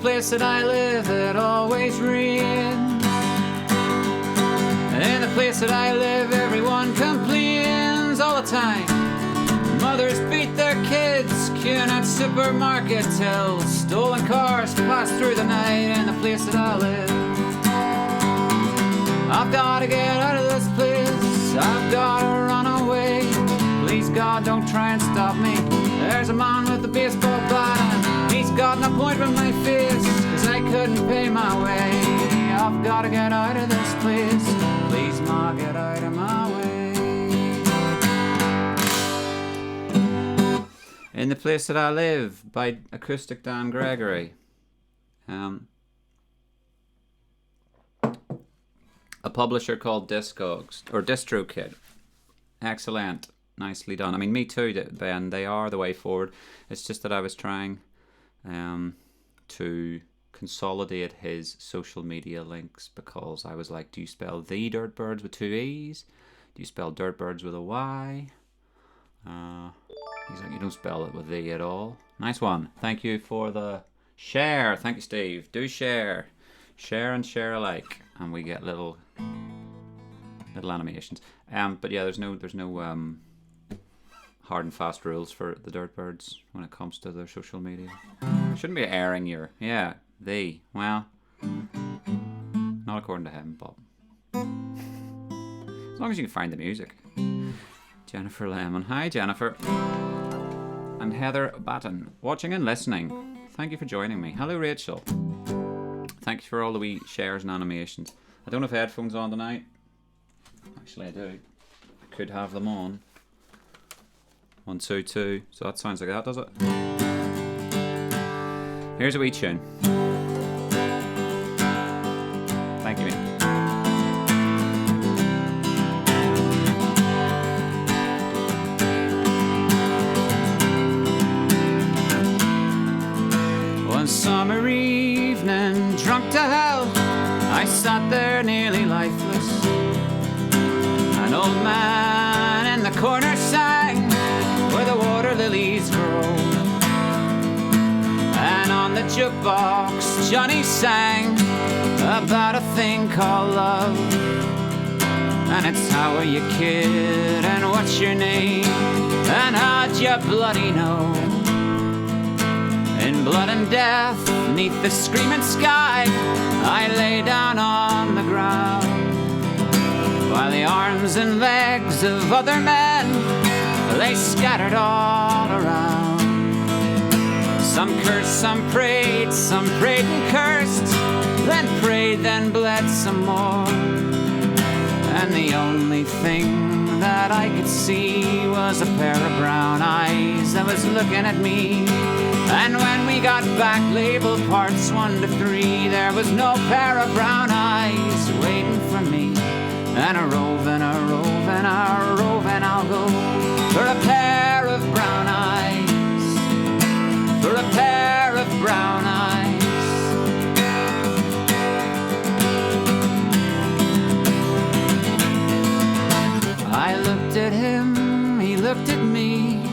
place that I live, it always rains. In the place that I live, everyone complains all the time. Mothers beat their kids, queuing at supermarket till stolen cars pass through the night. In the place that I live, I've gotta get out of this place, I've gotta run away. Please God, don't try and stop me. There's a man with a baseball bat and he's got an appointment with my face, cause I couldn't pay my way. I've gotta get out of this place, please Ma, get out of my way. In the place that I live, by Acoustic Dan Gregory. A publisher called Discogs, or DistroKid. Excellent. Nicely done. I mean, me too, Ben. They are the way forward. It's just that I was trying to consolidate his social media links, because I was like, do you spell the Dirtbirds with 2 E's? Do you spell Dirtbirds with a Y? He's like, you don't spell it with the at all. Nice one. Thank you for the share. Thank you, Steve. Do share. Share and share alike. And we get little animations. But yeah, there's no hard and fast rules for the Dirtbirds when it comes to their social media. Shouldn't be airing your well, not according to him, but as long as you can find the music. Jennifer Lemon, hi Jennifer, and Heather Batten, watching and listening. Thank you for joining me. Hello Rachel. Thank you for all the wee shares and animations. I don't have headphones on tonight. Actually, I do. I could have them on. 1, 2, 2. So that sounds like that, does it? Here's a wee tune. Thank you, mate. One summer evening, drunk to hell, I sat there nearly lifeless. An old man in the corner sang where the water lilies grow, and on the jukebox Johnny sang about a thing called love. And it's how are you kid, and what's your name, and how'd you bloody know? In blood and death, neath the screaming sky, I lay down on the ground, while the arms and legs of other men lay scattered all around. Some cursed, some prayed and cursed, then prayed, then bled some more. And the only thing that I could see was a pair of brown eyes that was looking at me. And when we got back labeled parts 1 to 3, there was no pair of brown eyes waiting for me. And a roving, I'll go for a pair of brown eyes, for a pair of brown eyes. I looked at him, he looked at me,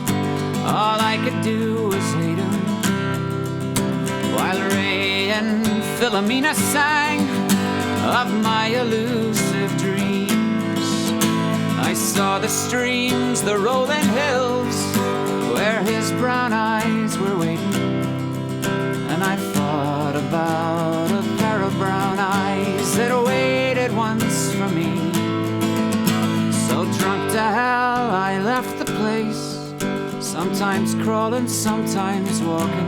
all I could do was hate him, while Ray and Philomena sang of my elusive dreams. I saw the streams, the rolling hills, where his brown eyes were waiting, and I thought about a pair of brown eyes that waited once for me. So drunk to hell, I left the place, sometimes crawling, sometimes walking.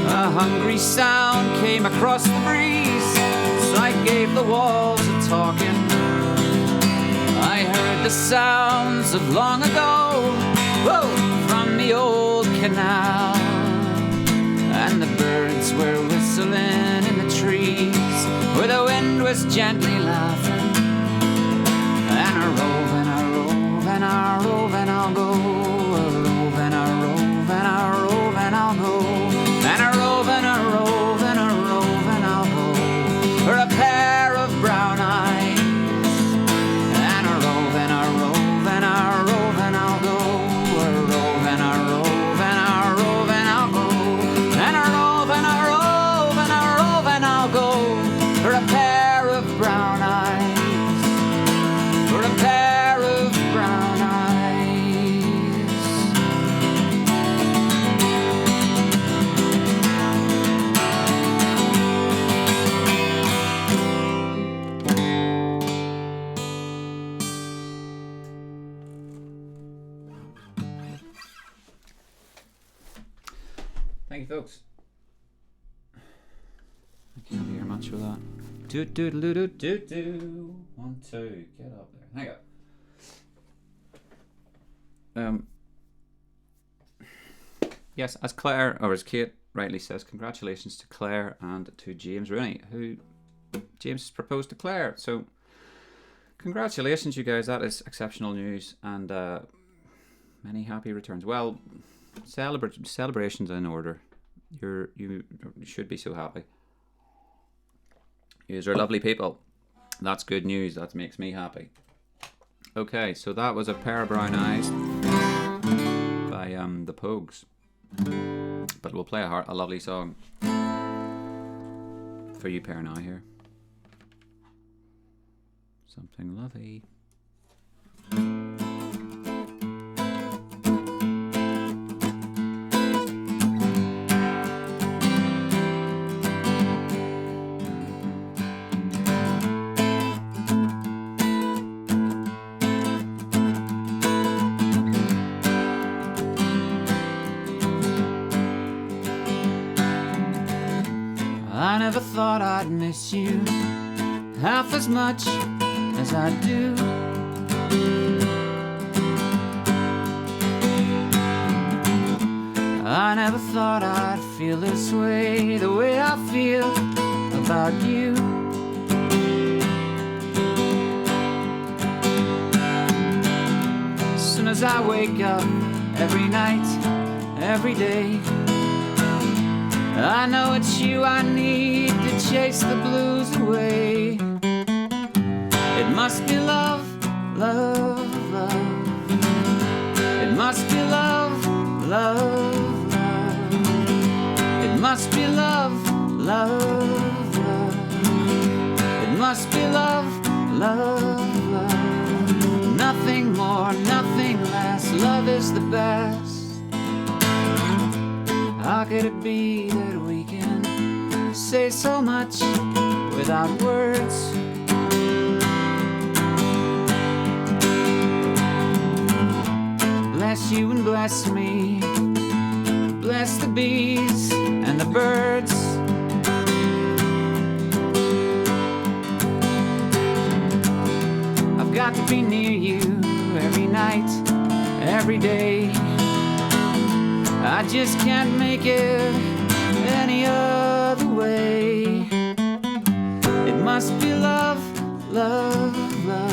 A hungry sound came across the breeze, so I gave the walls a talking. I heard the sounds of long ago, whoa, from the old canal, and the birds were whistling in the trees where the wind was gently laughing. And a roving, I'll go, a roving, I'll go, and a roving, I'll go for a pair of brown eyes. And a roving, I'll go, a roving, I'll go, and a roving, Thank you, folks. I can't hear much with that. Do do do do do do. 1, 2. Get up there. Hang on. Yes, as Claire, or as Kate rightly says, congratulations to Claire and to James Rooney, who James has proposed to Claire. So, congratulations, you guys. That is exceptional news, and many happy returns. Well, celebrations in order. You should be so happy. Yous are lovely people. That's good news. That makes me happy. Okay, so that was A Pair of Brown Eyes by the Pogues. But we'll play a lovely song for you pair now here. Something lovely. I never thought I'd miss you half as much as I do. I never thought I'd feel this way, the way I feel about you. As soon as I wake up every night, every day, I know it's you I need to chase the blues away. It must be love, love, love. It must be love, love, love. It must be love, love, love. It must be love, love, love. Nothing more, nothing less. Love is the best. How could it be that we can say so much without words? Bless you and bless me. Bless the bees and the birds. I've got to be near you every night, every day. I just can't make it any other way. It must be love, love, love.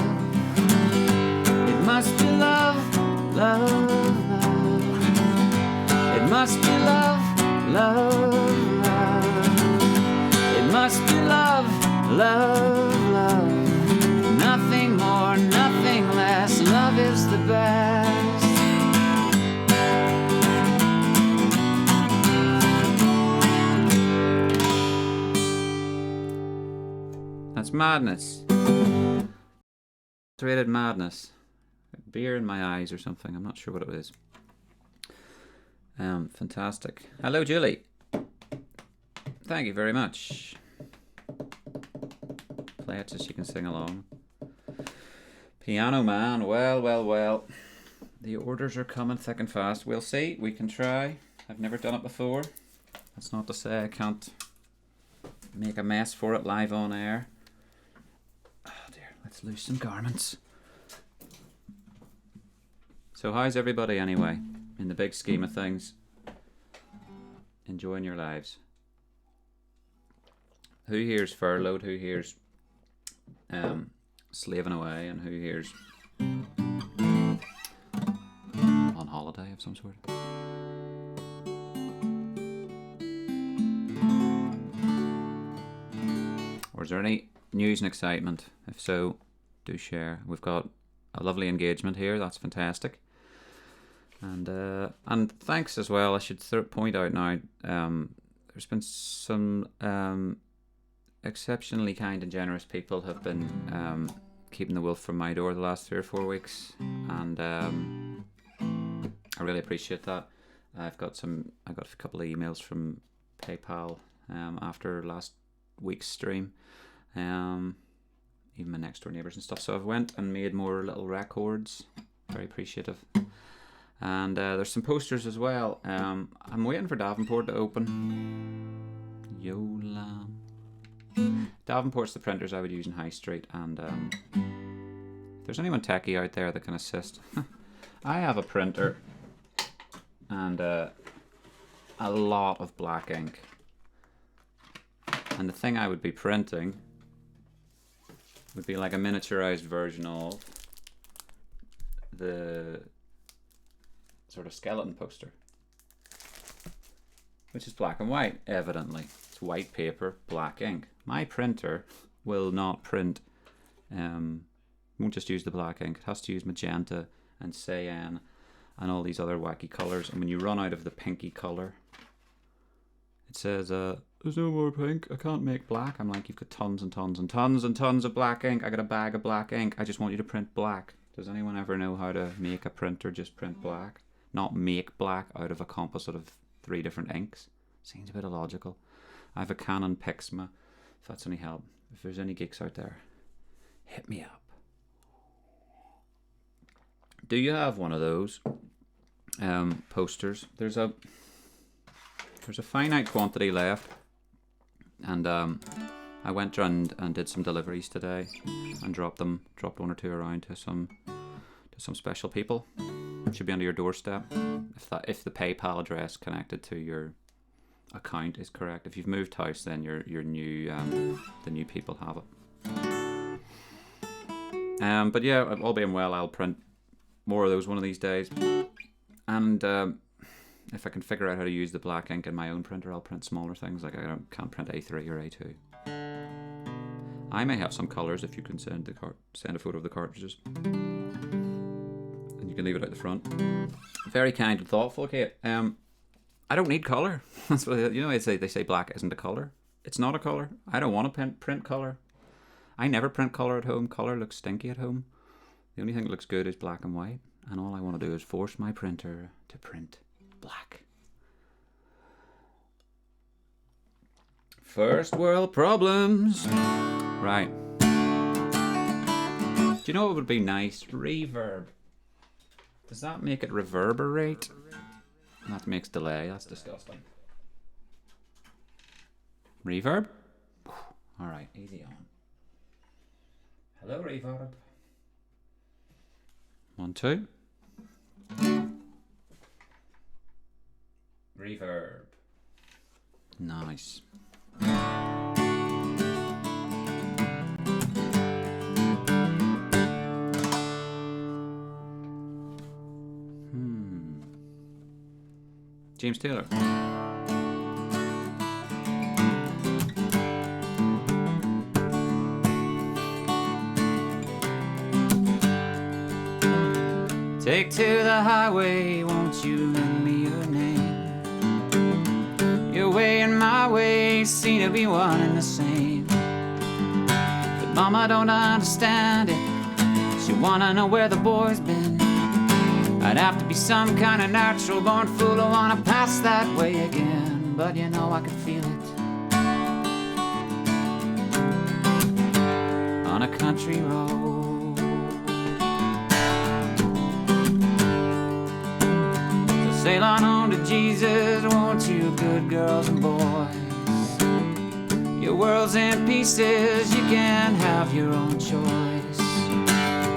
It must be love, love, love. It must be love, love, love. It must be love, love, love. Nothing more, nothing less. Love is the best. That's madness. Rated madness. Beer in my eyes or something. I'm not sure what it is. Fantastic. Hello, Julie. Thank you very much. Play it so she can sing along. Piano Man. Well, well, well. The orders are coming thick and fast. We'll see. We can try. I've never done it before. That's not to say I can't make a mess for it live on air. Let's loose some garments. So how's everybody anyway, in the big scheme of things? Enjoying your lives. Who here's furloughed, who here's slaving away, and who here's on holiday of some sort? Or is there any news and excitement? If so, do share. We've got a lovely engagement here. That's fantastic. And thanks as well. I should point out now. There's been some exceptionally kind and generous people have been keeping the wolf from my door the last 3 or 4 weeks, and I really appreciate that. I got a couple of emails from PayPal after last week's stream. Even my next door neighbours and stuff. So I've went and made more little records. Very appreciative. And there's some posters as well. I'm waiting for Davenport to open. Yo lamb. Davenport's the printers I would use in High Street, and if there's anyone techie out there that can assist. I have a printer and a lot of black ink, and the thing I would be printing would be like a miniaturized version of the sort of skeleton poster, which is black and white, evidently. It's white paper, black ink. My printer will not print, won't just use the black ink. It has to use magenta and cyan and all these other wacky colours. And when you run out of the pinky colour, it says, there's no more pink, I can't make black. I'm like, you've got tons and tons and tons and tons of black ink. I got a bag of black ink. I just want you to print black. Does anyone ever know how to make a printer just print black? Not make black out of a composite of 3 different inks? Seems a bit illogical. I have a Canon Pixma, if that's any help. If there's any geeks out there, hit me up. Do you have one of those posters? There's a finite quantity left, and I went and did some deliveries today and dropped 1 or 2 around to some special people. It should be under your doorstep if the PayPal address connected to your account is correct. If you've moved house, then your new the new people have it. But yeah, all being well, I'll print more of those one of these days. And if I can figure out how to use the black ink in my own printer, I'll print smaller things. Like I can't print A3 or A2. I may have some colours if you can send a photo of the cartridges. And you can leave it out the front. Very kind and thoughtful, Kate. I don't need colour. That's what they say black isn't a colour. It's not a colour. I don't want to print colour. I never print colour at home. Colour looks stinky at home. The only thing that looks good is black and white. And all I want to do is force my printer to print black. First world problems. Right. Do you know what would be nice? Reverb. Does that make it reverberate? That makes delay. That's disgusting. Reverb? Alright, easy on. Hello, reverb. 1, 2. Reverb. Nice. James Taylor. Take to the highway, won't you lend me your name? Your way and my way seem to be one and the same. But Mama don't understand it. She wanna know where the boy's been. I'd have to be some kind of natural born fool to wanna pass that way again. But you know I could feel it on a country road. So sail on home to Jesus, won't you, good girls and boys? Your world's in pieces, you can have your own choice.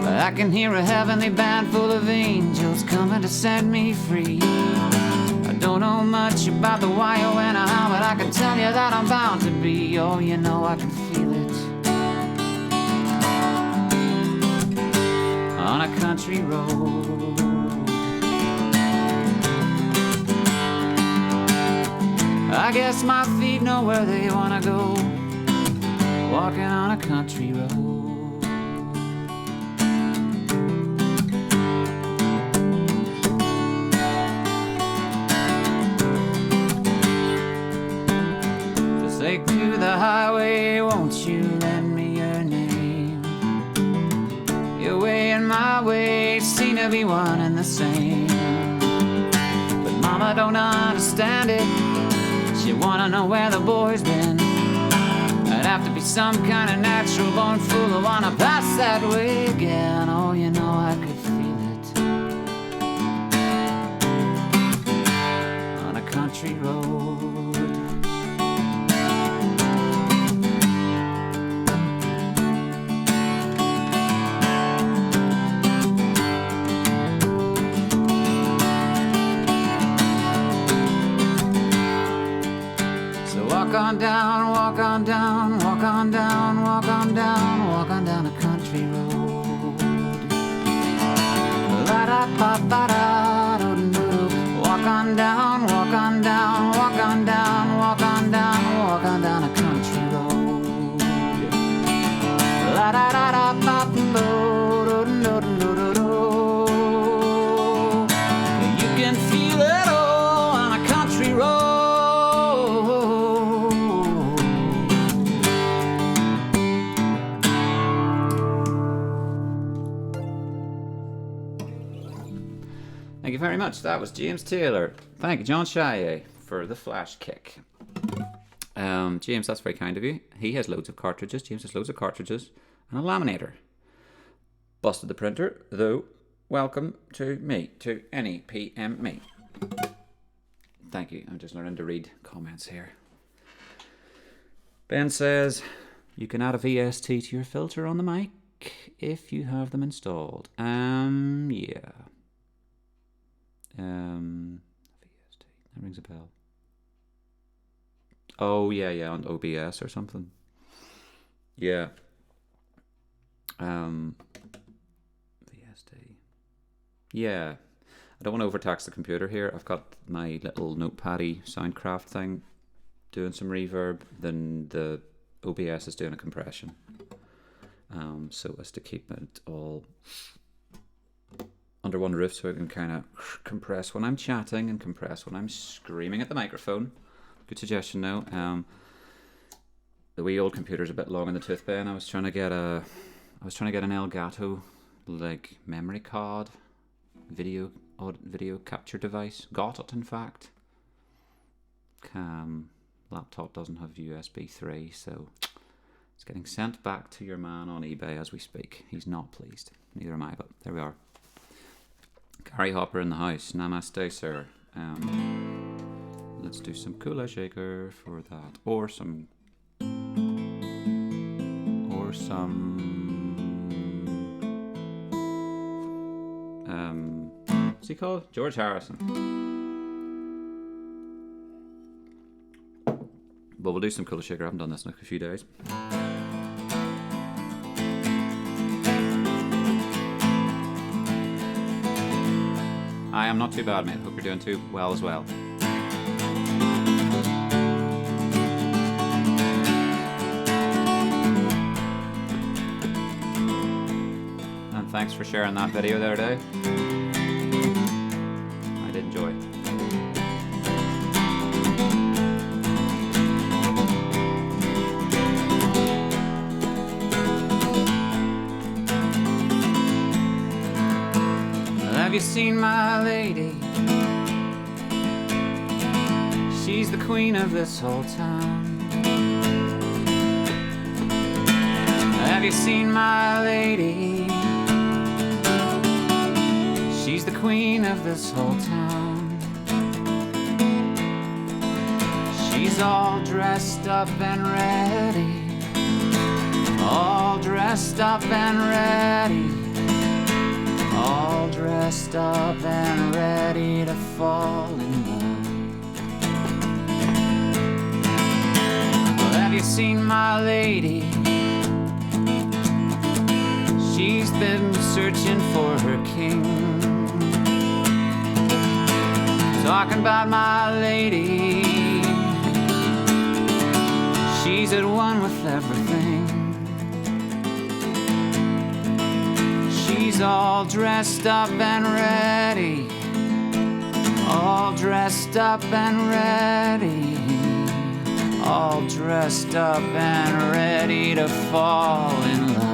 But I can hear a heavenly band full of angels coming to set me free. I don't know much about the why or when or how, but I can tell you that I'm bound to be. Oh, you know I can feel it on a country road. I guess my feet know where they wanna go, walking on a country road. Take to the highway, won't you lend me your name? Your way and my way seem to be one and the same. But Mama don't understand it. She wanna know where the boy's been. I'd have to be some kind of natural born fool to wanna pass that way again. Oh, you know I could feel it on down, walk on down, walk on down, walk on down, walk on down a country road. La da ba ba da do do do. Walk on down, walk on down, walk on down, walk on down, walk on down a country road. La da da da ba do do do do do do. You can feel it all on a country road. Thank you very much. That was James Taylor. Thank you, John Shire, for the flash kick. James, that's very kind of you. He has loads of cartridges. James has loads of cartridges and a laminator. Busted the printer, though. Welcome to me, to any PM me. Thank you. I'm just learning to read comments here. Ben says, you can add a VST to your filter on the mic if you have them installed. Yeah. VST. That rings a bell. Oh, yeah, on OBS or something. Yeah. VST. Yeah. I don't want to overtax the computer here. I've got my little notepaddy Soundcraft thing doing some reverb. Then the OBS is doing a compression. So as to keep it all under one roof, so I can kind of compress when I'm chatting and compress when I'm screaming at the microphone. Good suggestion, though. The wee old computer's a bit long in the tooth, Ben. I was trying to get an Elgato like memory card video capture device. Got it, in fact. Laptop doesn't have USB 3, so it's getting sent back to your man on eBay as we speak. He's not pleased. Neither am I, but there we are. Gary Hopper in the house. Namaste, sir. Let's do some Kula shaker for that, or some. What's he called? George Harrison. But we'll do some Kula shaker. I haven't done this in a few days. I am not too bad, mate. Hope you're doing too well as well. And thanks for sharing that video there, Dave. I did enjoy it. Have you seen my lady? She's the queen of this whole town. Have you seen my lady? She's the queen of this whole town. She's all dressed up and ready. All dressed up and ready. All dressed up and ready to fall in love. Well, have you seen my lady? She's been searching for her king. Talking about my lady, she's at one with everything. She's all dressed up and ready. All dressed up and ready. All dressed up and ready to fall in love.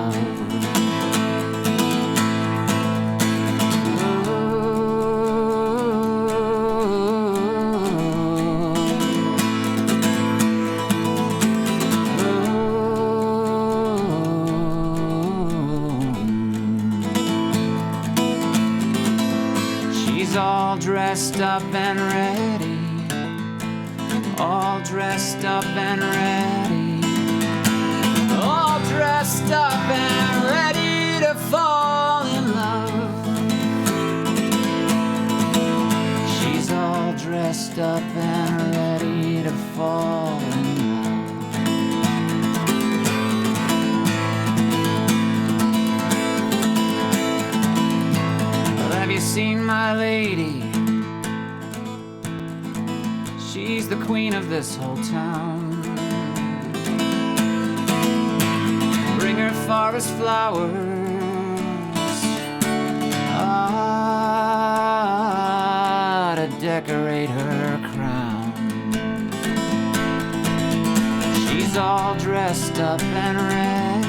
All dressed up and ready. All dressed up and ready. All dressed up and ready to fall in love. She's all dressed up and ready to fall in love. seen my lady? She's the queen of this whole town. Bring her forest flowers, to decorate her crown. She's all dressed up and ready,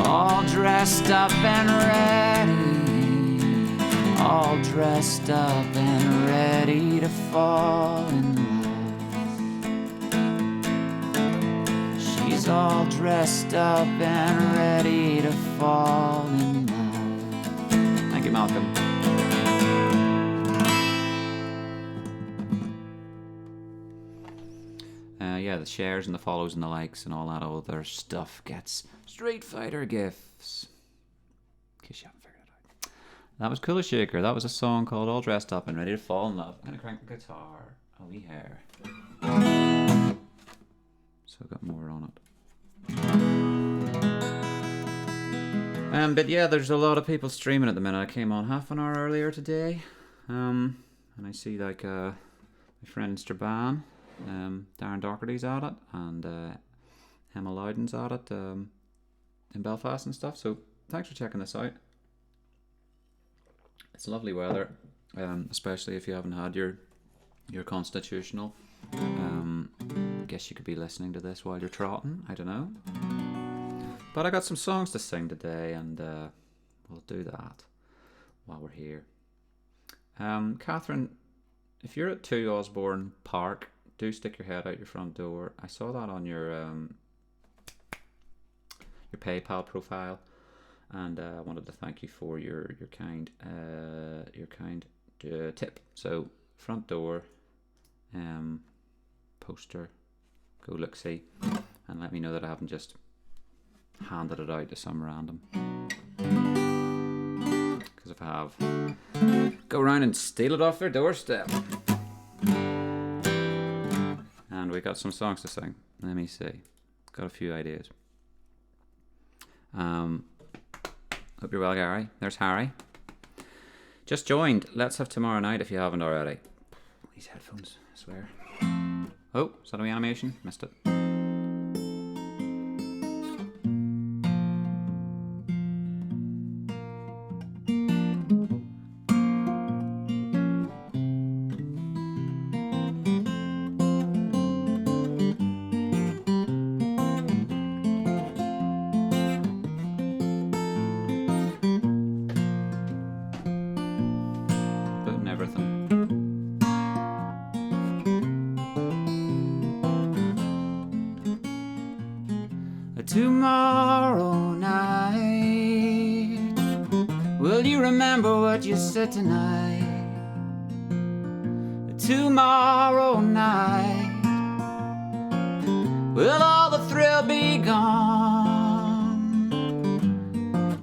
all dressed up and ready, all dressed up and ready to fall in love. She's all dressed up and ready to fall in love. Thank you, Malcolm. Yeah, the shares and the follows and the likes and all that other stuff gets Street Fighter gifts. In case you haven't figured it out. That was Kula Shaker. That was a song called All Dressed Up and Ready to Fall in Love. I'm going to crank the guitar a wee hair. So I've got more on it. But yeah, there's a lot of people streaming at the minute. I came on half an hour earlier today. And I see like my friend Strabane. Darren Doherty's at it, and Emma Loudon's at it in Belfast and stuff. So thanks for checking this out. It's lovely weather, especially if you haven't had your constitutional. Guess you could be listening to this while you're trotting. I don't know. But I got some songs to sing today, and we'll do that while we're here. Catherine, if you're at 2 Osborne Park, do stick your head out your front door. I saw that on your PayPal profile, and I wanted to thank you for your kind tip. So front door, poster, go look see, and let me know that I haven't just handed it out to some random. Because if I have, go around and steal it off their doorstep. And we got some songs to sing. Let me see. Got a few ideas. Hope you're well, Gary. There's Harry. Just joined. Let's have tomorrow night if you haven't already. These headphones, I swear. Oh, is that a wee animation? Missed it. Tomorrow night, will you remember what you said tonight? Tomorrow night, will all the thrill be gone?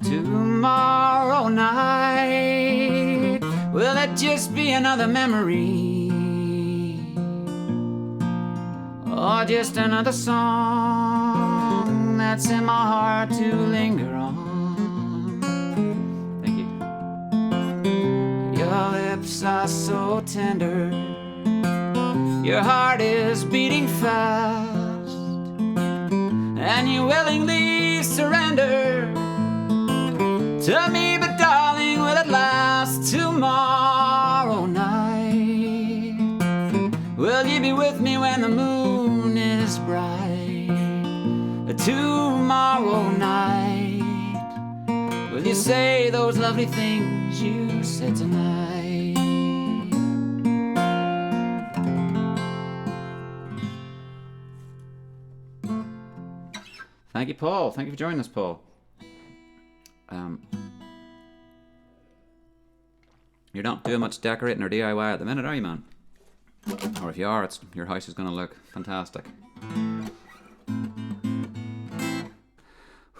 Tomorrow night, will it just be another memory? Or just another song that's in my heart to linger on? Thank you. Your lips are so tender, your heart is beating fast, and you willingly surrender to me, but darling, will it last? Tomorrow night, will you be with me when the moon is bright? Tomorrow night, will you say those lovely things you said tonight? Thank you, Paul. Thank you for joining us, Paul. You're not doing much decorating or DIY at the minute, are you, man? Or if you are, your house is going to look fantastic.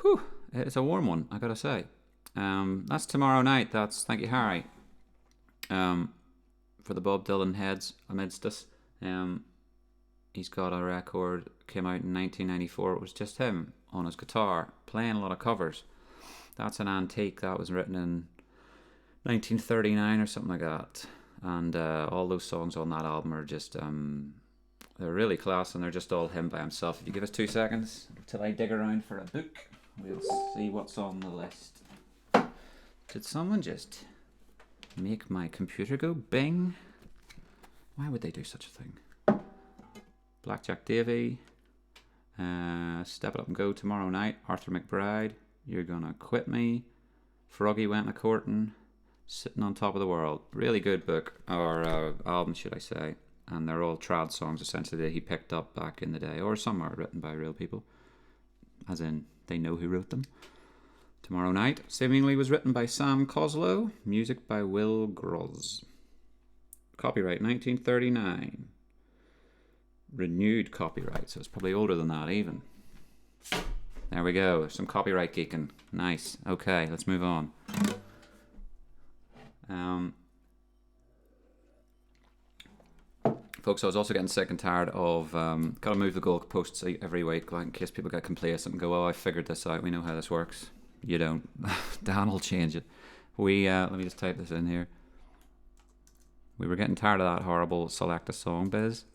Whew, it's a warm one, I gotta say. That's tomorrow night. That's thank you, Harry, for the Bob Dylan heads amidst us. He's got a record, came out in 1994. It was just him on his guitar playing a lot of covers. That's an antique. That was written in 1939 or something like that. And all those songs on that album are just, they're really class, and they're just all him by himself. If you give us 2 seconds till I dig around for a book, we'll see what's on the list. Did someone just make my computer go bing? Why would they do such a thing? Blackjack Davy, Step It Up and Go Tomorrow Night, Arthur McBride, You're Gonna Quit Me, Froggy Went a Courtin', Sitting on Top of the World. Really good book, or album should I say, and they're all trad songs essentially that he picked up back in the day, or some are written by real people, as in they know who wrote them. Tomorrow Night seemingly was written by Sam Coslow, music by Will Groz. Copyright 1939. Renewed copyright, so it's probably older than that even. There we go, some copyright geeking. Nice. Okay, let's move on. Folks, I was also getting sick and tired of gotta move the goalposts every week, like in case people get complacent and go, oh, I figured this out, we know how this works. You don't. Dan will change it. Let me just type this in here. We were getting tired of that horrible select a song biz,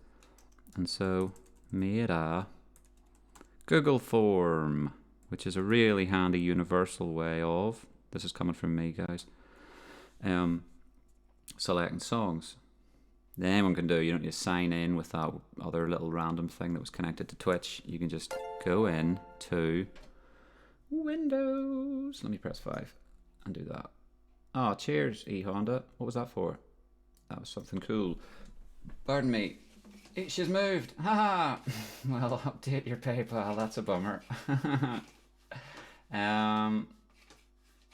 and so made a Google form, which is a really handy universal way of, this is coming from me guys, selecting songs that anyone can do. You don't need to sign in with that other little random thing that was connected to Twitch. You can just go in to Windows, let me press 5 and do that. Oh, cheers E-Honda, what was that for? That was something cool. Pardon me. She's moved. Haha. Well, update your PayPal. That's a bummer.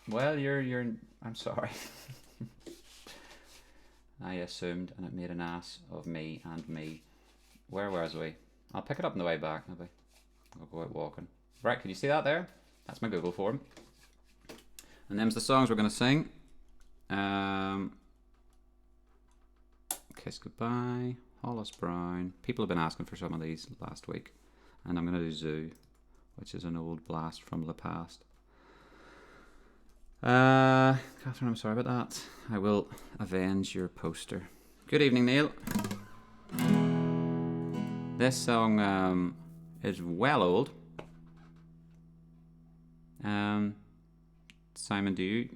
Well, you're. I'm sorry. I assumed, and it made an ass of me and me. Where was we? I'll pick it up on the way back, maybe. I'll go out walking. Right, can you see that there? That's my Google form. And them's the songs we're gonna sing. Kiss Goodbye, Hollis Brown. People have been asking for some of these last week. And I'm going to do Zoo, which is an old blast from the past. Catherine, I'm sorry about that. I will avenge your poster. Good evening, Neil. This song is well old. Simon, do you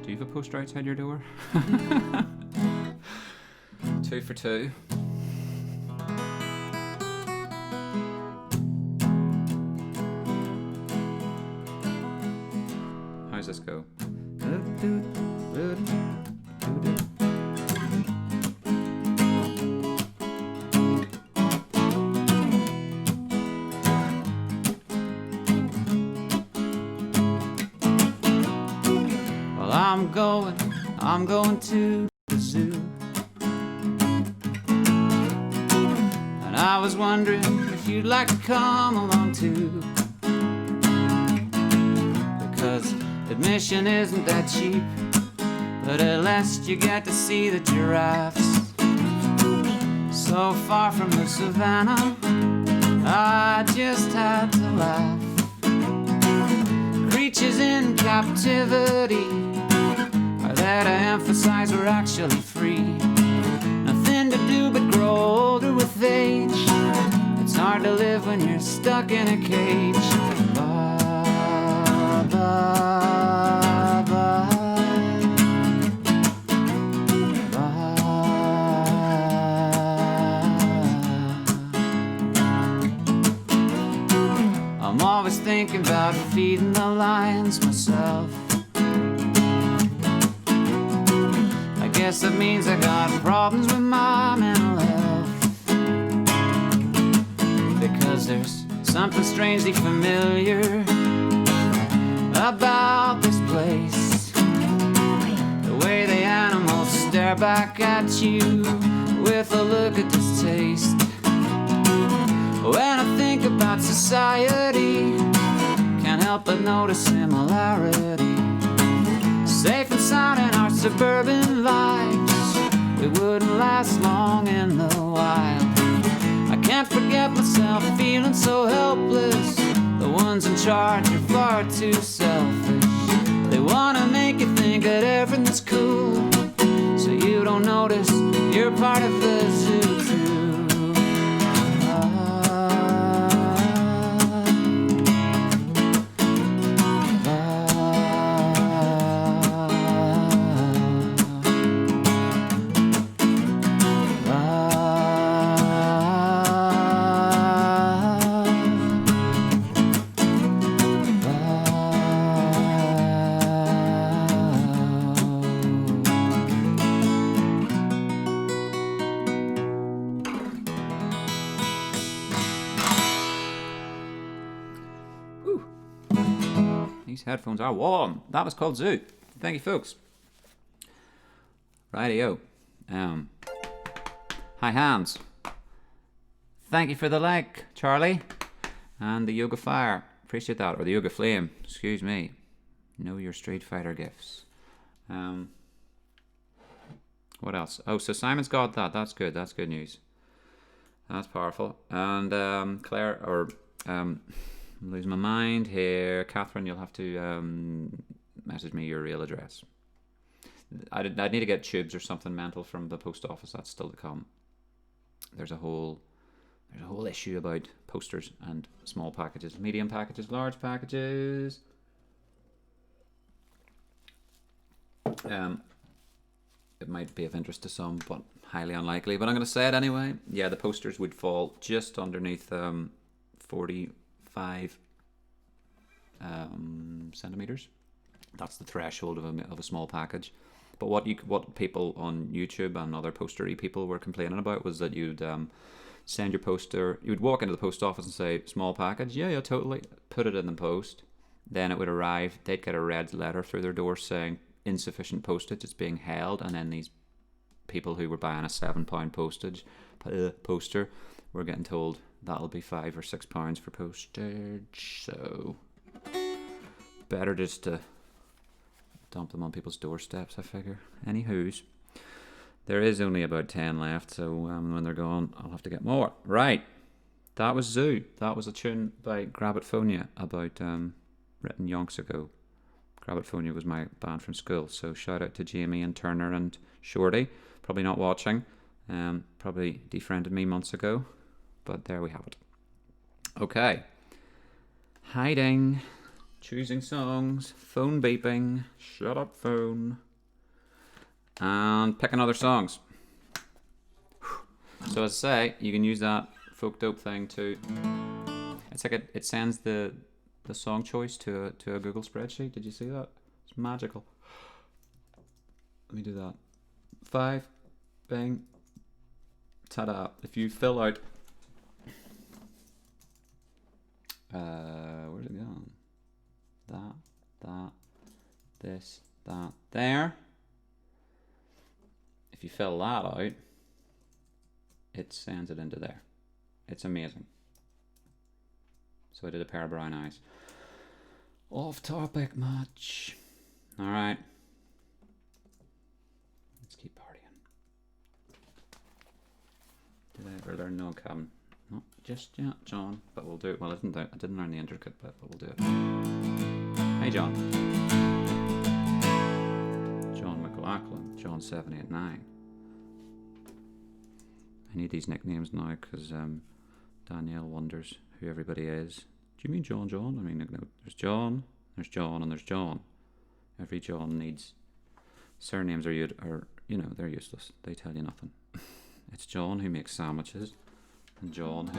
have a poster outside your door? 2 for 2. How's this go? Well, I'm going to the zoo. And I was wondering if you'd like to come along too. Because admission isn't that cheap, but at least you get to see the giraffes. So far from the savannah, I just had to laugh. Creatures in captivity are there to emphasize we're actually free. Nothing to do but grow older with age. It's hard to live when you're stuck in a cage. Bye, bye, bye. I'm always thinking about feeding the lions myself. I guess that means I got problems with my mental health. Because there's something strangely familiar about this place. The way the animals stare back at you with a look of distaste. When I think about society, can't help but notice similarity. Safe and sound in our suburban lives, we wouldn't last long in the wild. I can't forget myself feeling so helpless. The ones in charge are far too selfish. They wanna make you think you're part of the zoo too. These headphones are warm. That was called Zoo. Thank you, folks. Rightio. Hi, hands. Thank you for the like, Charlie. And the Yoga Fire. Appreciate that. Or the Yoga Flame. Excuse me. Know your Street Fighter gifts. What else? Oh, so Simon's got that. That's good. That's good news. That's powerful. And Claire, or I'm losing my mind here. Catherine, you'll have to message me your real address. I'd need to get tubes or something mental from the post office. That's still to come. There's a whole issue about posters and small packages, medium packages, large packages. It might be of interest to some, but highly unlikely. But I'm going to say it anyway. Yeah, the posters would fall just underneath 45 centimeters. That's the threshold of a small package. But what people on YouTube and other postery people were complaining about was that you'd send your poster, you'd walk into the post office and say, small package, yeah, totally, put it in the post. Then it would arrive, they'd get a red letter through their door saying, insufficient postage, it's being held. And then these people who were buying a £7 poster were getting told that'll be £5 or £6 for postage. So better just to dump them on people's doorsteps, I figure. Anywho's, there is only about 10 left, so when they're gone, I'll have to get more. Right, that was Zoo. That was a tune by Grabbit Phonya about written yonks ago. Grabbit Phonya was my band from school, so shout out to Jamie and Turner and Shorty. Probably not watching, probably defriended me months ago, but there we have it. Okay, hiding, choosing songs, phone beeping, shut up phone, and picking other songs. So as I say, you can use that folk dope thing to, it's like it sends the song choice to a Google spreadsheet. Did you see that? It's magical. Let me do that. 5, bang, ta-da. If you fill out, where's it going? That, this, that, there. If you fill that out, it sends it into there. It's amazing. So I did a pair of brown eyes. Off topic much. Alright. Let's keep partying. Did I ever learn no cabin? Not just yet, John. But we'll do it. Well, I didn't learn the intricate bit, but we'll do it. Hey, John. John McLaughlin. John 789. I need these nicknames now because Danielle wonders who everybody is. Do you mean John? I mean, no, there's John, and there's John. Every John needs surnames are they're useless. They tell you nothing. It's John who makes sandwiches, and John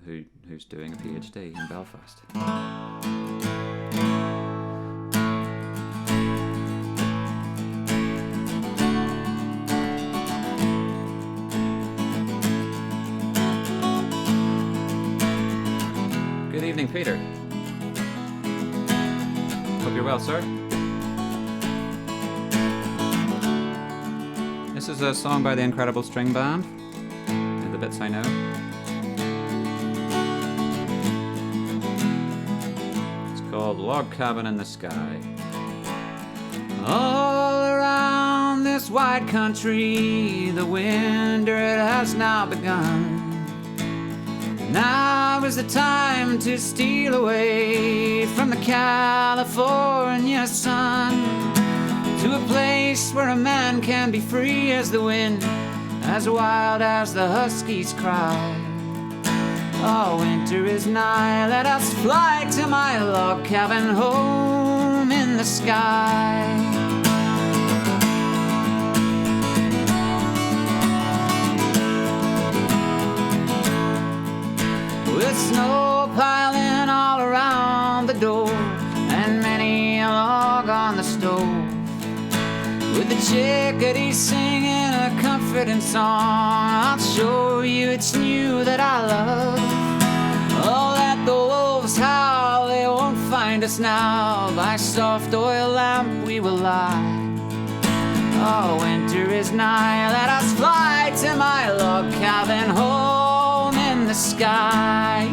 who's doing a PhD in Belfast. Good evening, Peter. Hope you're well, sir. This is a song by the Incredible String Band. The bits I know. It's called Log Cabin in the Sky. All around this wide country, the winter it has now begun. Now is the time to steal away from the California sun to to a place where a man can be free as the wind, as wild as the huskies cry. Oh, winter is nigh, let us fly to my log cabin home in the sky. With snow piling all around the door, and many a log on the stove, with the chickadees singing a comforting song, I'll show you it's new that I love. Oh, let the wolves howl, they won't find us now. By soft oil lamp we will lie. Oh, winter is nigh, let us fly to my log cabin home in the sky.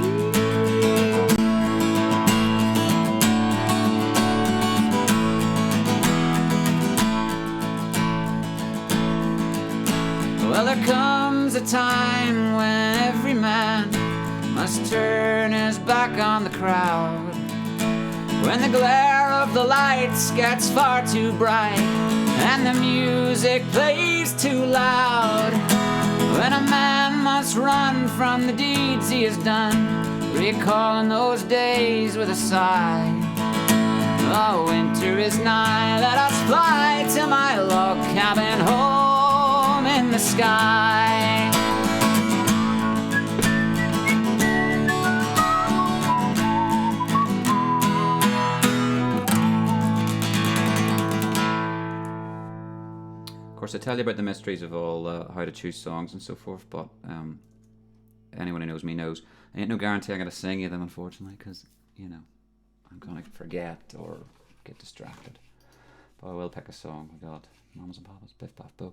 Well, there comes a time when every man must turn his back on the crowd, when the glare of the lights gets far too bright and the music plays too loud, when a man must run from the deeds he has done, recalling those days with a sigh. Oh, winter is nigh, let us fly to my log cabin home in the sky. Of course, I tell you about the mysteries of all how to choose songs and so forth, but anyone who knows me knows I ain't no guarantee I'm going to sing you them, unfortunately, because, you know, I'm going to forget or get distracted. But I will pick a song. We got Mamas and Papas, Biff Baff Bo.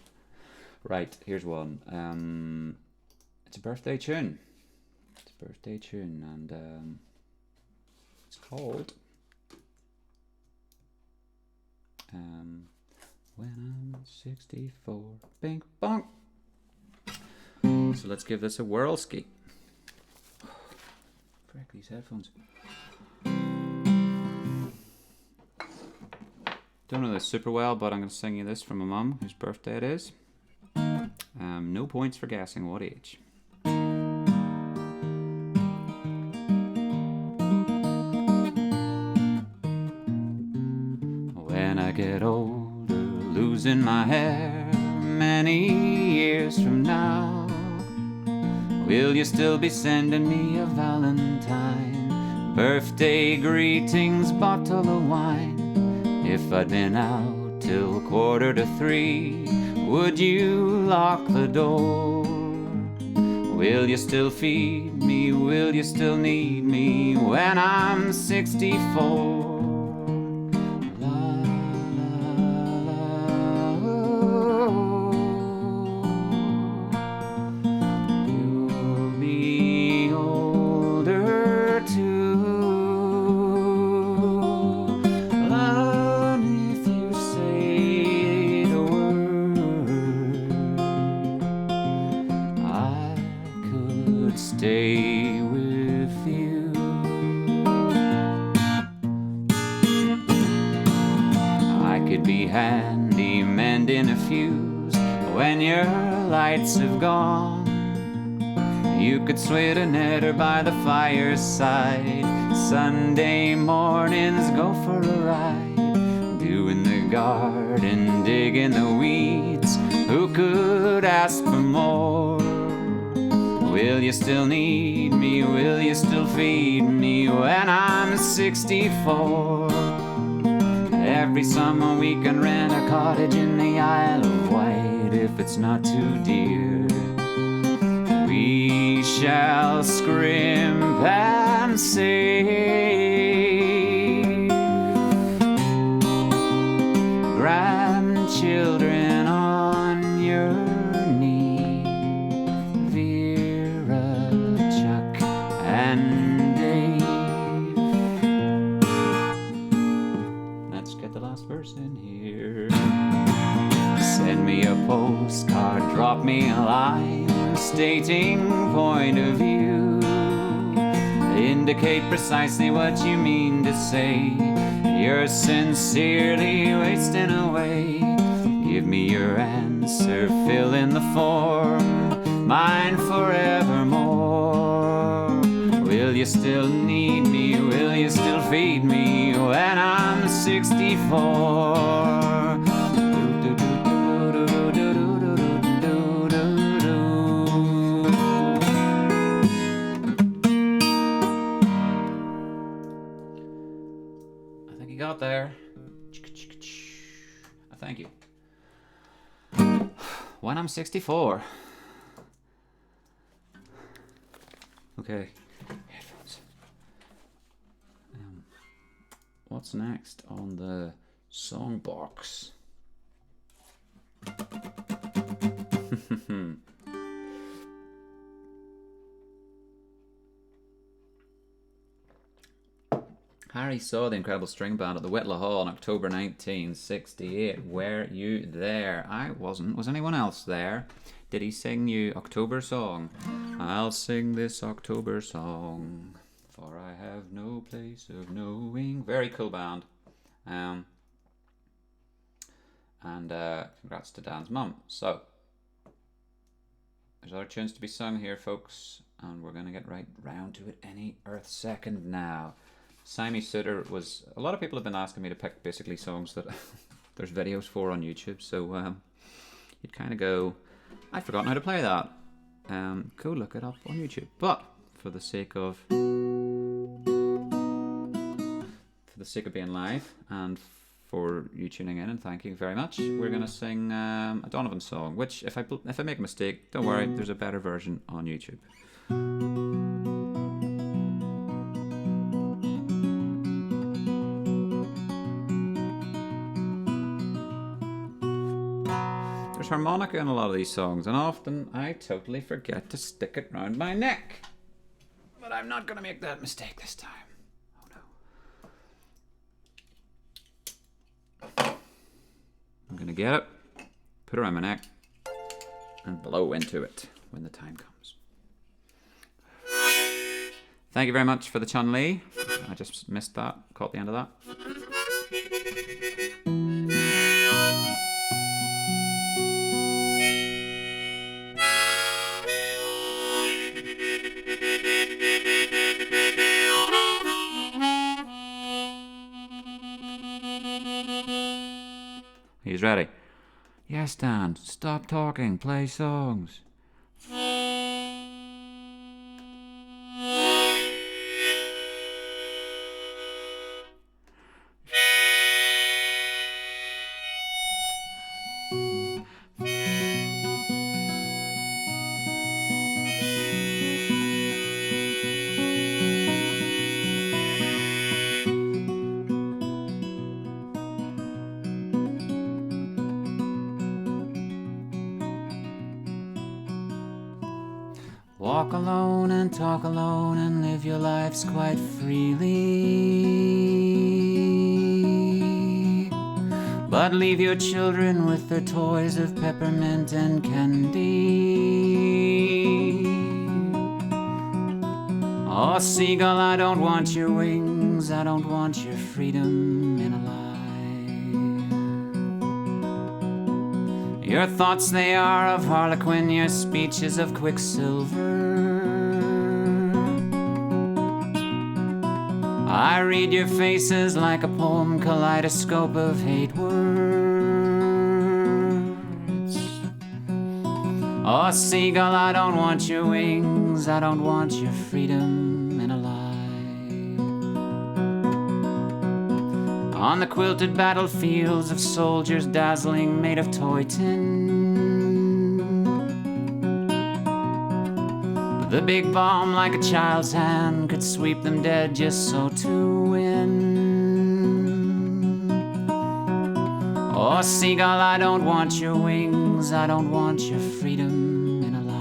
Right, here's one. It's a birthday tune. It's a birthday tune, and it's called When I'm 64, bing bong. So let's give this a whirl ski. Frick, these headphones. Don't know this super well, but I'm going to sing you this from my mum, whose birthday it is. No points for guessing what age. When I get older, losing my hair many years from now, will you still be sending me a valentine, birthday greetings, bottle of wine? If I'd been out till 2:45, would you lock the door? Will you still feed me? Will you still need me when I'm 64? Have gone. You could swing a netter by the fireside. Sunday mornings go for a ride, doing the garden, digging the weeds. Who could ask for more? Will you still need me? Will you still feed me when I'm 64? Every summer we can rent a cottage in the Isle of Wight if it's not too dear. We shall scrimp and save. Grandchildren on your knee, Vera, Chuck, and Dave. Let's get the last verse in here. Send me a postcard, drop me a line, stating point of view. Indicate precisely what you mean to say. You're sincerely wasting away. Give me your answer, fill in the form, mine forevermore. Will you still need me? Will you still feed me when I'm 64? Got there. Thank you. When I'm 64. Okay. Headphones. What's next on the song box? Harry saw the Incredible String Band at the Whitla Hall in October 1968. Were you there? I wasn't. Was anyone else there? Did he sing you October song? I'll sing this October song, for I have no place of knowing. Very cool band. And congrats to Dan's mum. So, there's other tunes to be sung here, folks, and we're going to get right round to it any earth second now. Simey Sutter was... A lot of people have been asking me to pick basically songs that there's videos for on YouTube, so you'd kind of go, I'd forgotten how to play that. Go look it up on YouTube. But for the sake of being live and for you tuning in, and thank you very much, we're going to sing a Donovan song, which if I make a mistake, don't worry, there's a better version on YouTube. There's harmonica in a lot of these songs, and often I totally forget to stick it round my neck. But I'm not going to make that mistake this time. Oh no. I'm going to get it, put it around my neck, and blow into it when the time comes. Thank you very much for the Chun Li. I just missed that, caught the end of that. He's ready. Yes, Dan, stop talking, play songs. Walk alone and talk alone and live your lives quite freely. But leave your children with their toys of peppermint and candy. Oh, seagull, I don't want your wings, I don't want your freedom in a lie. Your thoughts they are of harlequin, your speech is of quicksilver. I read your faces like a poem kaleidoscope of hate words. Oh, seagull, I don't want your wings, I don't want your freedom in a lie. On the quilted battlefields of soldiers dazzling made of toy tin, the big bomb like a child's hand could sweep them dead just so to win. Oh, seagull, I don't want your wings, I don't want your freedom in a lie.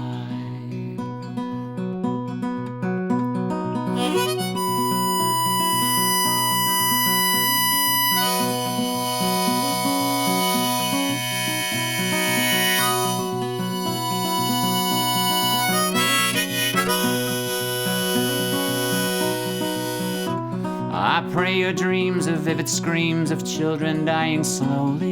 I pray your dreams of vivid screams of children dying slowly.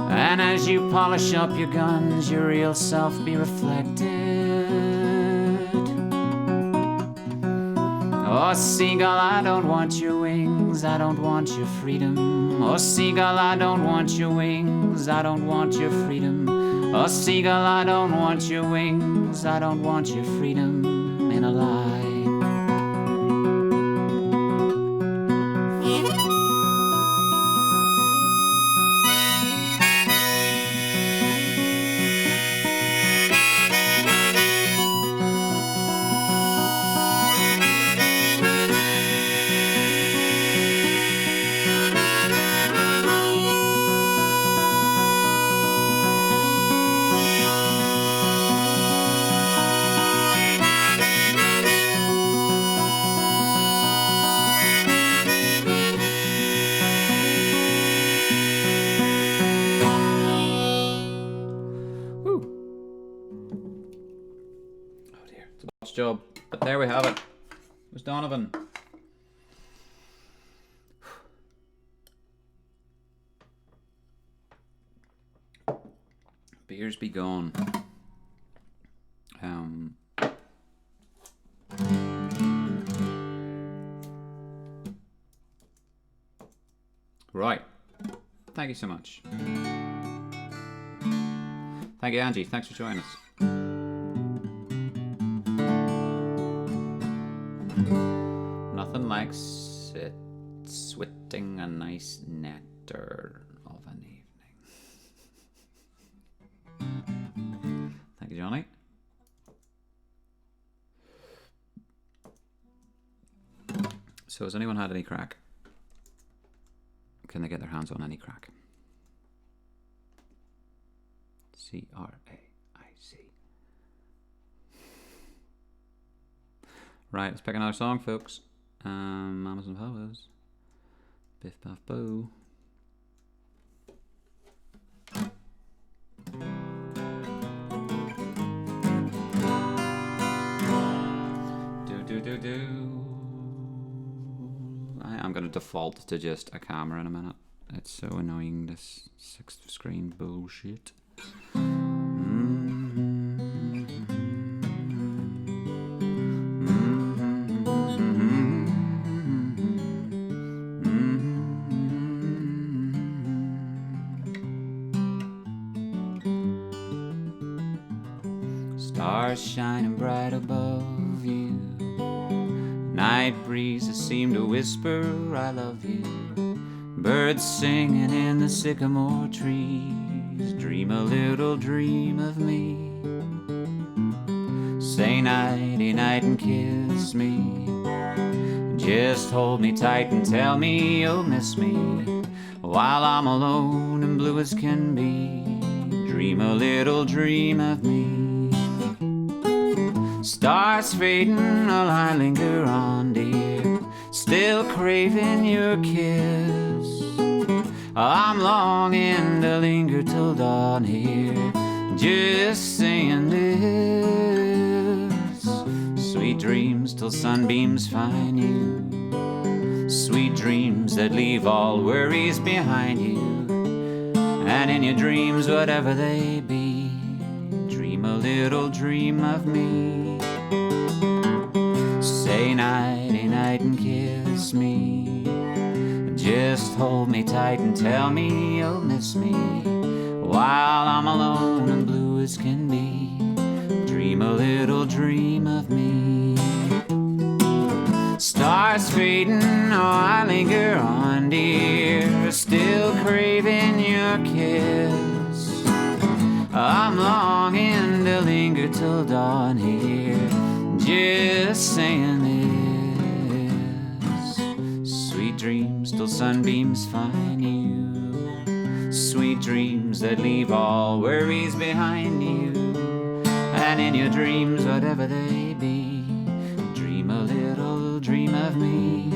And as you polish up your guns, your real self be reflected. Oh, seagull, I don't want your wings, I don't want your freedom. Oh, seagull, I don't want your wings, I don't want your freedom. Oh, seagull, I don't want your wings, I don't want your freedom in a lie. Job, but there we have it. It was Donovan. Beers be gone. Right. Thank you so much. Thank you, Angie. Thanks for joining us. Nothing like switting a nice nectar of an evening. Thank you, Johnny. So has anyone had any crack? Can they get their hands on any crack? C-R-A-I-C. Right, let's pick another song, folks. Mamas and Papas. Biff Baff Boo. I'm going to default to just a camera in a minute. It's so annoying, this 6th screen bullshit. Stars shining bright above you. Night breezes seem to whisper, I love you. Birds singing in the sycamore trees. Dream a little dream of me. Say nighty night and kiss me. Just hold me tight and tell me you'll miss me while I'm alone and blue as can be. Dream a little dream of me. Stars fading while I linger on, dear, still craving your kiss. I'm longing to linger till dawn here, just saying this. Sweet dreams till sunbeams find you. Sweet dreams that leave all worries behind you. And in your dreams, whatever they be, dream a little dream of me. Say nighty night and kiss me. Just hold me tight and tell me you'll miss me while I'm alone and blue as can be. Dream a little dream of me. Stars fading, oh I linger on, dear, still craving your kiss. I'm longing to linger till dawn here, just saying this. Sweet dreams till sunbeams find you. Sweet dreams that leave all worries behind you. And in your dreams, whatever they be, dream a little dream of me.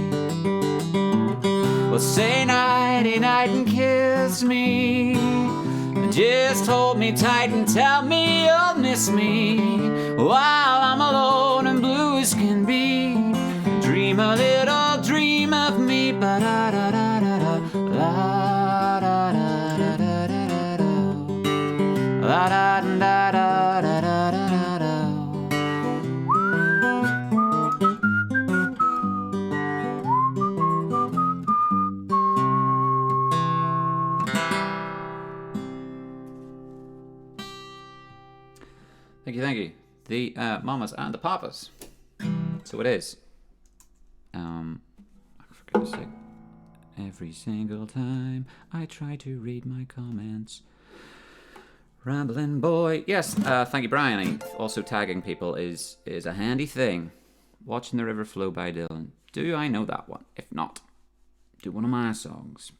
Well, say nighty night and kiss me. Just hold me tight and tell me you'll miss me while I'm alone and blue as can a little dream of me. Ba da da da da da. La da da da da da da. La da da da da da da da. Thank you. The mamas and the papas. So it is. For goodness sake. Every single time I try to read my comments. Rambling boy. Yes, thank you, Brian. Also tagging people is a handy thing. Watching the River Flow by Dylan. Do I know that one? If not, do one of my songs.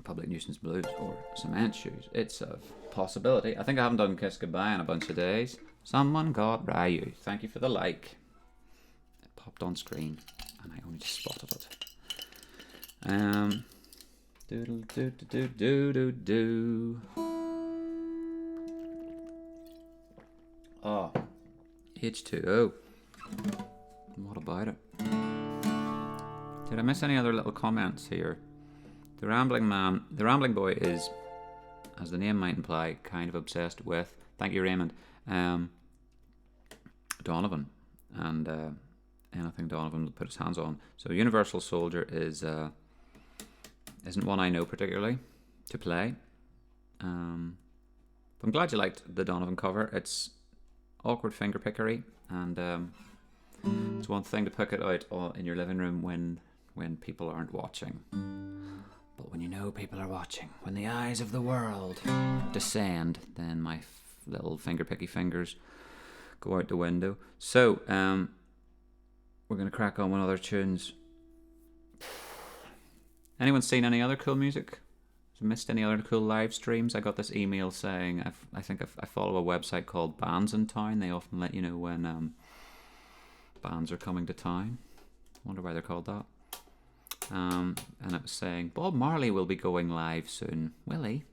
Public Nuisance Blues or Cement Shoes. It's a possibility. I think I haven't done Kiss Goodbye in a bunch of days. Someone got Ryu. Thank you for the like. It popped on screen and I only just spotted it. Doodle doo doo doo doo doo. Oh, H2O. What about it? Did I miss any other little comments here? The Rambling Boy is, as the name might imply, kind of obsessed with, thank you Raymond, Donovan, and anything Donovan will put his hands on. So Universal Soldier is isn't one I know particularly to play. But I'm glad you liked the Donovan cover. It's awkward finger pickery, and it's one thing to pick it out in your living room when people aren't watching. But when you know people are watching, when the eyes of the world descend, then my little finger picky fingers go out the window. So, we're going to crack on with other tunes. Anyone seen any other cool music? Missed any other cool live streams? I got this email saying, I think I follow a website called Bands in Town. They often let you know when bands are coming to town. Wonder why they're called that. And it was saying Bob Marley will be going live soon. Will he?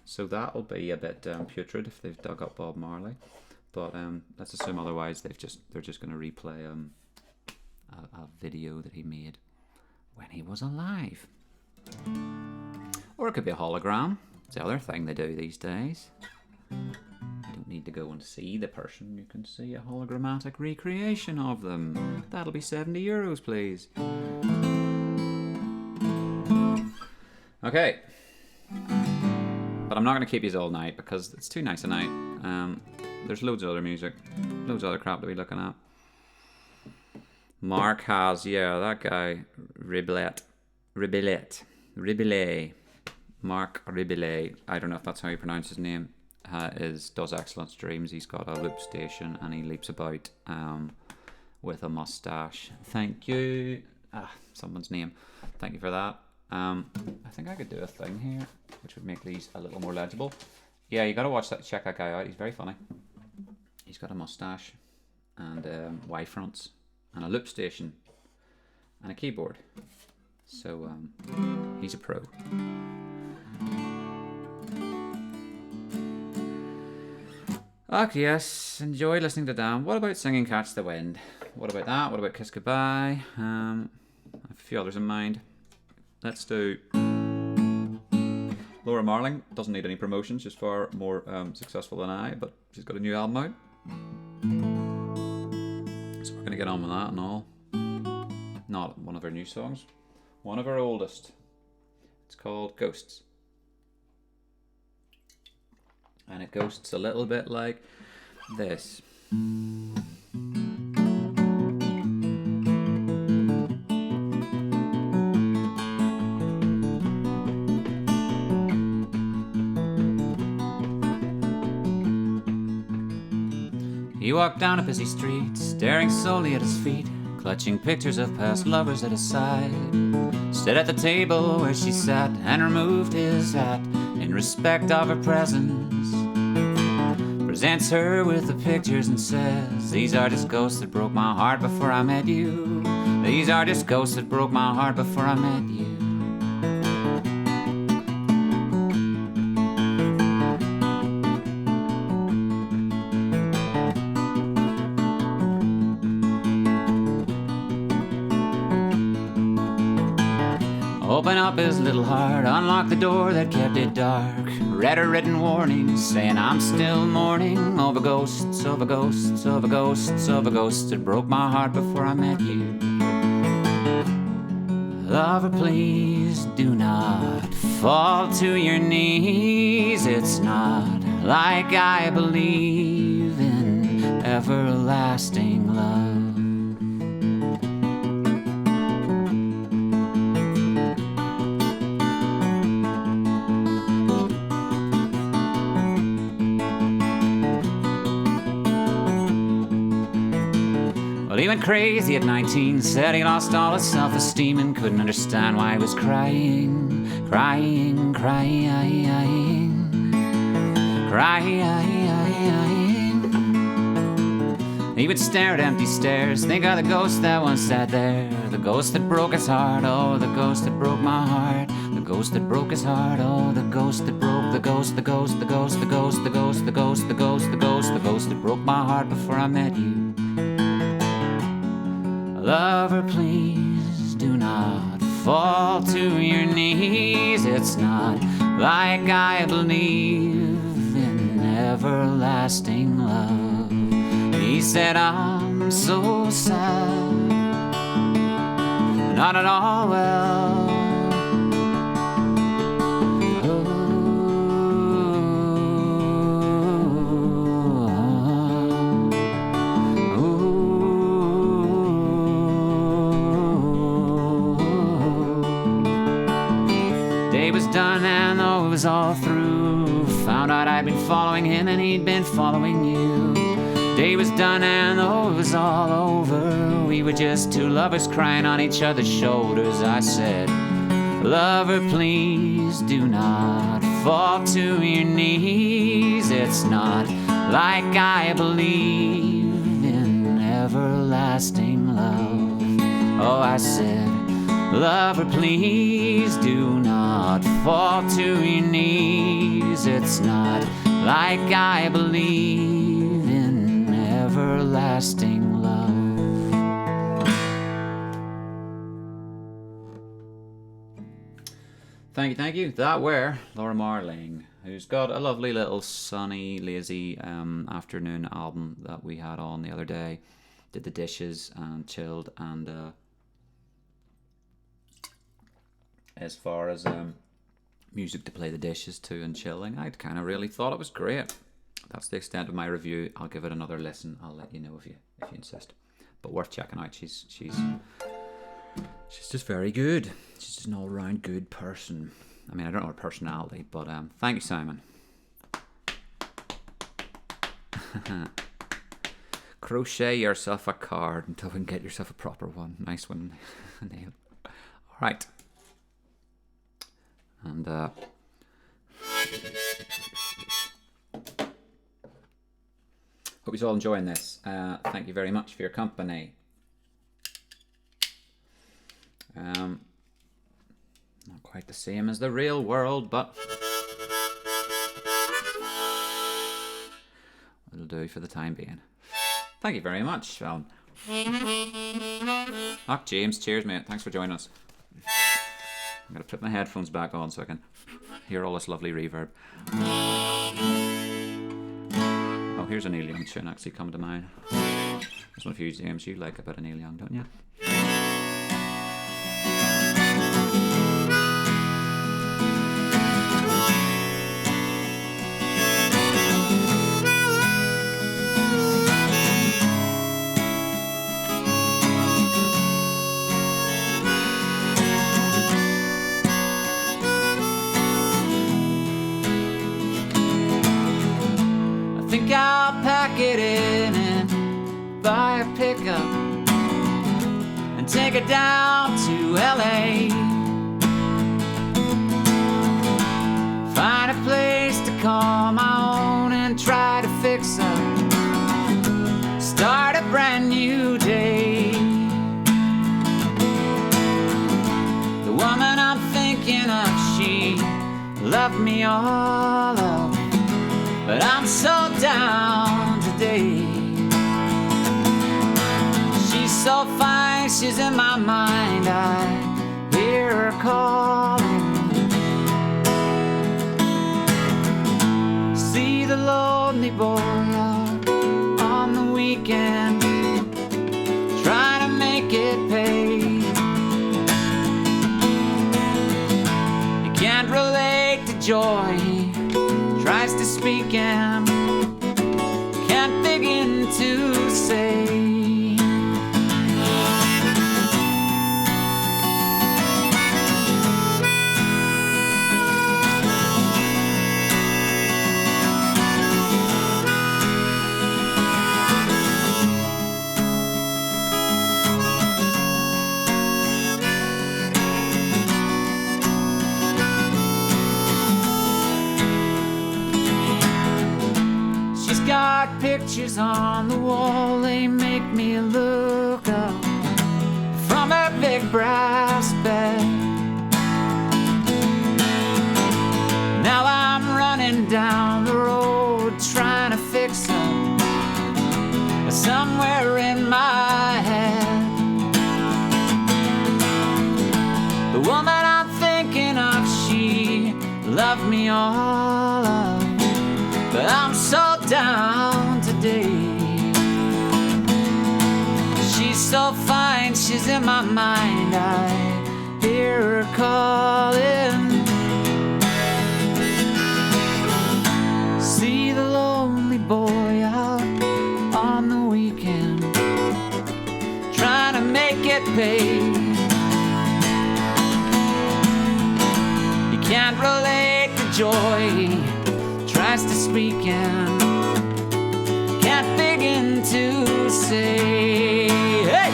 So that'll be a bit putrid if they've dug up Bob Marley. But let's assume otherwise. They're just going to replay a video that he made when he was alive. Or it could be a hologram. It's the other thing they do these days. You don't need to go and see the person. You can see a hologrammatic recreation of them. That'll be €70, please. Okay. But I'm not going to keep you all night because it's too nice a night. There's loads of other music. Loads of other crap to be looking at. Mark has, that guy, Ribelet. Mark Ribelet. I don't know if that's how you pronounce his name. Does excellent streams. He's got a loop station and he leaps about with a mustache. Thank you. Someone's name. Thank you for that. I think I could do a thing here which would make these a little more legible. Yeah, you gotta check that guy out. He's very funny. He's got a mustache and Y fronts and a loop station and a keyboard. So he's a pro. Okay, yes, enjoy listening to Dan. What about singing Catch the Wind? What about that? What about Kiss Goodbye? I have a few others in mind. Let's do Laura Marling. Doesn't need any promotion. She's far more successful than I, but she's got a new album out. So we're going to get on with that and all. Not one of her new songs. One of her oldest. It's called Ghosts. And it ghosts a little bit like this. He walked down a busy street, staring solely at his feet, clutching pictures of past lovers at his side. Stood at the table where she sat and removed his hat in respect of her presence. Presents her with the pictures and says, these are just ghosts that broke my heart before I met you. These are just ghosts that broke my heart before I met you. Open up his little heart, unlock the door that kept it dark. Read a written warning saying I'm still mourning over ghosts, over ghosts, over ghosts, over ghosts that broke my heart before I met you. Lover, please do not fall to your knees. It's not like I believe in everlasting love. He went crazy at 19, said he lost all his self-esteem and couldn't understand why he was crying, crying, crying, crying. He would stare at empty stairs, think of the ghost that once sat there, the ghost that broke his heart, oh, the ghost that broke my heart, the ghost that broke his heart, oh, the ghost that broke, the ghost, the ghost, the ghost, the ghost, the ghost, the ghost, the ghost, the ghost, the ghost that broke my heart before I met you. Lover, please do not fall to your knees. It's not like I believe in everlasting love. He said, I'm so sad, not at all well. Done, and though it was all through, found out I'd been following him and he'd been following you. Day was done, and though it was all over, we were just two lovers crying on each other's shoulders. I said, lover, please do not fall to your knees. It's not like I believe in everlasting love. Oh, I said, lover, please do not fall to your knees. It's not like I believe in everlasting love. Thank you. That were Laura Marling, who's got a lovely little sunny, lazy afternoon album that we had on the other day. Did the dishes and chilled, and as far as music to play the dishes to and chilling, I kind of really thought it was great. That's the extent of my review. I'll give it another listen. I'll let you know if you insist. But worth checking out. She's just very good. She's just an all-round good person. I mean, I don't know her personality, but thank you, Simon. Crochet yourself a card until we can get yourself a proper one. Nice one, Neil. All right. And hope you're all enjoying this. Thank you very much for your company. Not quite the same as the real world, but it'll do for the time being. Thank you very much. James, cheers, mate. Thanks for joining us. I'm going to put my headphones back on so I can hear all this lovely reverb. Oh, here's a Neil Young tune actually coming to mind. There's one of you, James, you like a bit of Neil Young, don't you? I'll pack it in and buy a pickup and take it down to LA. Find a place to call my own and try to fix up. Start a brand new day. The woman I'm thinking of, she loved me all up, but I'm so down today. She's so fine, she's in my mind. I hear her call make it pay. You can't relate to joy, tries to speak and can't begin to say. Pictures on the wall, they make me look up from a big brass bed. Now I'm running down the road trying to fix up somewhere in my head. The woman I'm thinking of, she loved me all up, but I'm so down today. She's so fine, she's in my mind, I hear her calling. See the lonely boy out on the weekend, trying to make it pay. You can't relate to joy, tries to speak and can't begin to say, hey!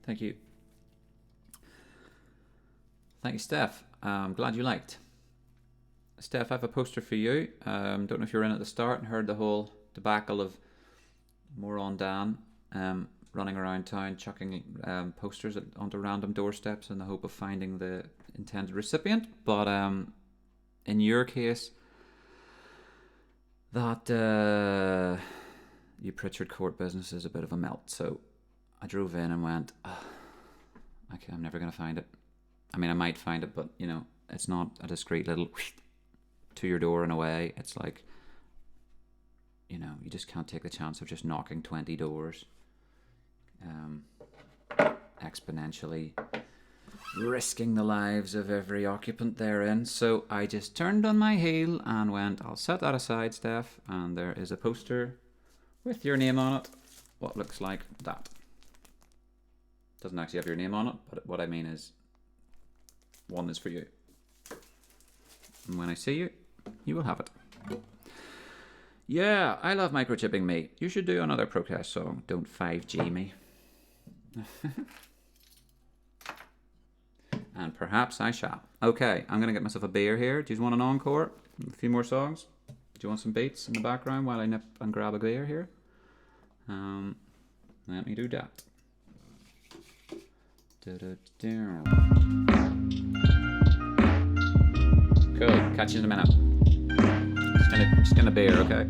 Thank you. Thank you, Steph. I'm glad you liked. Steph, I have a poster for you. Don't know if you were in at the start and heard the whole debacle of Moron Dan running around town chucking posters onto random doorsteps in the hope of finding the intended recipient. But in your case, that you Pritchard Court business is a bit of a melt. So I drove in and went, oh, okay, I'm never going to find it. I mean, I might find it, but, you know, it's not a discreet little to your door and away. It's like, you know, you just can't take the chance of just knocking 20 doors, exponentially risking the lives of every occupant therein. So I just turned on my heel and went, I'll set that aside, Steph, and there is a poster with your name on it. What looks like that. Doesn't actually have your name on it, but what I mean is, one is for you. And when I see you, you will have it. Yeah, I love microchipping me. You should do another protest song. Don't 5G me. And perhaps I shall. Okay, I'm going to get myself a beer here. Do you want an encore? A few more songs? Do you want some beats in the background while I nip and grab a beer here? Let me do that. Cool, catch you in a minute. Just gonna beer, okay?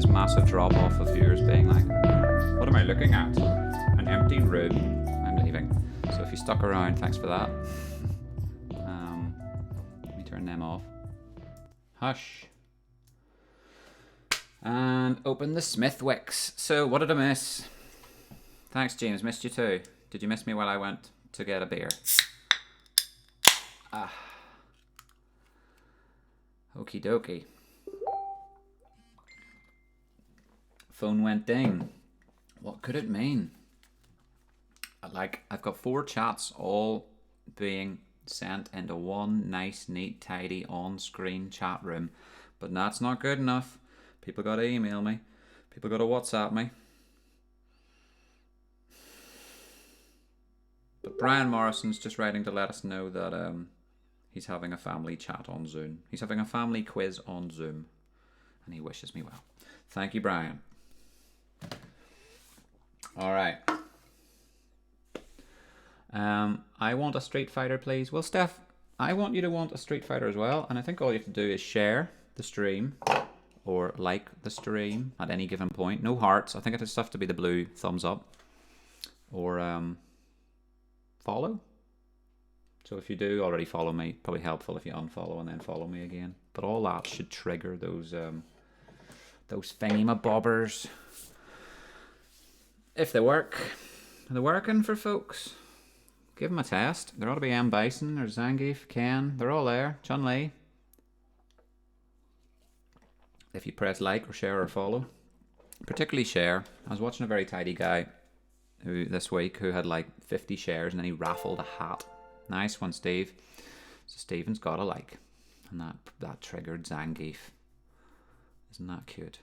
Massive drop off of viewers being like, what am I looking at? An empty room. I'm leaving. So if you stuck around, thanks for that. Let me turn them off. Hush. And open the Smithwicks. So what did I miss? Thanks, James. Missed you too. Did you miss me while I went to get a beer? Okie dokie. Phone went ding. What could it mean? Like, I've got 4 chats all being sent into one nice, neat, tidy, on-screen chat room. But that's not good enough. People got to email me. People got to WhatsApp me. But Brian Morrison's just writing to let us know that he's having a family chat on Zoom. He's having a family quiz on Zoom. And he wishes me well. Thank you, Brian. Alright. I want a Street Fighter, please. Well, Steph, I want you to want a Street Fighter as well. And I think all you have to do is share the stream or like the stream at any given point. No hearts. I think it has stuff to be the blue thumbs up. Or follow. So if you do already follow me, probably helpful if you unfollow and then follow me again. But all that should trigger those thingamabobbers. If they work. Are they working for folks? Give them a test. There ought to be M. Bison or Zangief, Ken. They're all there. Chun-Li. If you press like or share or follow. Particularly share. I was watching a very tidy guy this week who had like 50 shares and then he raffled a hat. Nice one, Steve. So Stephen's got a like. And that triggered Zangief. Isn't that cute?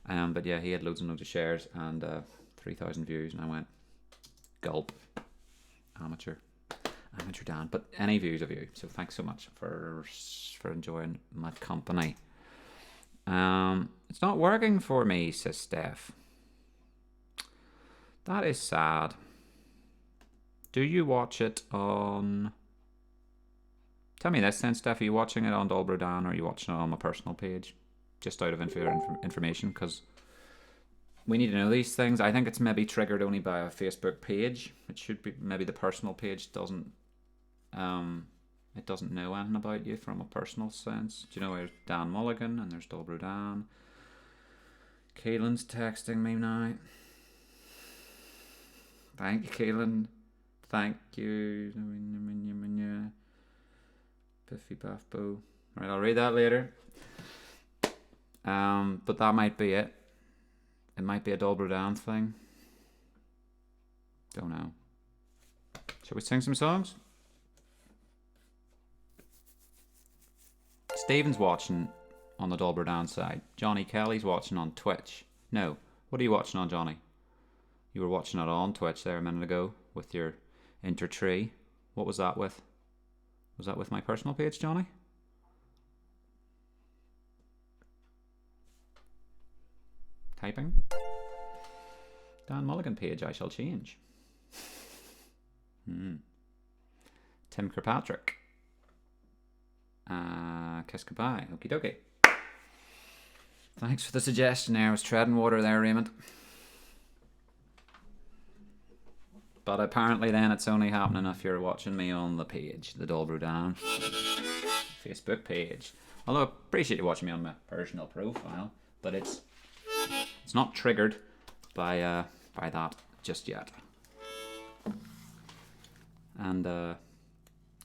But yeah, he had loads and loads of shares and 3,000 views, and I went, gulp. Amateur Dan. But any views of you, so thanks so much for enjoying my company. It's not working for me, says Steph. That is sad. Do you watch it on... Tell me this then, Steph, are you watching it on Dolbro Dan or are you watching it on my personal page? Just out of information, because we need to know these things. I think it's maybe triggered only by a Facebook page. It should be, maybe the personal page doesn't know anything about you from a personal sense. Do you know there's Dan Mulligan and there's Dolbro Dan. Keelan's texting me now. Thank you, Keelan. Thank you. Biffy Baffbo. Right, I'll read that later. But that might be it. It might be a Dolbro Dan thing. Don't know. Shall we sing some songs? Stephen's watching on the Dolbro Dan side. Johnny Kelly's watching on Twitch. No, what are you watching on, Johnny? You were watching it on Twitch there a minute ago with your Intertree. What was that with? Was that with my personal page, Johnny? Typing. Dan Mulligan page, I shall change. Tim Kirkpatrick. Kiss goodbye. Okie dokie. Thanks for the suggestion there. I was treading water there, Raymond. But apparently then it's only happening if you're watching me on the page, the Dolbro Dan Facebook page. Although I appreciate you watching me on my personal profile, but it's not triggered by that just yet. And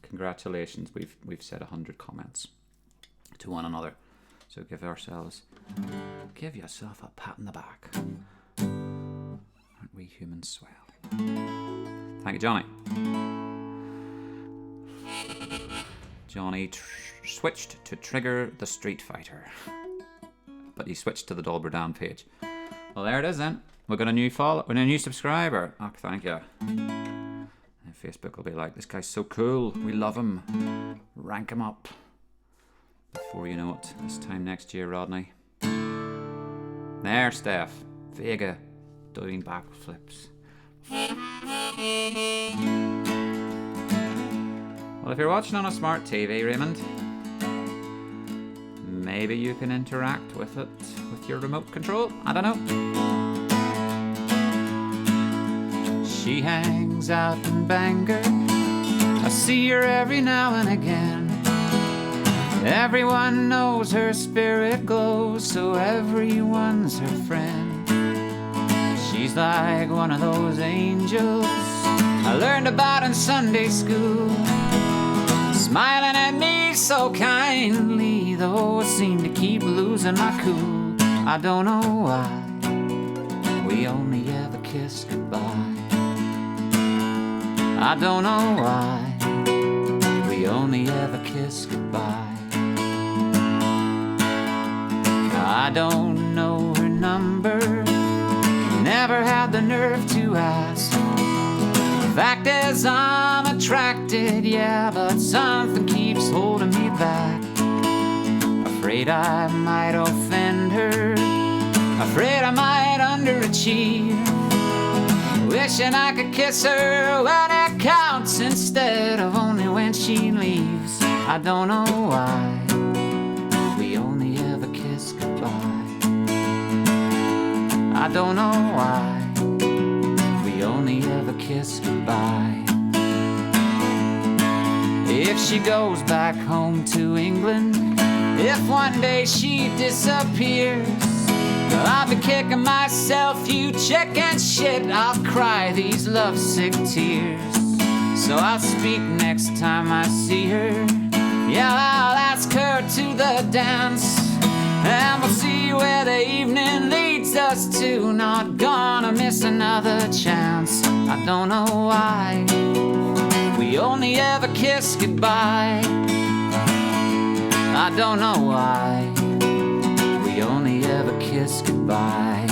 congratulations, we've said 100 comments to one another. So give yourself a pat on the back. Aren't we humans swell? Thank you, Johnny. Johnny switched to trigger the Street Fighter, but he switched to the Dolbro Dan page. Well, there it is then. We've got a new subscriber. Oh, thank you. And Facebook will be like, this guy's so cool. We love him. Rank him up. Before you know it, this time next year, Rodney. There, Steph. Vega doing backflips. Well, if you're watching on a smart TV, Raymond, maybe you can interact with it with your remote control. I don't know. She hangs out in Bangor. I see her every now and again. Everyone knows her spirit glows, so everyone's her friend. She's like one of those angels I learned about in Sunday school, smiling at me so kindly, though I seem to keep losing my cool. I don't know why we only ever kiss goodbye. I don't know why we only ever kiss goodbye. I don't know her number, never had the nerve to ask. Fact is I'm attracted, yeah, but something keeps holding me back. Afraid I might offend her, afraid I might underachieve, wishing I could kiss her when it counts instead of only when she leaves. I don't know why we only ever kiss goodbye. I don't know why we only ever kiss goodbye. If she goes back home to England, if one day she disappears, I'll be kicking myself, you chicken shit. I'll cry these lovesick tears. So I'll speak next time I see her. Yeah, I'll ask her to the dance, and we'll see where the evening leads us to. Not gonna miss another chance. I don't know why we only ever kiss goodbye. I don't know why we only ever kiss goodbye.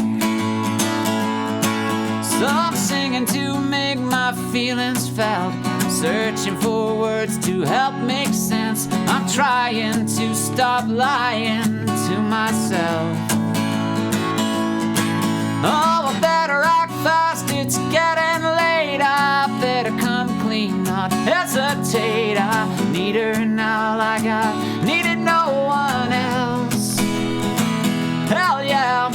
So I'm singing to make my feelings felt, searching for words to help make sense. I'm trying to stop lying to myself. Oh, I better act fast, it's getting late. I better come clean, not hesitate. I need her now like I needed no one else. Hell yeah.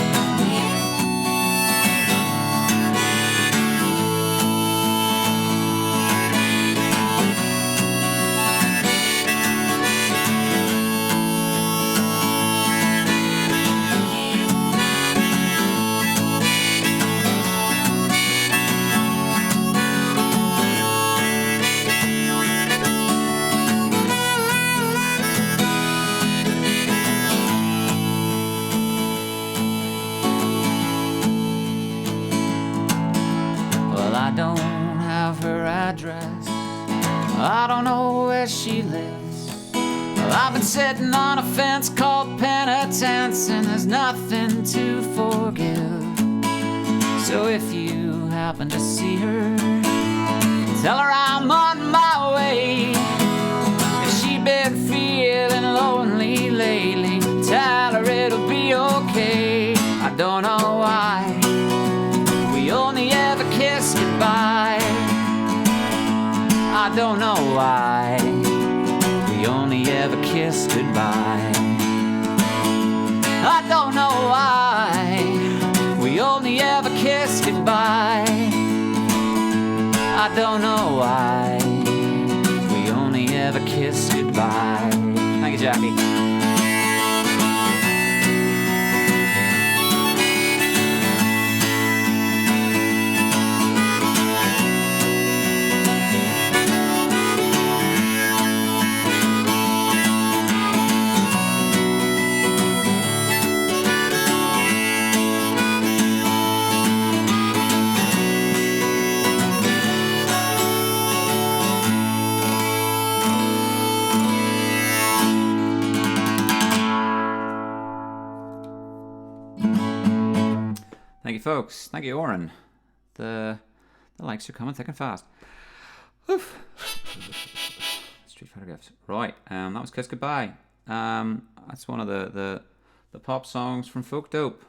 address. I don't know where she lives. Well, I've been sitting on a fence called penitence, and there's nothing to forgive. So if you happen to see her, tell her I'm on my way. If she been feeling lonely lately, tell her it'll be okay. I don't know why we only ever kiss goodbye. I don't know why we only ever kiss goodbye. I don't know why we only ever kiss goodbye. I don't know why we only ever kiss goodbye. Thank you, Jackie. Thank you, folks. Thank you, Oren. The likes are coming thick and fast. Oof. Street photographs. Right. That was Kiss Goodbye. That's one of the pop songs from Folk Dope.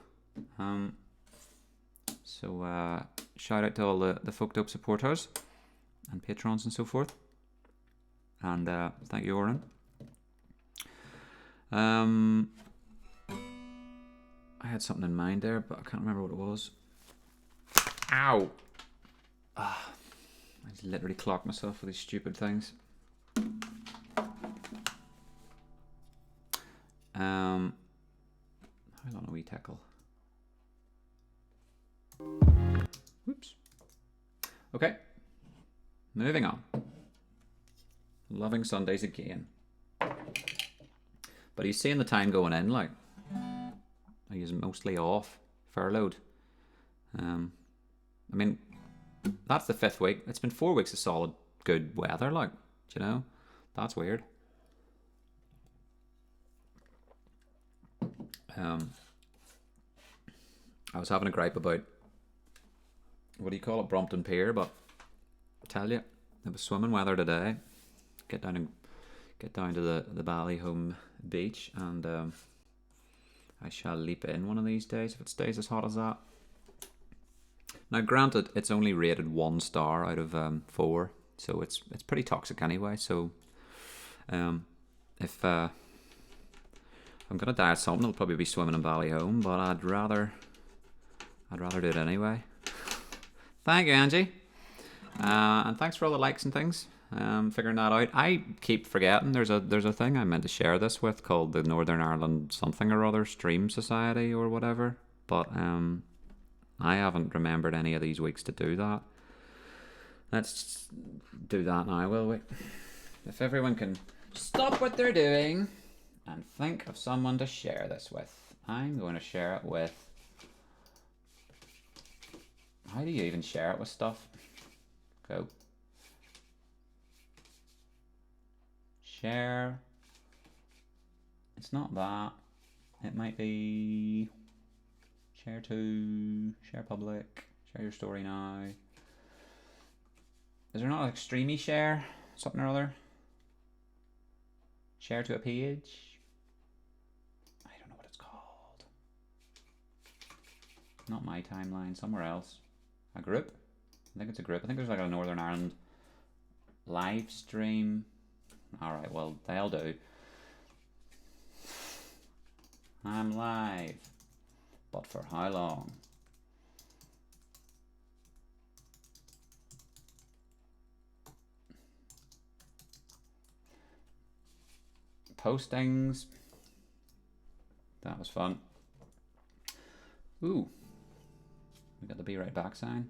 So shout out to all the Folk Dope supporters and patrons and so forth. And thank you, Oren. I had something in mind there, but I can't remember what it was. Ow! I just literally clocked myself with these stupid things. Hold on a wee tackle. Whoops. Okay. Moving on. Loving Sundays again. But he's seeing the time going in, like. He's mostly off, furloughed. I mean, that's the 5th week. It's been 4 weeks of solid good weather, like, do you know? That's weird. I was having a gripe about, what do you call it, Brompton Pier, but I tell you, it was swimming weather today. Get down to the Ballyhome beach, and I shall leap in one of these days if it stays as hot as that. Now, granted, it's only rated 1 star out of 4, so it's pretty toxic anyway. So, if I'm gonna die of something, it'll probably be swimming in Ballyhome, but I'd rather do it anyway. Thank you, Angie, and thanks for all the likes and things. Figuring that out. I keep forgetting there's a thing I meant to share this with called the Northern Ireland something or other Stream Society or whatever, but I haven't remembered any of these weeks to do that. Let's do that now, will we? If everyone can stop what they're doing and think of someone to share this with. I'm going to share it with... How do you even share it with stuff? Go. Share. It's not that. It might be share to, share public, share your story now. Is there not like streamy share? Something or other? Share to a page? I don't know what it's called. Not my timeline, somewhere else. A group? I think it's a group. I think there's like a Northern Ireland live stream. Alright, well, they'll do. I'm live. But for how long? Postings. That was fun. Ooh. We got the be right back sign.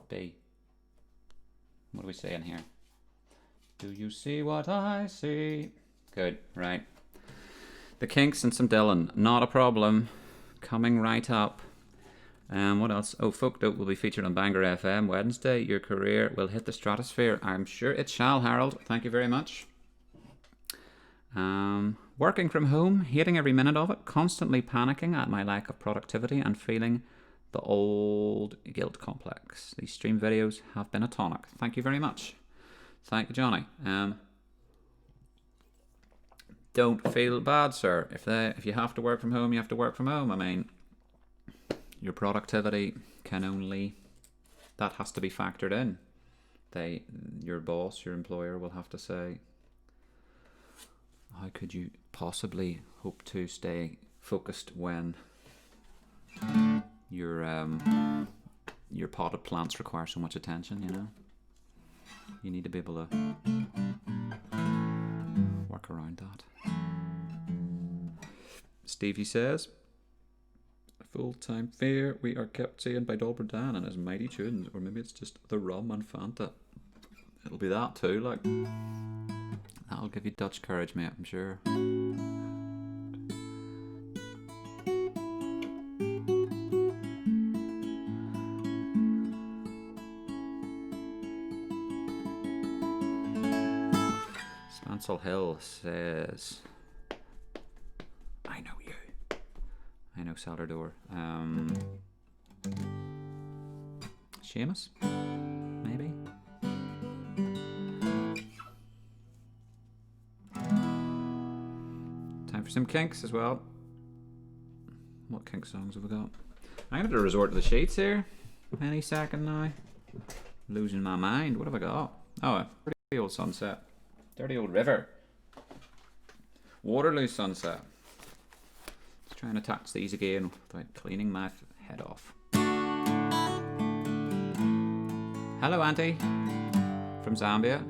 B. What do we say in here? Do you see what I see? Good, right. The Kinks and some Dylan. Not a problem. Coming right up. What else? Oh, Folk Dope will be featured on Bangor FM Wednesday. Your career will hit the stratosphere. I'm sure it shall, Harold. Thank you very much. Working from home, hating every minute of it, constantly panicking at my lack of productivity and feeling the old guilt complex. These stream videos have been a tonic. Thank you very much. Thank you, Johnny. Don't feel bad, sir. If you have to work from home, you have to work from home. I mean, your productivity can only... that has to be factored in. Your boss, your employer will have to say, how could you possibly hope to stay focused when your potted plants require so much attention, you know? You need to be able to work around that. Stevie says, full-time fare, we are kept saying by Dolbro Dan and his mighty tunes, or maybe it's just the rum and Fanta. It'll be that too, like. That'll give you Dutch courage, mate, I'm sure. Spancel Hill says, I know you. I know Salvador. Seamus? Maybe? Time for some Kinks as well. What Kinks songs have we got? I'm going to resort to the sheets here. Any second now. Losing my mind. What have I got? Oh, a pretty old Sunset. Dirty Old River. Waterloo Sunset. Let's try and attach these again without cleaning my head off. Hello, Auntie. From Zambia.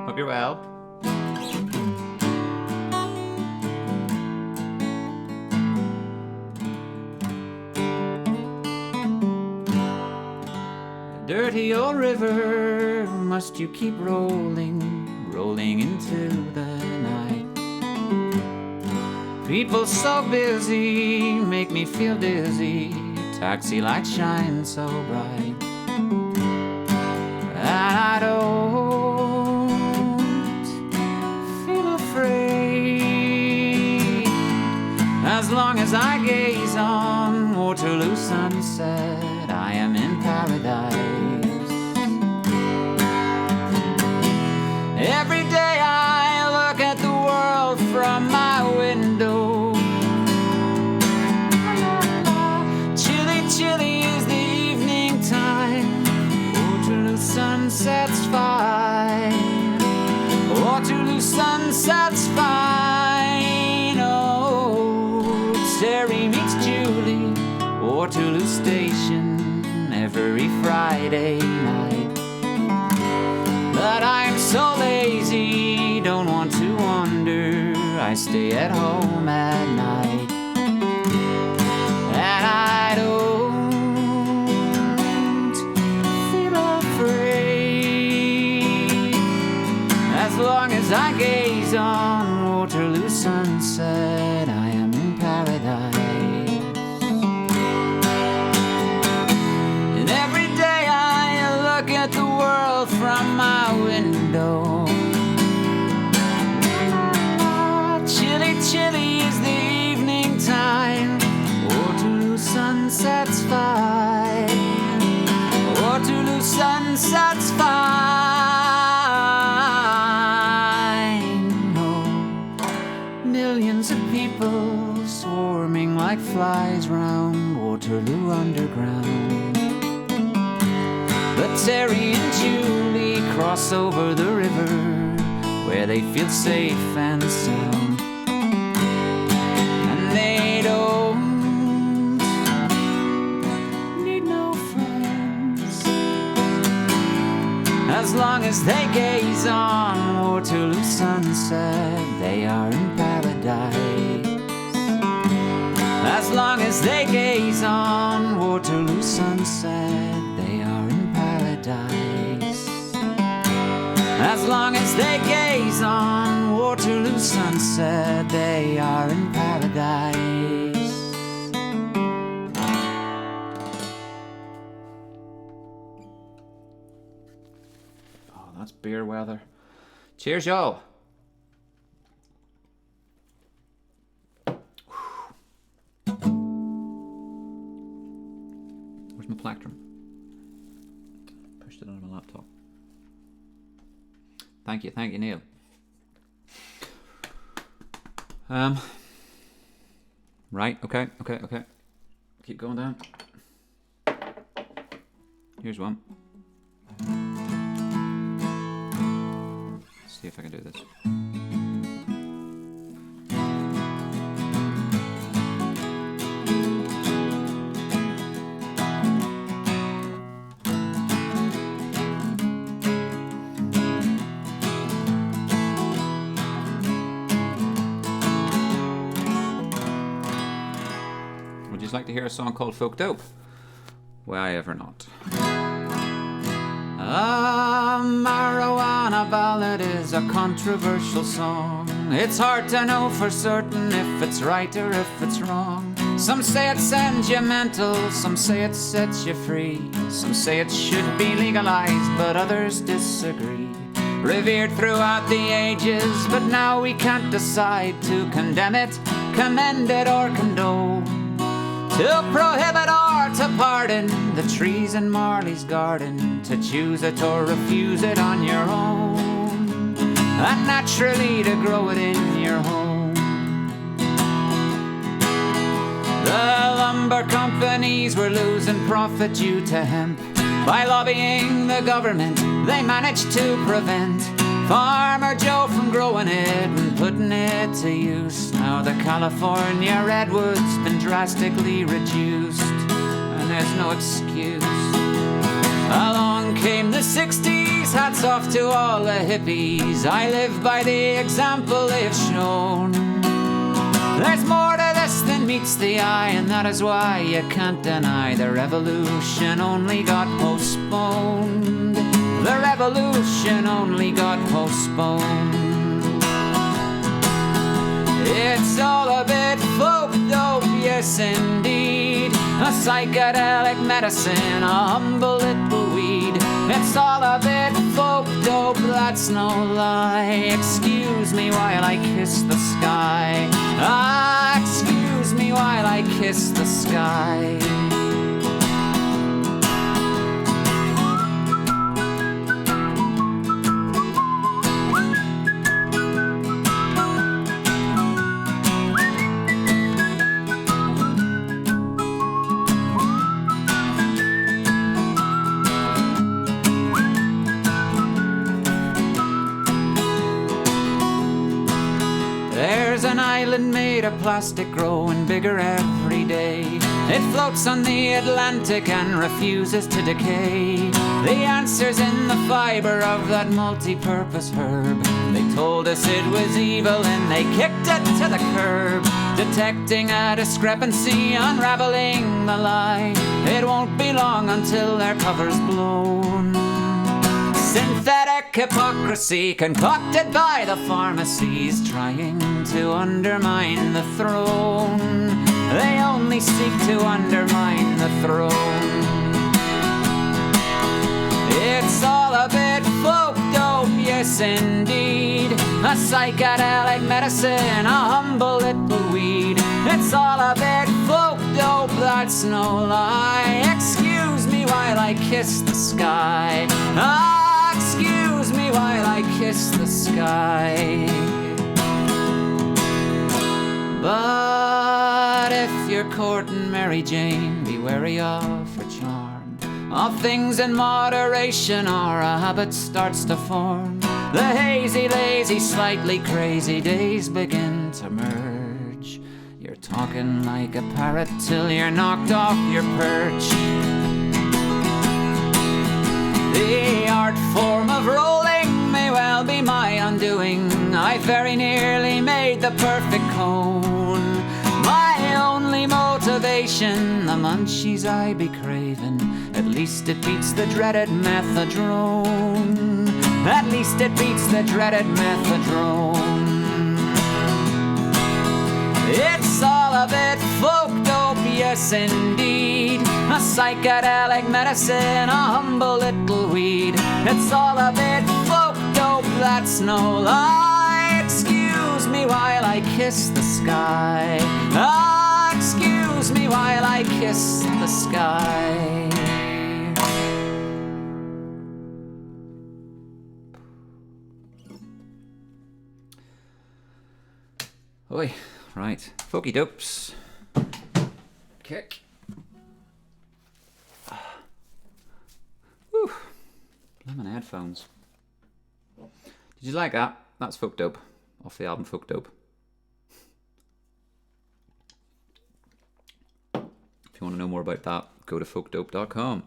Hope you're well. Dirty old river, must you keep rolling, rolling into the night? People so busy, make me feel dizzy, taxi lights shine so bright. And I don't feel afraid, as long as I gaze on Waterloo sunset, I am in paradise. Every day I look at the world from my window. Chilly, chilly is the evening time. Waterloo sunset's fine. Waterloo sunset's fine. Oh, Terry meets Julie, Waterloo Station, every Friday night. But I'm so lazy, don't want to wander, I stay at home at night. And I don't feel afraid, as long as I gaze on Waterloo sunset, I am in paradise. And every day I look at the world from my window. Chilly, chilly is the evening time. Waterloo sunset's fine. Waterloo sunset's fine. Oh, millions of people swarming like flies round Waterloo Underground. But Terry and Julie cross over the river where they feel safe and sound. And they don't need no friends, as long as they gaze on Waterloo sunset, they are in paradise. As long as they gaze on Waterloo sunset, they are in paradise. As long as they gaze on Waterloo sunset, they are in paradise. beer weather. Cheers, y'all. Where's my plectrum? Pushed it on my laptop. Thank you, Neil. Right, okay. Keep going down. Here's one. Let's see if I can do this. Would you like to hear a song called Folk Dope? Why ever not? A marijuana ballad is a controversial song. It's hard to know for certain if it's right or if it's wrong. Some say it sends you mental, some say it sets you free. Some say it should be legalized, but others disagree. Revered throughout the ages, but now we can't decide to condemn it, commend it or condone. To prohibit or to pardon the trees in Marley's garden, to choose it or refuse it on your own, and naturally to grow it in your home. The lumber companies were losing profit due to hemp. By lobbying the government, they managed to prevent Farmer Joe from growing it and putting it to use. Now the California redwood's been drastically reduced, and there's no excuse. Along came the 60s, hats off to all the hippies. I live by the example they've shown. There's more to this than meets the eye, and that is why you can't deny the revolution only got postponed. The revolution only got postponed. It's all a bit folk dope, yes indeed. A psychedelic medicine, a humble little weed. It's all a bit folk dope, that's no lie. Excuse me while I kiss the sky. Ah, excuse me while I kiss the sky. An island made of plastic growing bigger every day. It floats on the Atlantic and refuses to decay. The answer's in the fiber of that multi-purpose herb. They told us it was evil and they kicked it to the curb. Detecting a discrepancy, unraveling the lie. It won't be long until their cover's blown. Synthetic hypocrisy concocted by the pharmacies, trying to undermine the throne. They only seek to undermine the throne. It's all a bit folk dope, yes indeed. A psychedelic medicine, a humble little weed. It's all a bit folk dope, that's no lie. Excuse me while I kiss the sky. Excuse me while I kiss the sky. But if you're courting Mary Jane, be wary of her charm. All things in moderation or a habit starts to form. The hazy, lazy, slightly crazy days begin to merge. You're talking like a parrot till you're knocked off your perch. The art form of rolling may well be my undoing. I very nearly made the perfect cone. My only motivation, the munchies I be craving. At least it beats the dreaded methadone. At least it beats the dreaded methadone. It's all a bit folk dope, yes indeed. A psychedelic medicine, a humble little weed. It's all a bit folk that's no lie. Excuse me while I kiss the sky. Ah, excuse me while I kiss the sky. Oi, right, folky dopes. Kick. Whew. Lemon headphones. Did you like that? That's Folk Dope, off the album Folk Dope. If you want to know more about that, go to folkdope.com.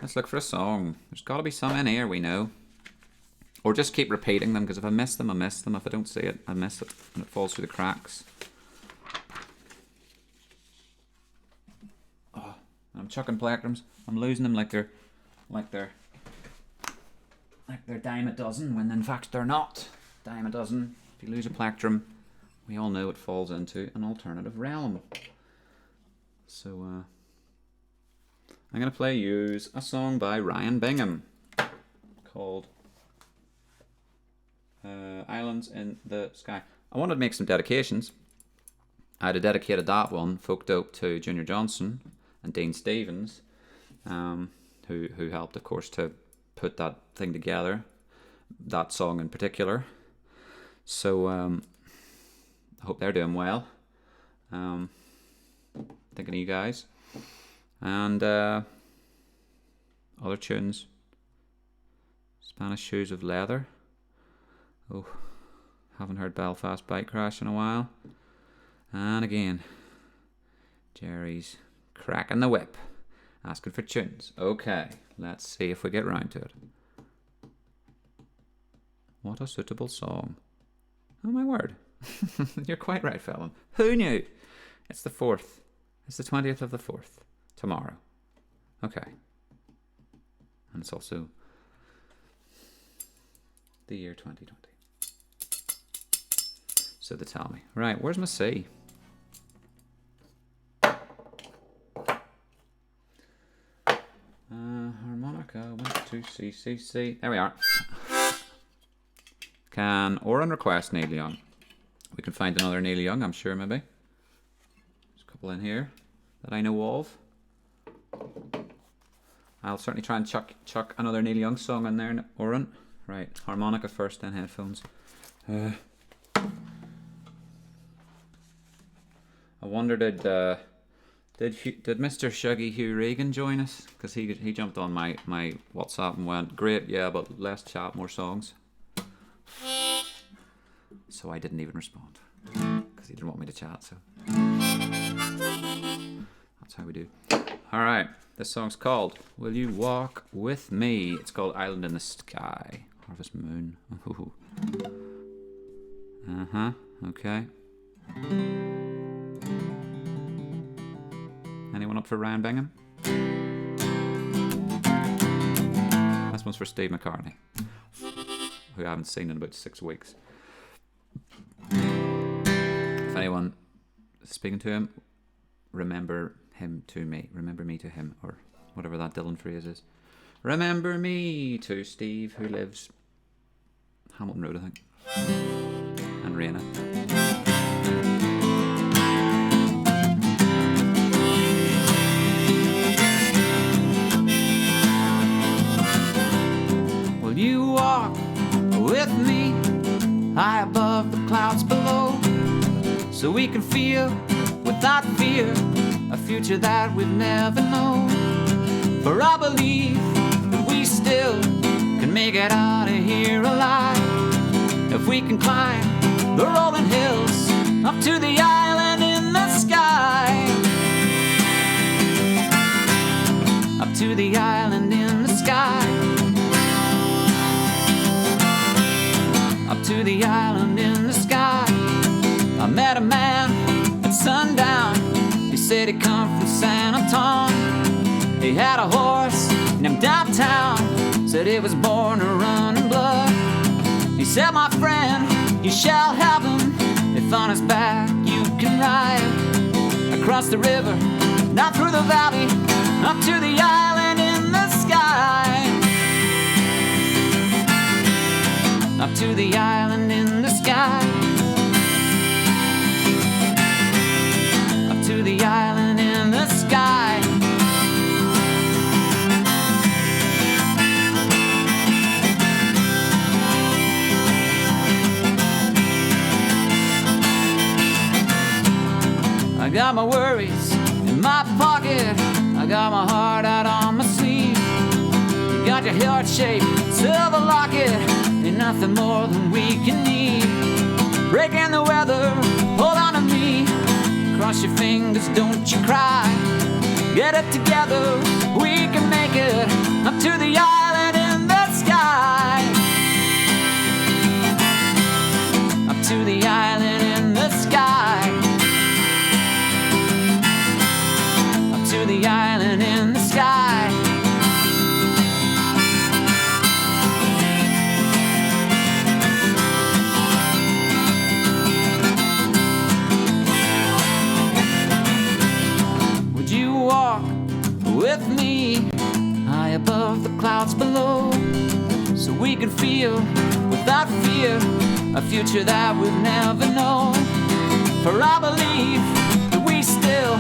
Let's look for a song. There's got to be some in here we know. Or just keep repeating them, because if I miss them, I miss them. If I don't see it, I miss it. And it falls through the cracks. Oh, I'm chucking plectrums. I'm losing them like they're dime a dozen, when in fact they're not dime a dozen. If you lose a plectrum, we all know it falls into an alternative realm. So, I'm going to use a song by Ryan Bingham called Islands in the Sky. I wanted to make some dedications. I had dedicated that one, Folk Dope, to Junior Johnson and Dean Stevens, who helped, of course, to put that thing together, that song in particular. So I hope they're doing well. Thinking of you guys. And other tunes. Spanish Shoes of Leather. Oh, haven't heard Belfast Bike Crash in a while. And again, Jerry's cracking the whip, asking for tunes. Okay, let's see if we get round to it. What a suitable song. Oh my word. You're quite right, Fallon. Who knew? It's the 4th. It's the 20th of the 4th. Tomorrow. Okay. And it's also the year 2020. So they tell me. Right, where's my C? Harmonica, 1, 2, C, C, C. There we are. Can Oren request Neil Young? We can find another Neil Young, I'm sure, maybe. There's a couple in here that I know of. I'll certainly try and chuck another Neil Young song in there, Oren. Right, harmonica first, then headphones. I wonder, did Mr. Shuggy Hugh Regan join us? Because he jumped on my WhatsApp and went, great, yeah, but less chat, more songs. So I didn't even respond because he didn't want me to chat. So that's how we do. All right, this song's called "Will You Walk With Me." It's called "Island in the Sky." Harvest Moon. Okay. Anyone up for Ryan Bingham? This one's for Steve McCartney, who I haven't seen in about 6 weeks. If anyone is speaking to him, remember him to me. Remember me to him, or whatever that Dylan phrase is. Remember me to Steve, who lives Hamilton Road, I think. And Raina. Will you walk with me high above the clouds below, so we can feel without fear a future that we've never known? For I believe that we still can make it out of here alive, if we can climb the rolling hills up to the island in the sky, up to the island in the sky, up to the island in the sky. I met a man at sundown. He said he'd come from San Antonio. He had a horse named Downtown. Said it was born to run in blood. He said, my friend, you shall have him. If on his back you can ride across the river, down through the valley, up to the island in the sky. Up to the island in the sky. Up to the island in the sky. I got my worries in my pocket, I got my heart out on my sleeve. You got your heart-shaped silver locket, ain't nothing more than we can need. Breaking the weather, hold on to me. Cross your fingers, don't you cry. Get it together, we can make it up to the island in the sky. Up to the island in the sky. To the island in the sky. Would you walk with me high above the clouds below, so we can feel without fear a future that we've never known? For I believe that we still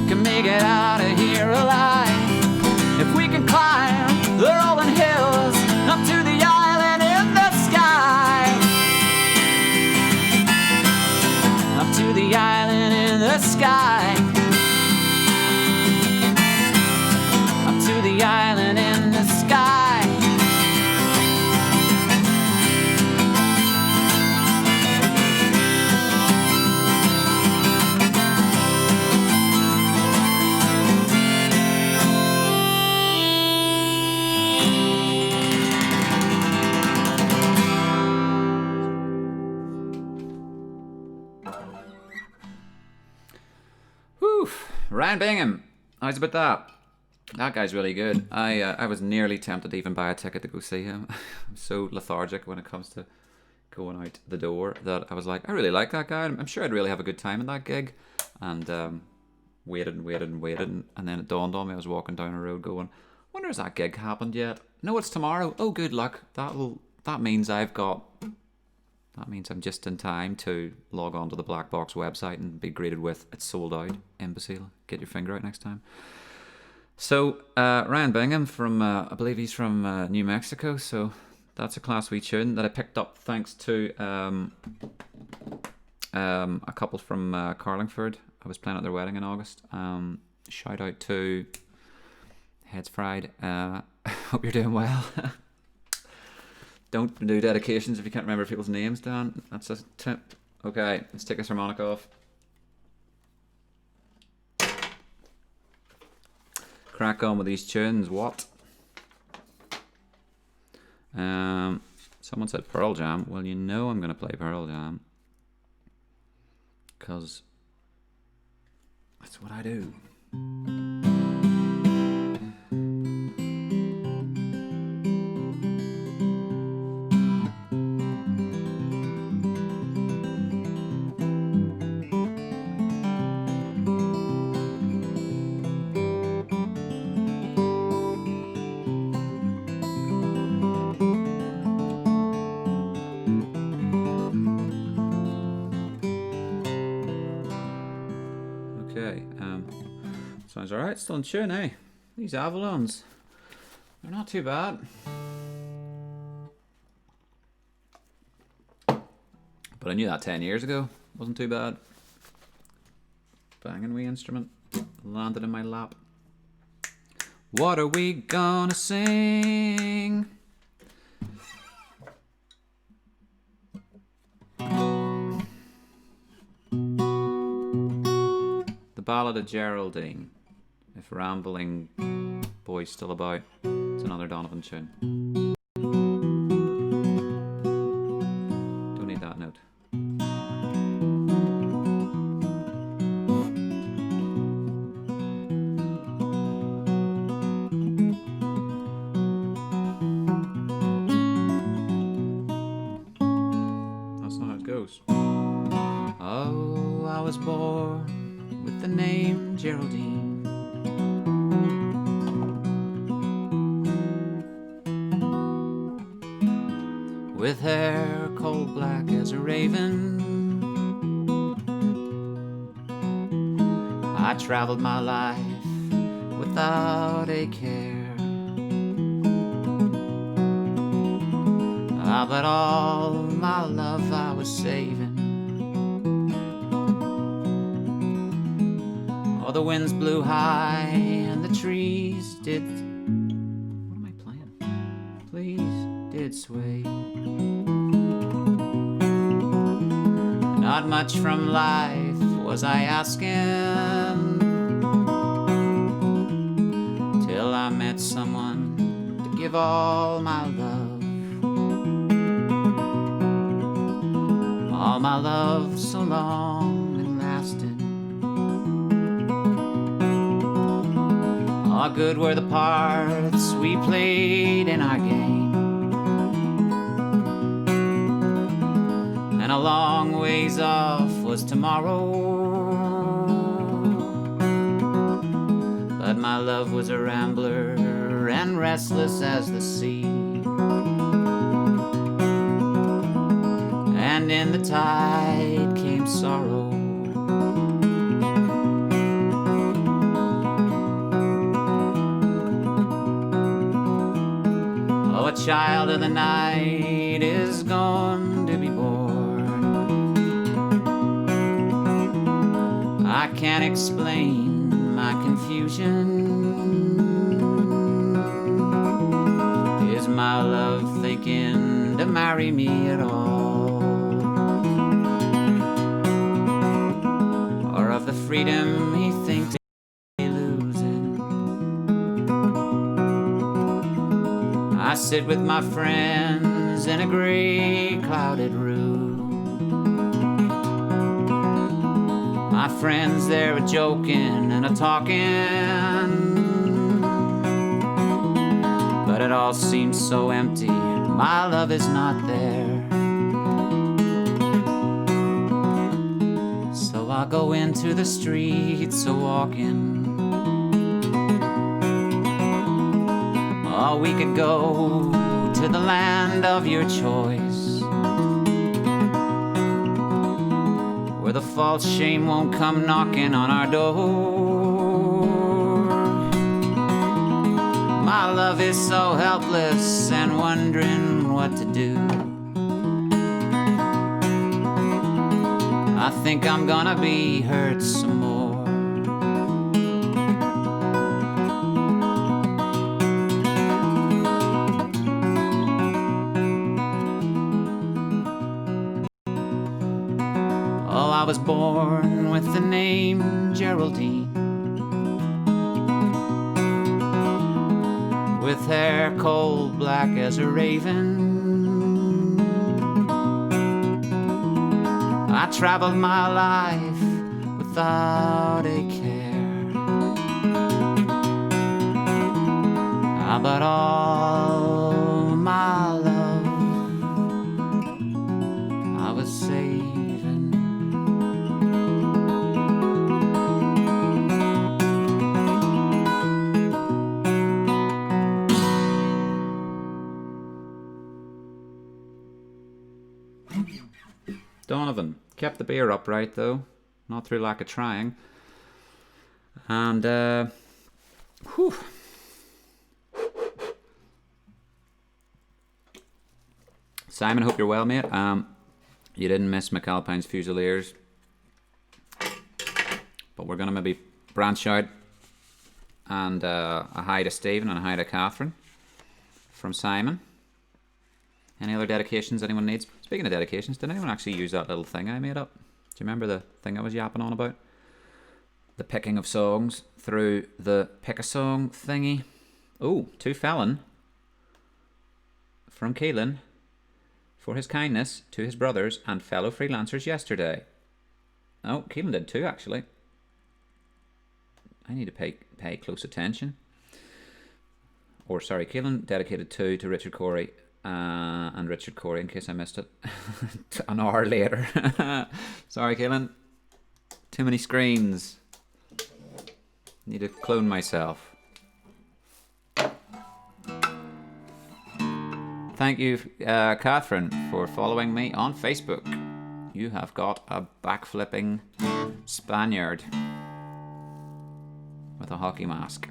can make it out of here alive. If we can climb the rolling hills up to the island in the sky. Up to the island in the sky. Up to the island in the sky. Ryan Bingham, how's about that? That guy's really good. I was nearly tempted to even buy a ticket to go see him. I'm so lethargic when it comes to going out the door that I was like, I really like that guy. I'm sure I'd really have a good time in that gig. And waited, and then it dawned on me. I was walking down a road going, wonder has that gig happened yet? No, it's tomorrow. Oh, good luck. That means I'm just in time to log on to the Black Box website and be greeted with, it's sold out, imbecile. Get your finger out next time. So, Ryan Bingham from, I believe he's from New Mexico, so that's a class wee tune that I picked up thanks to a couple from Carlingford. I was playing at their wedding in August. Shout out to Heads Fried. Hope you're doing well. Don't do dedications if you can't remember people's names, Dan. That's a tip. Okay, let's take this harmonica off. Crack on with these tunes. What? Someone said Pearl Jam. Well, you know I'm going to play Pearl Jam, because that's what I do. Sounds alright, still in tune, eh? These Avalons, they're not too bad. But I knew that 10 years ago. Wasn't too bad. Banging wee instrument. Landed in my lap. What are we gonna sing? The Ballad of Geraldine. If Rambling Boy's Still About. It's another Donovan tune. Don't need that note. That's not how it goes. Oh, I was born with the name Geraldine. with hair coal black as a raven. I traveled my life without a care. But all my love I was saving. Oh, the winds blew high and the trees did... What am I playing? Please did sway. Not much from life was I asking, till I met someone to give all my love. All my love so long and lasting. All good were the parts we played in our game, and a long ways off was tomorrow. But my love was a rambler and restless as the sea, and in the tide came sorrow. Oh, a child of the night is going to be born. I can't explain my confusion. Is my love thinking to marry me at all? Or of the freedom he thinks he's losing? I sit with my friends in a grey clouded room. My friends, they're a-joking and a-talking, but it all seems so empty. My love is not there. So I go into the streets a-walking. Oh, we could go to the land of your choice, where the false shame won't come knocking on our door. My love is so helpless and wondering what to do. I think I'm gonna be hurt some more. Oh, I was born with the name Geraldine, with hair coal black as a raven. I traveled my life without a care. But all my love I was saving. Donovan kept the beer upright though, not through lack of trying. And whew. Simon, hope you're well, mate. You didn't miss McAlpine's Fusiliers, but we're gonna maybe branch out and a hi to Stephen and a hi to Catherine from Simon. Any other dedications anyone needs? Speaking of dedications, did anyone actually use that little thing I made up? Do you remember the thing I was yapping on about? The picking of songs through the pick a song thingy. Oh, to Fallon from Keelan for his kindness to his brothers and fellow freelancers yesterday. Oh, Keelan did too, actually. I need to pay close attention. Or sorry, Keelan dedicated two to Richard Cory. And Richard Cory, in case I missed it, an hour later. Sorry, Keelan. Too many screens. Need to clone myself. thank you, Catherine, for following me on Facebook. You have got a backflipping Spaniard with a hockey mask.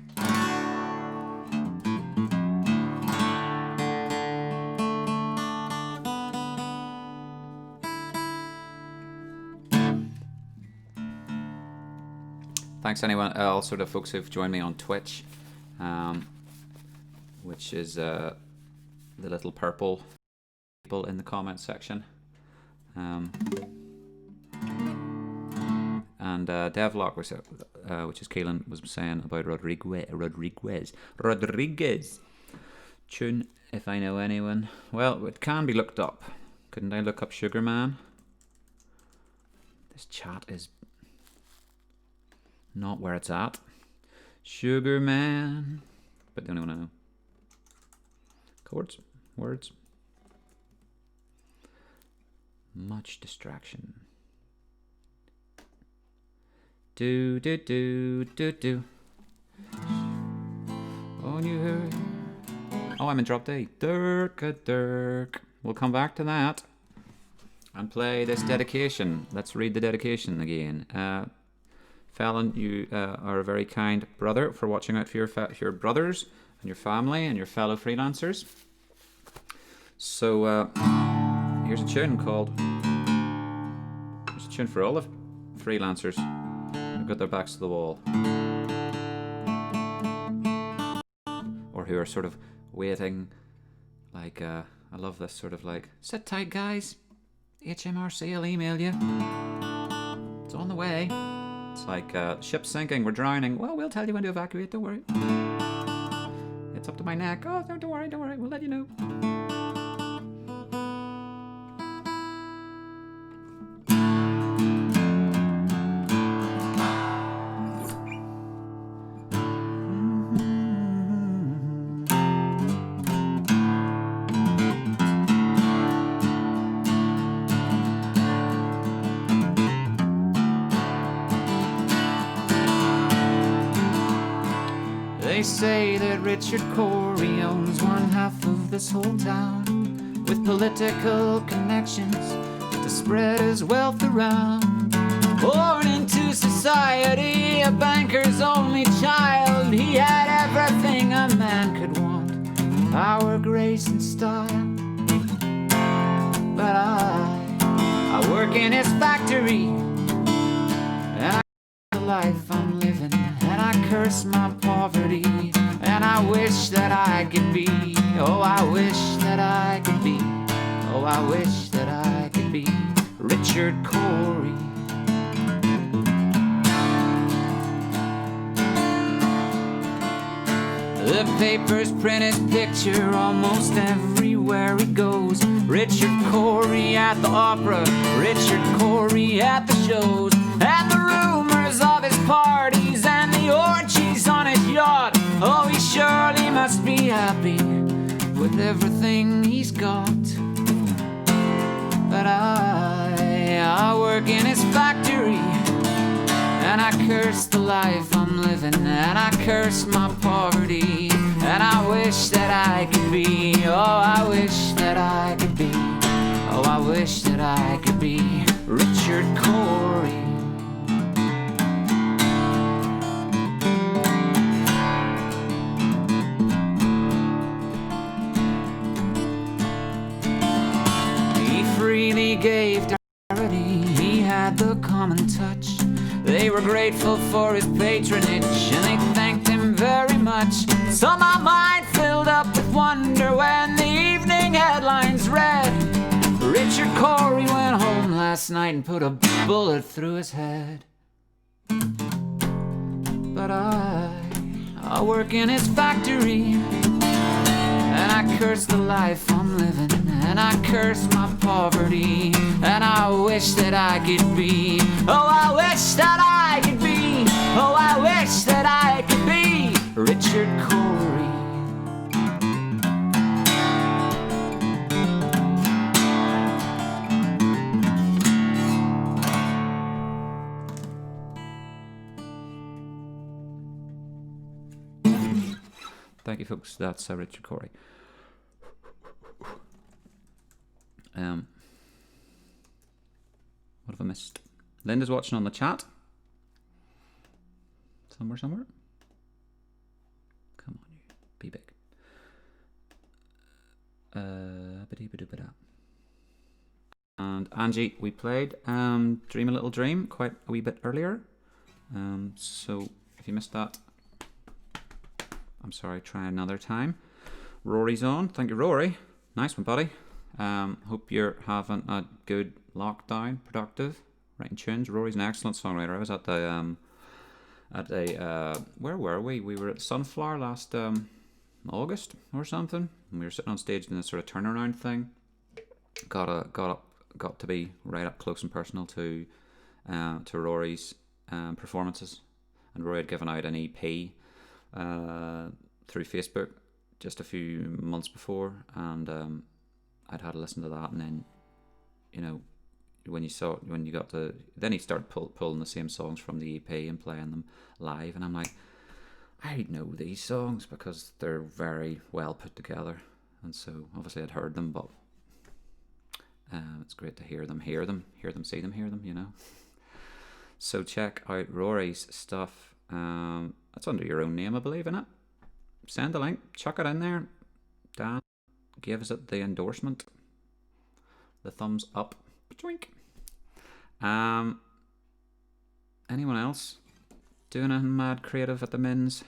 Thanks anyone, also the folks who've joined me on Twitch, which is the little purple people in the comment section. And Devlock, which is Keelan, was saying about Rodriguez tune, if I know anyone. Well, it can be looked up. Couldn't I look up Sugar Man? This chat is not where it's at. Sugar Man. But don't even know. Chords? Words? Much distraction. Do. Oh, you heard. Oh, I'm in drop D. Dirk. We'll come back to that and play this dedication. Let's read the dedication again. Fallon, you are a very kind brother for watching out for your brothers and your family and your fellow freelancers. So here's a tune called. Here's a tune for all the freelancers who've got their backs to the wall, or who are sort of waiting. Like I love this sort of like, sit tight, guys. HMRC will email you. It's on the way. It's like, ship's sinking, we're drowning. Well, we'll tell you when to evacuate, don't worry. It's up to my neck. Oh, don't worry, we'll let you know. They say that Richard Cory owns one half of this whole town, with political connections to spread his wealth around. Born into society, a banker's only child, he had everything a man could want, power, grace, and style. But I work in his factory, and I the life I'm living, and I curse my poverty, and I wish that I could be, oh, I wish that I could be, oh, I wish that I could be Richard Cory. The papers print his picture almost everywhere he goes. Richard Cory at the opera, Richard Cory at the shows, and the rumors of his parties and the orgies on his yacht. Oh, he surely must be happy with everything he's got. But I work in his factory, and I curse the life I'm living, and I curse my poverty, and I wish that I could be, oh, I wish that I could be, oh, I wish that I could be Richard Cory. He freely gave charity, he had the common touch. They were grateful for his patronage, and they thanked him very much. So my mind filled up with wonder when the evening headlines read, Richard Cory went home last night and put a bullet through his head. But I work in his factory, and I curse the life I'm living, and I curse my poverty, and I wish that I could be, oh, I wish that I could be, oh, I wish that I could be Richard Cory. Thank you, folks. That's Richard Cory. What have I missed? Linda's watching on the chat. Somewhere. Come on, you. Be big. And Angie, we played Dream a Little Dream quite a wee bit earlier. So if you missed that, I'm sorry, try another time. Rory's on. Thank you, Rory. Nice one, buddy. Hope you're having a good lockdown, productive, writing tunes. Rory's an excellent songwriter. I was at the where were we? We were at Sunflower last August or something, and we were sitting on stage doing this sort of turnaround thing. Got to be right up close and personal to Rory's performances, and Rory had given out an EP through Facebook just a few months before, and I'd had to listen to that, and then, you know, then he started pulling the same songs from the EP and playing them live, and I'm like, I know these songs because they're very well put together, and so obviously I'd heard them, but it's great to hear them, see them, you know. So check out Rory's stuff. That's under your own name, I believe, innit? Send the link, chuck it in there. Dan gives it the endorsement, the thumbs up. Twink. Anyone else doing anything mad creative at the Mins?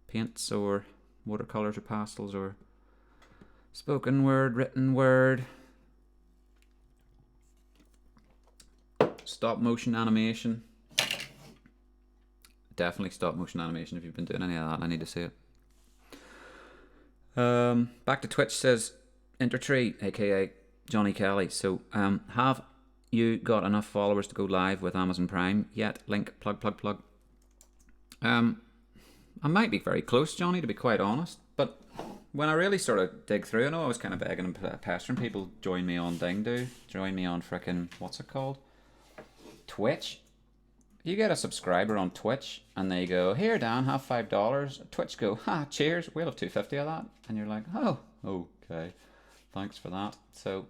Paints or watercolors or pastels or spoken word, written word, stop motion animation? Definitely stop motion animation if you've been doing any of that. I need to see it. Back to Twitch, says Intertree, aka Johnny Kelly. So have you got enough followers to go live with Amazon Prime yet? Link, plug. I might be very close, Johnny, to be quite honest, but when I really sort of dig through, I know I was kind of begging and pestering people, join me on join me on frickin', what's it called, Twitch. You get a subscriber on Twitch and they go, here Dan, have $5. Twitch go, ha, cheers, we'll have $2.50 of that. And you're like, oh, okay, thanks for that. So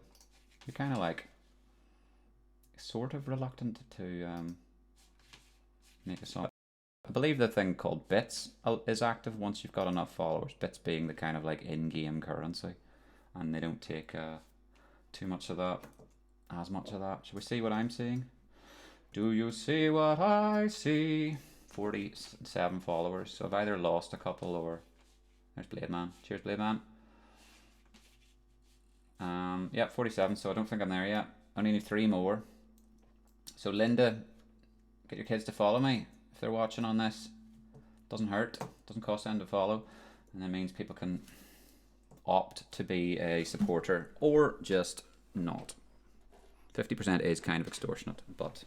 you're kind of like sort of reluctant to make a song. I believe the thing called bits is active once you've got enough followers. Bits being the kind of like in-game currency, and they don't take too much of that, as much of that. Should we see what I'm seeing? Do you see what I see? 47 followers. So I've either lost a couple or... There's Blade Man. Cheers, Blade Man. Yeah, 47, so I don't think I'm there yet. I only need 3 more. So Linda, get your kids to follow me if they're watching on this. Doesn't hurt. Doesn't cost them to follow. And that means people can opt to be a supporter or just not. 50% is kind of extortionate, but...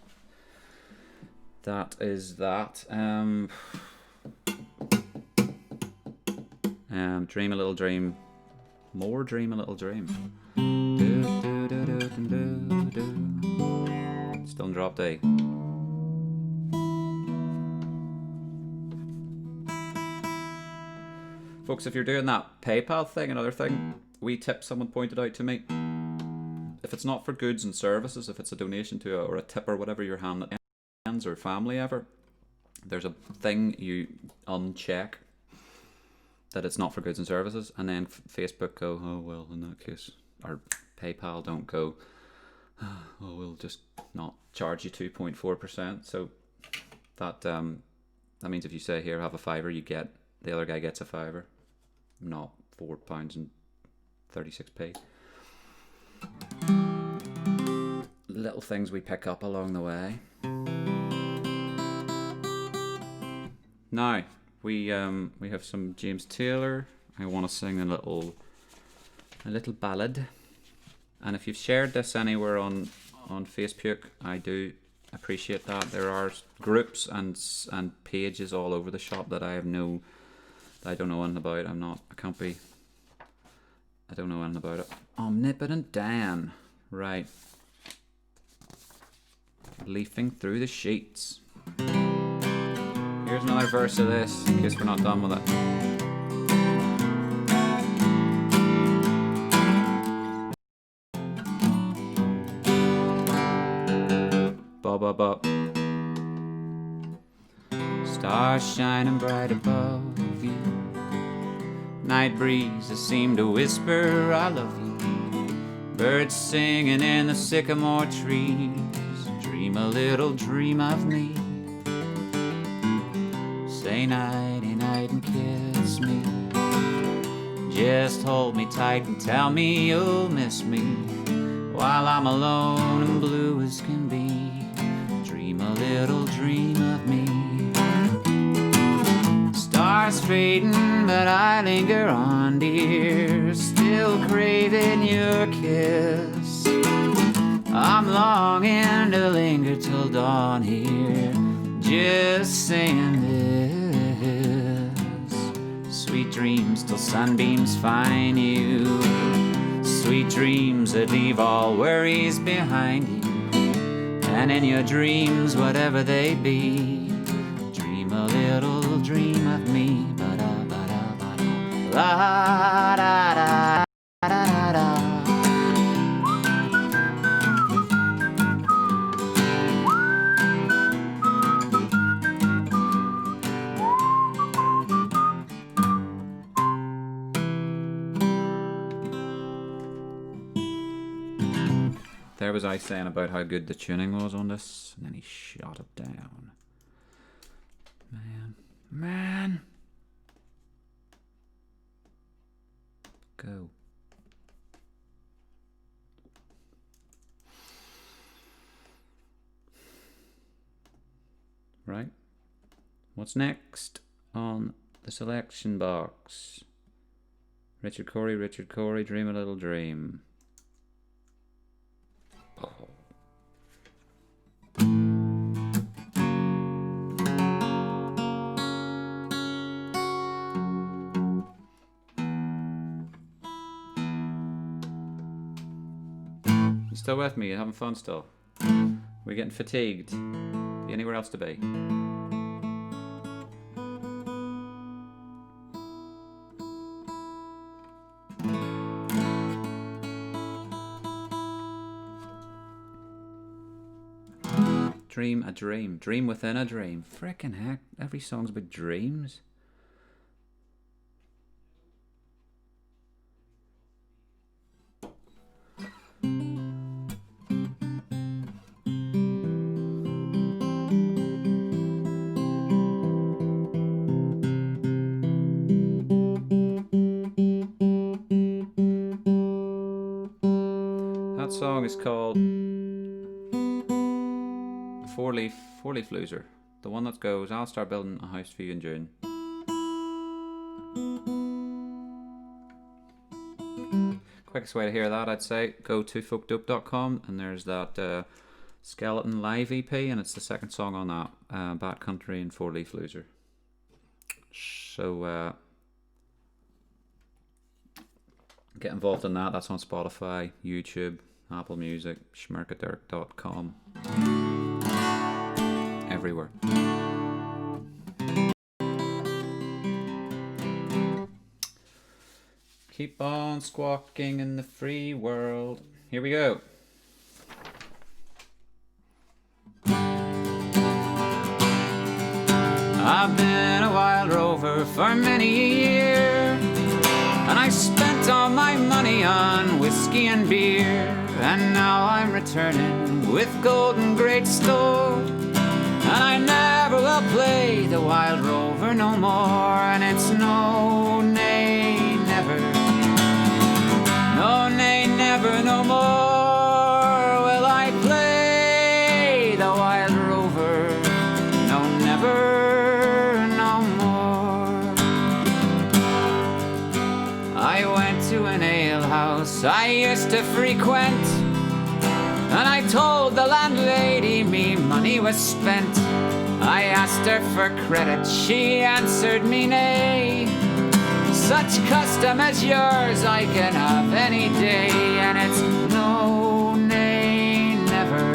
that is that. Dream a little dream. More dream a little dream. Stone Drop Day. Folks, if you're doing that PayPal thing, another thing, wee tip someone pointed out to me. If it's not for goods and services, if it's a donation to or a tip or whatever your hand or family ever, there's a thing you uncheck that it's not for goods and services, and then Facebook go, oh well, in that case, or PayPal don't go, oh we'll just not charge you 2.4%. So that that means if you say here have a fiver, you get, the other guy gets a fiver, not £4.36. Little things we pick up along the way. Now we have some James Taylor. I want to sing a little ballad, and if you've shared this anywhere on Facebook, I do appreciate that. There are groups and pages all over the shop that I don't know anything about. I don't know anything about it. Omnipotent Dan, right? Leafing through the sheets. Here's another verse of this, in case we're not done with it. Up, up, up. Stars shining bright above you. Night breezes seem to whisper, I love you. Birds singing in the sycamore trees. Dream a little dream of me. Say nighty night and kiss me. Just hold me tight and tell me you'll miss me while I'm alone and blue as can be. Dream a little dream of me. Stars fading, but I linger on, dear, still craving your kiss. I'm longing to linger till dawn here, just saying this. Sweet dreams till sunbeams find you. Sweet dreams that leave all worries behind you. And in your dreams, whatever they be, dream a little dream of me. Ba-da-ba-da-ba-da. La-da-da-da-da-da. There was I saying about how good the tuning was on this, and then he shot it down. Man. Go. Right. What's next on the selection box? Richard Cory, Dream a Little Dream. You still with me? You having fun still? We're getting fatigued. Be anywhere else to be? Dream a dream. Dream within a dream. Frickin' heck, every song's about dreams. That song is called Four Leaf Loser. The one that goes, I'll start building a house for you in June. Quickest way to hear that, I'd say, go to folkdope.com and there's that Skeleton live EP, and it's the second song on that, Bad Country and Four Leaf Loser. So get involved in that. That's on Spotify, YouTube, Apple Music, schmerkadirk.com. Everywhere. Keep on squawking in the free world. Here we go. I've been a wild rover for many a year, and I spent all my money on whiskey and beer, and now I'm returning with gold and great store. And I never will play the wild rover no more, and it's no, nay, never. No, nay, never, no more will I play the wild rover. No, never, no more. I went to an alehouse I used to frequent, and I told the landlady me money was spent. I asked her for credit, she answered me nay. Such custom as yours I can have any day, and it's no, nay, never.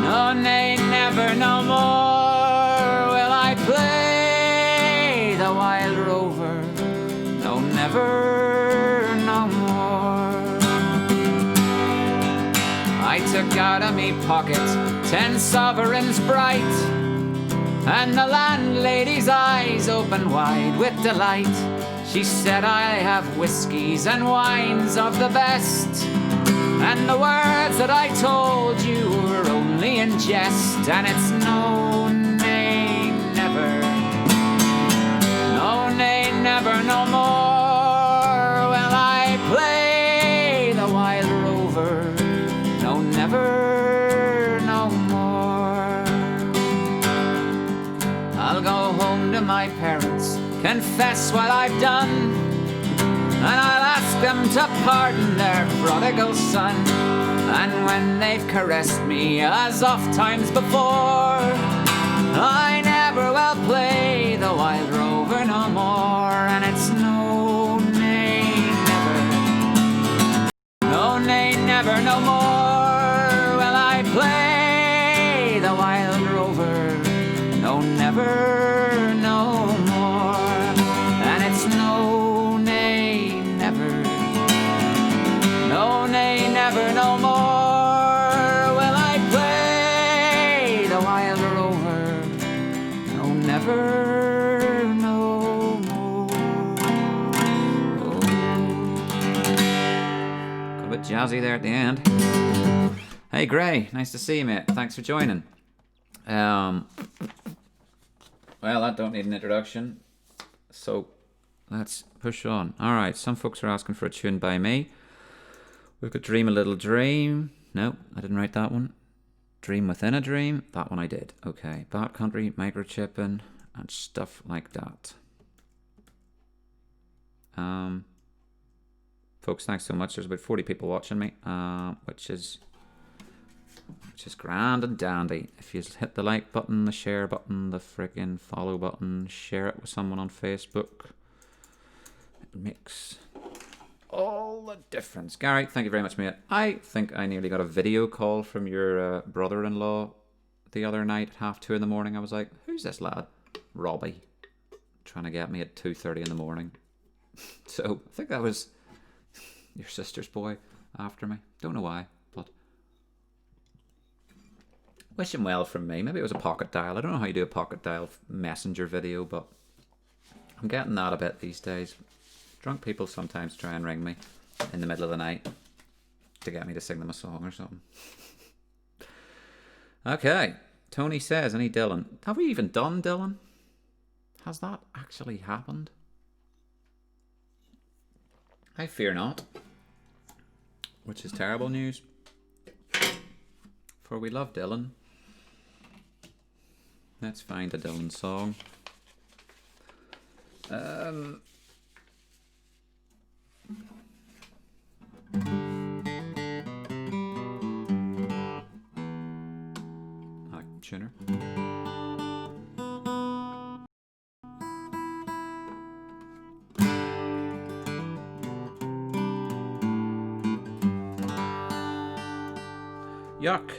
No, nay, never, no more will I play the wild rover. No, never, no more. I took out of me pocket 10 sovereigns bright, and the landlady's eyes open wide with delight. She said, I have whiskies and wines of the best, and the words that I told you were only in jest. And it's no, nay, never, no, nay, never, no more will I play the wild rover. No, never, no more. I'll go home to my parents, confess what I've done, and I'll ask them to pardon their prodigal son. And when they've caressed me as oft times before, I never will play the wild rover no more. And it's no, nay, never, no, nay, never, no more will I play the wild rover. No, never, no more. And it's no, nay, never, no, nay, never, no more will I play the wild rover. No, never, no more. Oh. Got a bit jazzy there at the end. Hey Gray, nice to see you, mate. Thanks for joining. Well, that don't need an introduction, so let's push on. Alright, some folks are asking for a tune by me. We've got Dream a Little Dream. No, I didn't write that one. Dream Within a Dream. That one I did. Okay, Bad Country, Microchipping, and stuff like that. Folks, thanks so much. There's about 40 people watching me, which is grand and dandy. If you hit the like button, the share button, the friggin' follow button, share it with someone on Facebook, it makes all the difference. Gary, thank you very much, mate. I think I nearly got a video call from your brother-in-law the other night at 2:30 in the morning. I was like, who's this lad? Robbie. Trying to get me at 2:30 in the morning. So I think that was your sister's boy after me. Don't know why, but wish him well from me. Maybe it was a pocket dial. I don't know how you do a pocket dial messenger video, but I'm getting that a bit these days. Drunk people sometimes try and ring me in the middle of the night to get me to sing them a song or something. Okay, Tony says, any Dylan? Have we even done Dylan? Has that actually happened? I fear not. Which is terrible news. For we love Dylan. Let's find a Dylan song. Tuner. Yuck.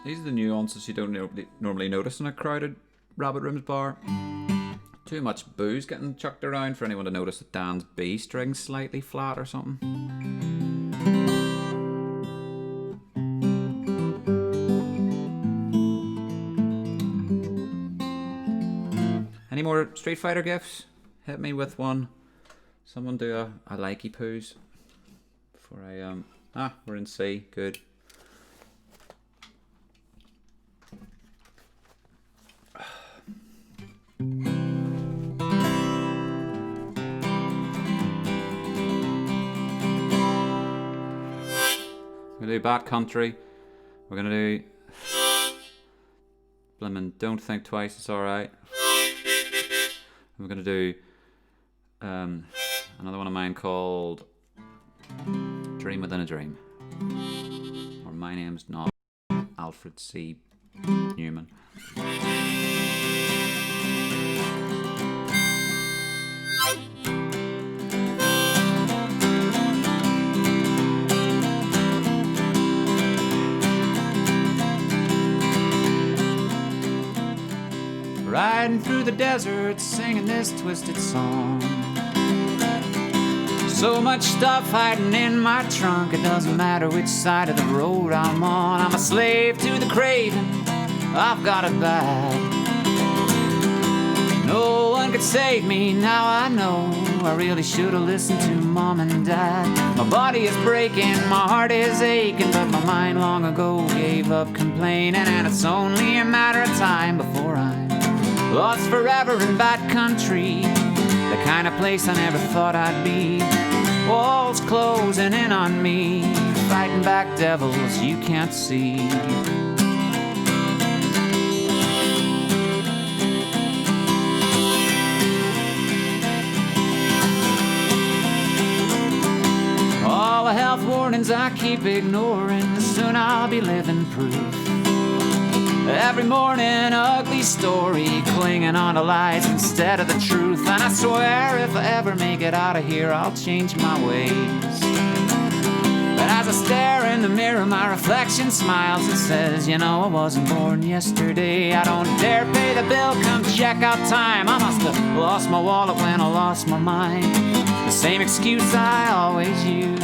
These are the nuances you don't normally notice in a crowded Rabbit Rooms bar. Too much booze getting chucked around for anyone to notice that Dan's B string's slightly flat or something. Any more Street Fighter gifts? Hit me with one. Someone do a likey poos before I we're in C. Good. We're gonna do Bad Country. We're gonna do Blimmin' Don't Think Twice, It's Alright. We're gonna do another one of mine called Dream Within a Dream. Or My Name's Not Alfred C. Newman. Riding through the desert, singing this twisted song. So much stuff hiding in my trunk, it doesn't matter which side of the road I'm on. I'm a slave to the craving, I've got it bad. No one could save me, now I know. I really should have listened to Mom and Dad. My body is breaking, my heart is aching, but my mind long ago gave up complaining. And it's only a matter of time before I'm lost forever in bad country, the kind of place I never thought I'd be. Walls closing in on me, fighting back devils you can't see. All the health warnings I keep ignoring, soon I'll be living proof. Every morning, ugly story, clinging on to lies instead of the truth. And I swear if I ever make it out of here, I'll change my ways. But as I stare in the mirror, my reflection smiles and says, you know, I wasn't born yesterday. I don't dare pay the bill, come check out time. I must have lost my wallet when I lost my mind. The same excuse I always use.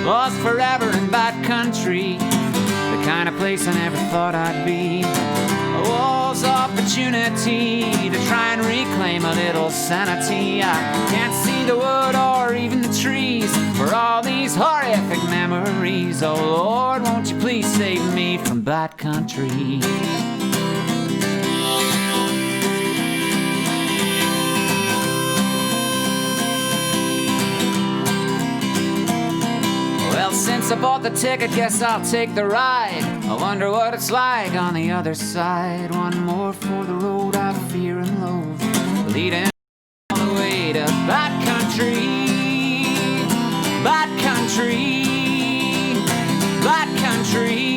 Lost forever in bad country, the kind of place I never thought I'd be. A wall's opportunity to try and reclaim a little sanity. I can't see the wood or even the trees for all these horrific memories. Oh Lord, won't you please save me from bad country. Well, since I bought the ticket, guess I'll take the ride. I wonder what it's like on the other side. One more for the road I fear and loathe, leading all the way to bad country, bad country, bad country.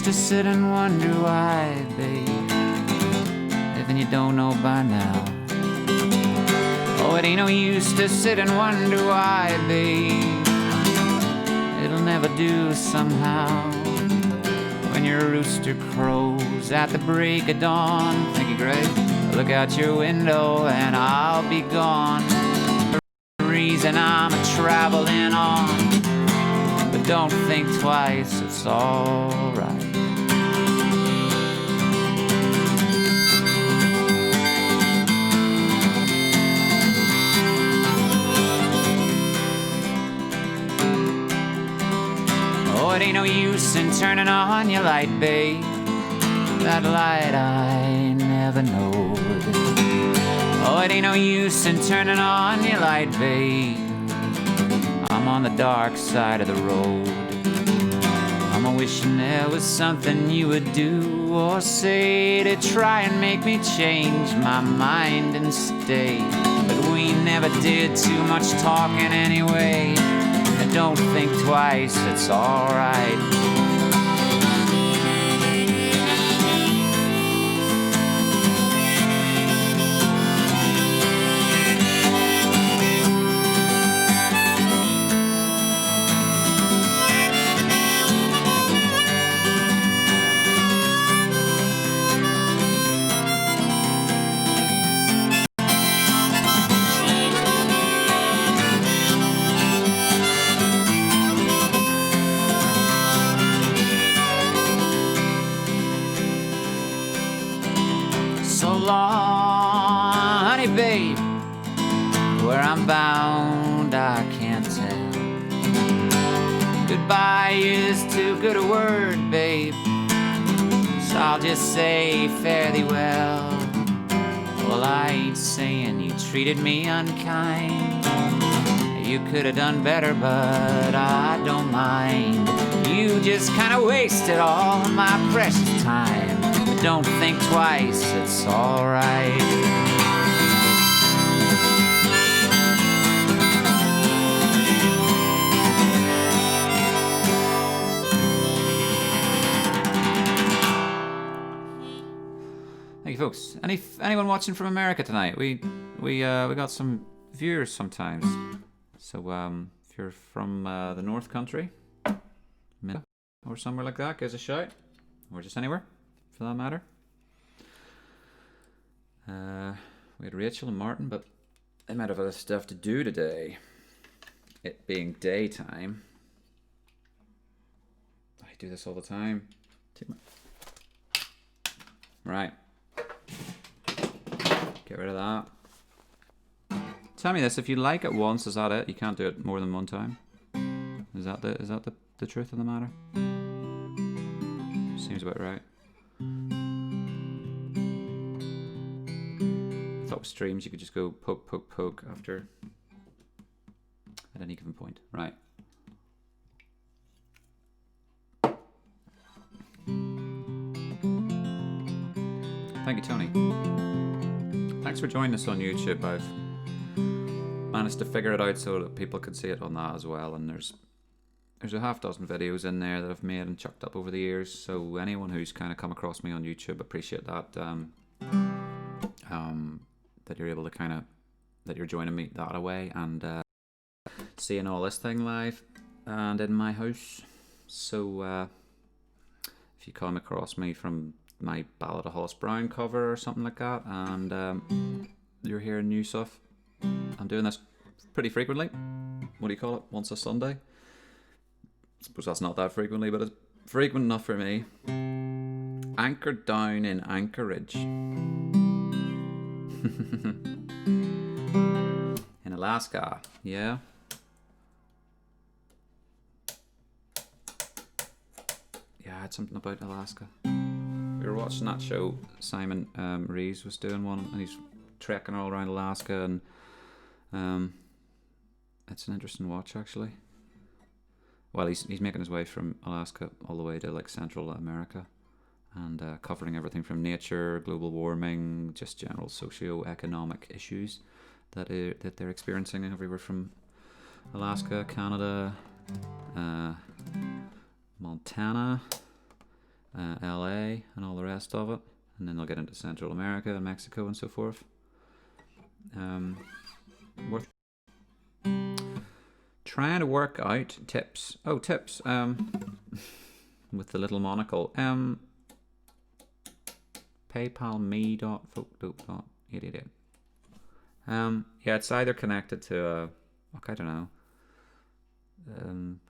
To sit and wonder why, babe, if you don't know by now. Oh, it ain't no use to sit and wonder why, babe, it'll never do somehow. When your rooster crows at the break of dawn, thank you, Greg, look out your window and I'll be gone. The reason I'm a-traveling on, but don't think twice, it's alright. It ain't no use in turning on your light, babe. That light I never knowed. Oh, it ain't no use in turning on your light, babe. I'm on the dark side of the road. I'm a-wishing there was something you would do or say to try and make me change my mind and stay. But we never did too much talking anyway. Don't think twice, it's alright. Bound, I can't tell. Goodbye is too good a word, babe, so I'll just say fare thee well. Well, I ain't saying you treated me unkind. You could have done better, but I don't mind. You just kinda wasted all of my precious time. But don't think twice, it's alright. Thank you, folks. Anyone watching from America tonight? We got some viewers sometimes. So if you're from the North Country, or somewhere like that, give us a shout, or just anywhere for that matter. We had Rachel and Martin, but they might have other stuff to do today. It being daytime. I do this all the time. Right. Get rid of that. Tell me this, if you like it once, is that it? You can't do it more than one time? Is that the truth of the matter? Seems about right. I thought with streams you could just go poke, poke, poke after at any given point. Right. Thank you, Tony. Thanks for joining us on YouTube. I've managed to figure it out so that people could see it on that as well, and there's a half dozen videos in there that I've made and chucked up over the years, so anyone who's kind of come across me on YouTube, appreciate that that you're able to that you're joining me that way and seeing all this thing live and in my house. So if you come across me from my Ballad of Hollis Brown cover or something like that, and you're hearing new stuff, I'm doing this pretty frequently. What do you call it? Once a Sunday. I suppose that's not that frequently, but it's frequent enough for me. Anchored down in Anchorage. In Alaska, yeah. Yeah, I had something about Alaska. We were watching that show. Simon Reeves was doing one, and he's trekking all around Alaska, and it's an interesting watch actually. Well, he's making his way from Alaska all the way to like Central America, and covering everything from nature, global warming, just general socio-economic issues that they're experiencing everywhere from Alaska, Canada, Montana, LA, and all the rest of it, and then they'll get into Central America and Mexico and so forth. Worth trying to work out tips. Oh, tips. With the little monocle. PayPal.me.folk.88. Yeah, it's either connected to I don't know.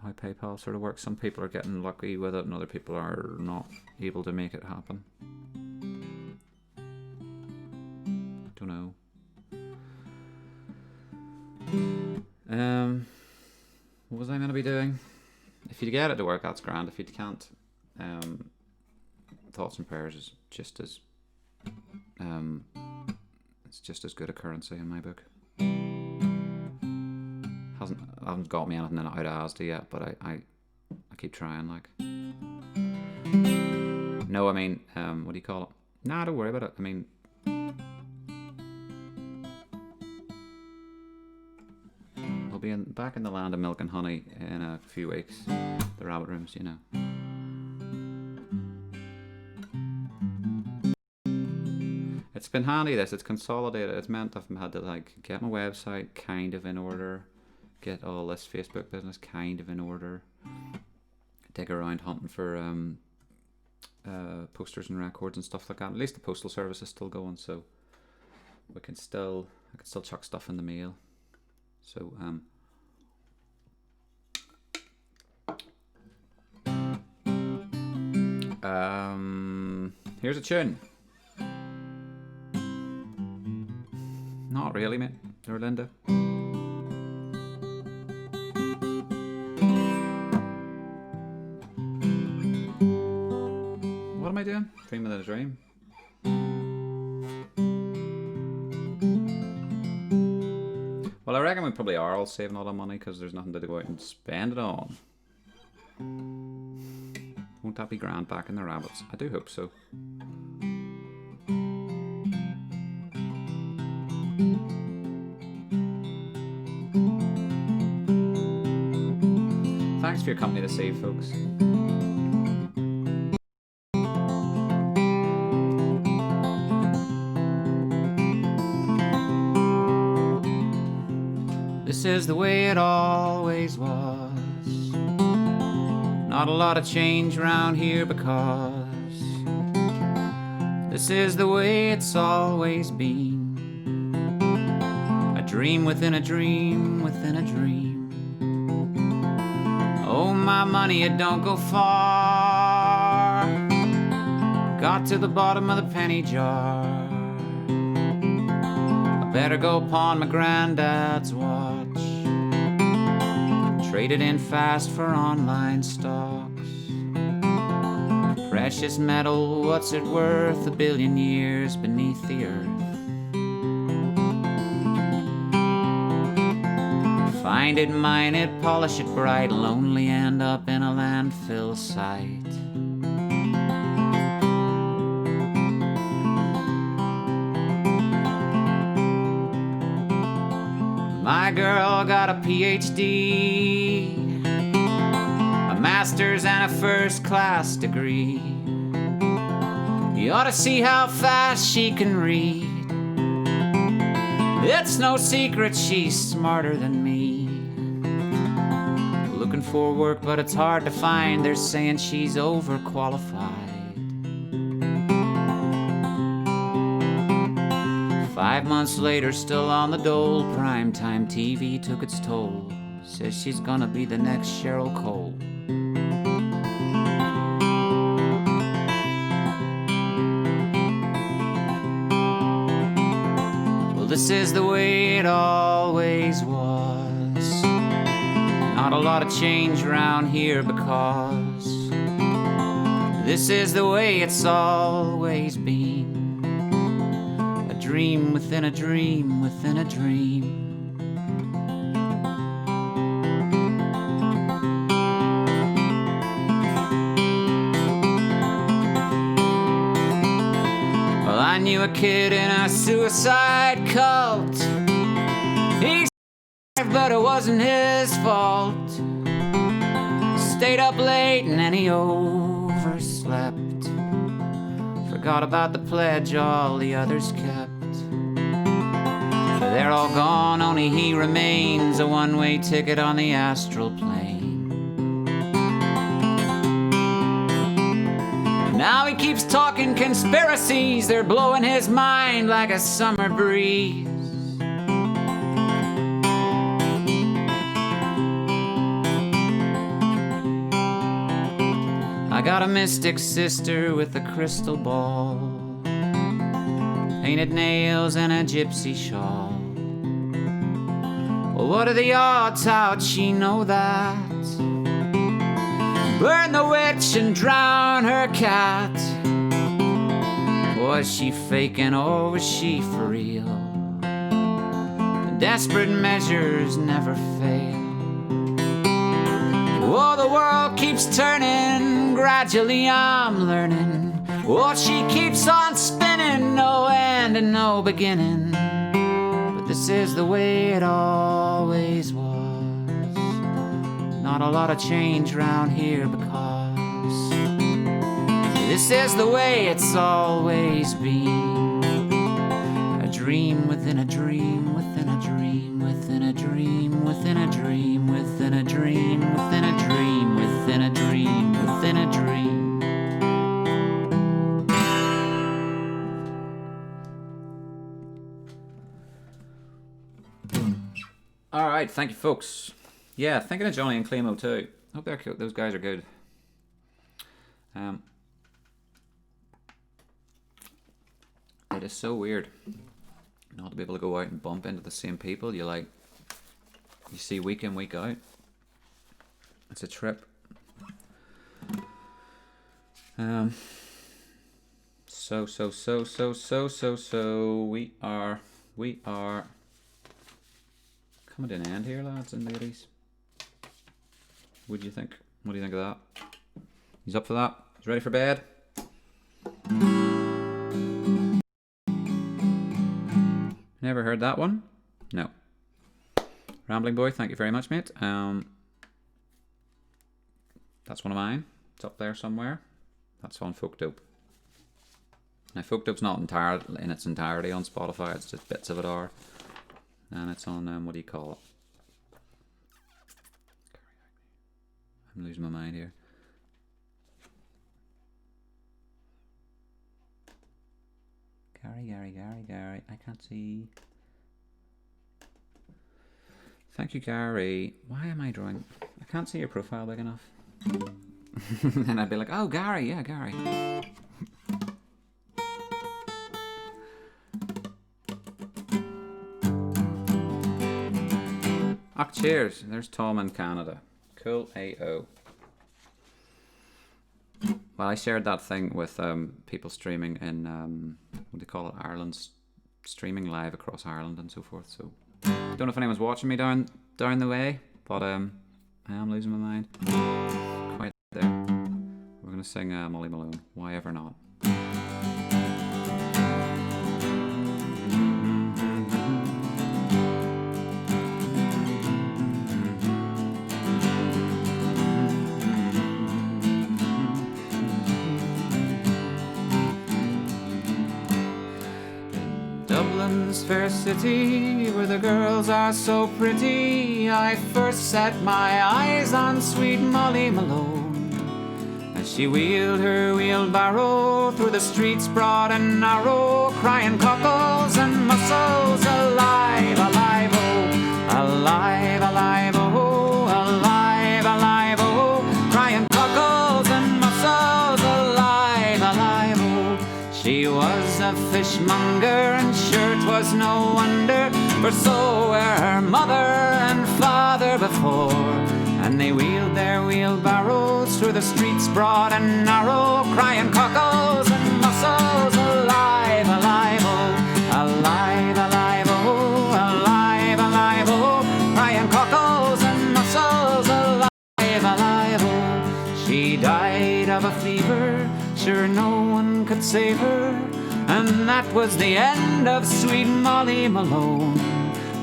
How PayPal sort of works. Some people are getting lucky with it, and other people are not able to make it happen. Don't know. What was I going to be doing? If you get it to work, that's grand. If you can't, thoughts and prayers is just as it's just as good a currency in my book. Hasn't got me anything out of Asda yet, but I keep trying. Like, no, I mean, what do you call it? Nah, don't worry about it. I mean, I'll be back in the land of milk and honey in a few weeks. The rabbit rooms, you know. It's been handy. It's consolidated. It's meant I've had to like get my website kind of in order, get all this Facebook business kind of in order, dig around hunting for posters and records and stuff like that. At least the postal service is still going, so I can still chuck stuff in the mail. So here's a tune. Not really, mate. Or Linda. What am I doing? Dreaming a dream. Well, I reckon we probably are all saving all the money because there's nothing to go out and spend it on. that be grand back in the Rabbits? I do hope so. Thanks for your company this eve, folks. This is the way it always was. Not a lot of change around here because this is the way it's always been. A dream within a dream within a dream. Oh, my money, it don't go far. Got to the bottom of the penny jar. I better go pawn my granddad's watch. Trade it in fast for online stocks. Precious metal, what's it worth? 1 billion years beneath the earth. Find it, mine it, polish it bright, it'll only end up in a landfill site. My girl got a PhD, a master's and a first-class degree. You ought to see how fast she can read. It's no secret she's smarter than me. Looking for work, but it's hard to find. They're saying she's overqualified. 5 months later, still on the dole. Primetime TV took its toll. Says she's gonna be the next Cheryl Cole. Well, this is the way it always was. Not a lot of change around here because this is the way it's always been. A dream within a dream within a dream. Well, I knew a kid in a suicide cult. He's but it wasn't his fault. Stayed up late and then he overslept. Forgot about the pledge all the others kept. They're all gone, only he remains, a one-way ticket on the astral plane. Now he keeps talking conspiracies, they're blowing his mind like a summer breeze. I got a mystic sister with a crystal ball, painted nails and a gypsy shawl. Well, what are the odds? How'd she know that? Burn the witch and drown her cat. Was she faking or was she for real? The desperate measures never fail. Oh, the world keeps turning, gradually I'm learning. Oh, she keeps on spinning, no end and no beginning. But this is the way it always was. Not a lot of change around here because this is the way it's always been. A dream within a dream within a dream within a dream within a dream within a dream within a dream within a dream within a dream. All right, thank you, folks. Yeah, thinking of Johnny and Clemo too. Hope they're cute. Those guys are good. It is so weird not to be able to go out and bump into the same people you see week in, week out. It's a trip. So we are coming to an end here, lads and ladies. What do you think? What do you think of that? He's up for that? You ready for bed? Never heard that one? No. Rambling Boy, thank you very much, mate. That's one of mine. It's up there somewhere. That's on Folk Dope. Now, Folk Dope's not in its entirety on Spotify. It's just bits of it are. And it's on, what do you call it? I'm losing my mind here. Gary. I can't see. Thank you, Gary. Why am I drawing? I can't see your profile big enough. And I'd be like, oh, Gary, yeah, Gary. Ah, cheers. There's Tom in Canada. Cool, AO. Well, I shared that thing with people streaming in, what do you call it, Ireland's streaming live across Ireland and so forth. So, don't know if anyone's watching me down the way, but I am losing my mind. Quite there. We're going to sing Molly Malone, Why Ever Not. Dublin's fair city, where the girls are so pretty, I first set my eyes on sweet Molly Malone, as she wheeled her wheelbarrow through the streets broad and narrow, crying cockles and mussels, alive, alive, oh, alive, alive, oh, alive, alive, oh, crying cockles and mussels, alive, alive, oh. She was a fishmonger, and sure 'twas no wonder, for so were her mother and father before, and they wheeled their wheelbarrows through the streets broad and narrow, crying cockles and mussels, alive, alive, oh, alive, alive, oh, alive, alive, oh, crying cockles and mussels, alive, alive, oh. She died of a fever, sure no one could save her, and that was the end of sweet Molly Malone.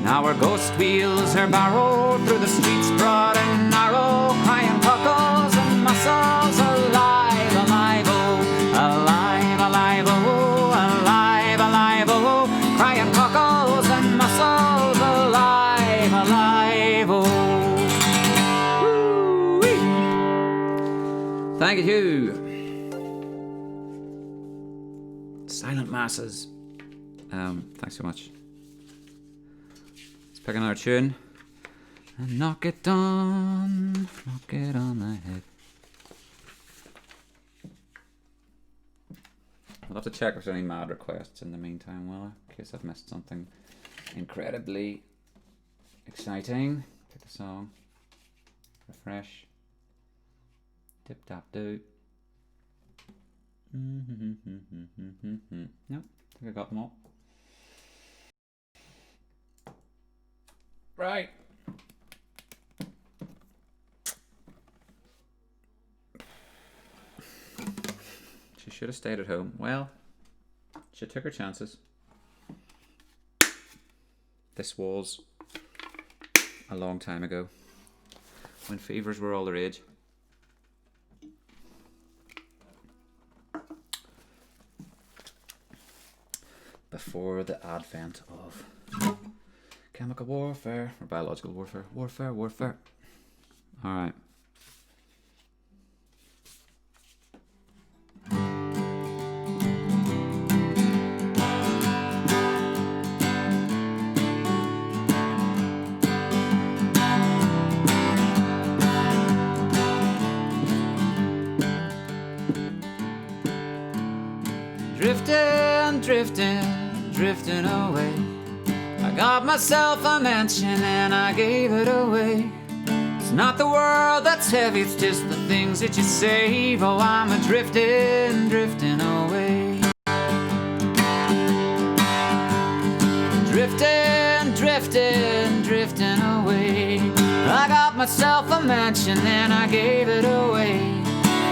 Now her ghost wheels her barrow through the streets broad and narrow, crying cockles and mussels, alive, alive, oh, alive, alive, oh, alive, alive, oh, crying cockles and mussels, alive, alive, oh. Woo-wee. Thank you. Silent Masses. Thanks so much. Let's pick another tune and knock it on the head. I'll have to check if there's any mad requests in the meantime, will I? In case I've missed something incredibly exciting. Pick a song. Refresh. Tip tap do. Nope, I think I got them all. Right. She should have stayed at home. Well, she took her chances. This was a long time ago, when fevers were all the rage. Before the advent of chemical warfare or biological warfare. Warfare. All right. Drifting away. I got myself a mansion and I gave it away. It's not the world that's heavy, it's just the things that you save. Oh, I'm a drifting away. Drifting away. I got myself a mansion and I gave it away.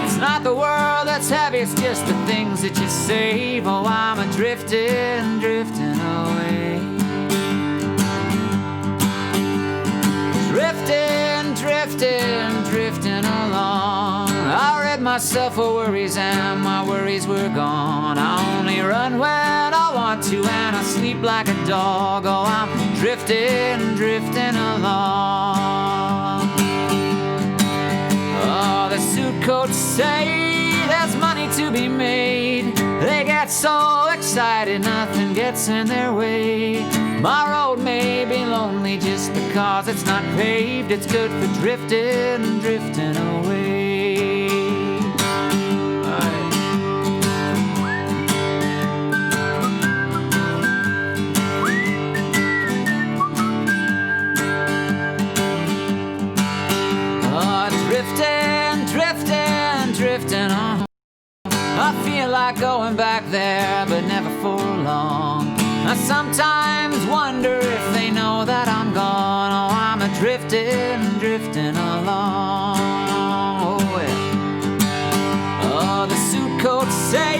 It's not the world that's heavy, it's just the things that you save. Oh, I'm a drifting, drifting away. Drifting, drifting, drifting along. I rid myself of worries and my worries were gone. I only run when I want to and I sleep like a dog. Oh, I'm drifting, drifting along. Oh, the suit coats say there's money to be made. They get so excited nothing gets in their way. My road may be lonely just because it's not paved. It's good for drifting, drifting away. Oh, drifting, drifting, drifting on. I feel like going back there, but never for long. I sometimes wonder if they know that I'm gone. Oh, I'm a drifting, drifting along. Oh, yeah. Oh, the suit coats say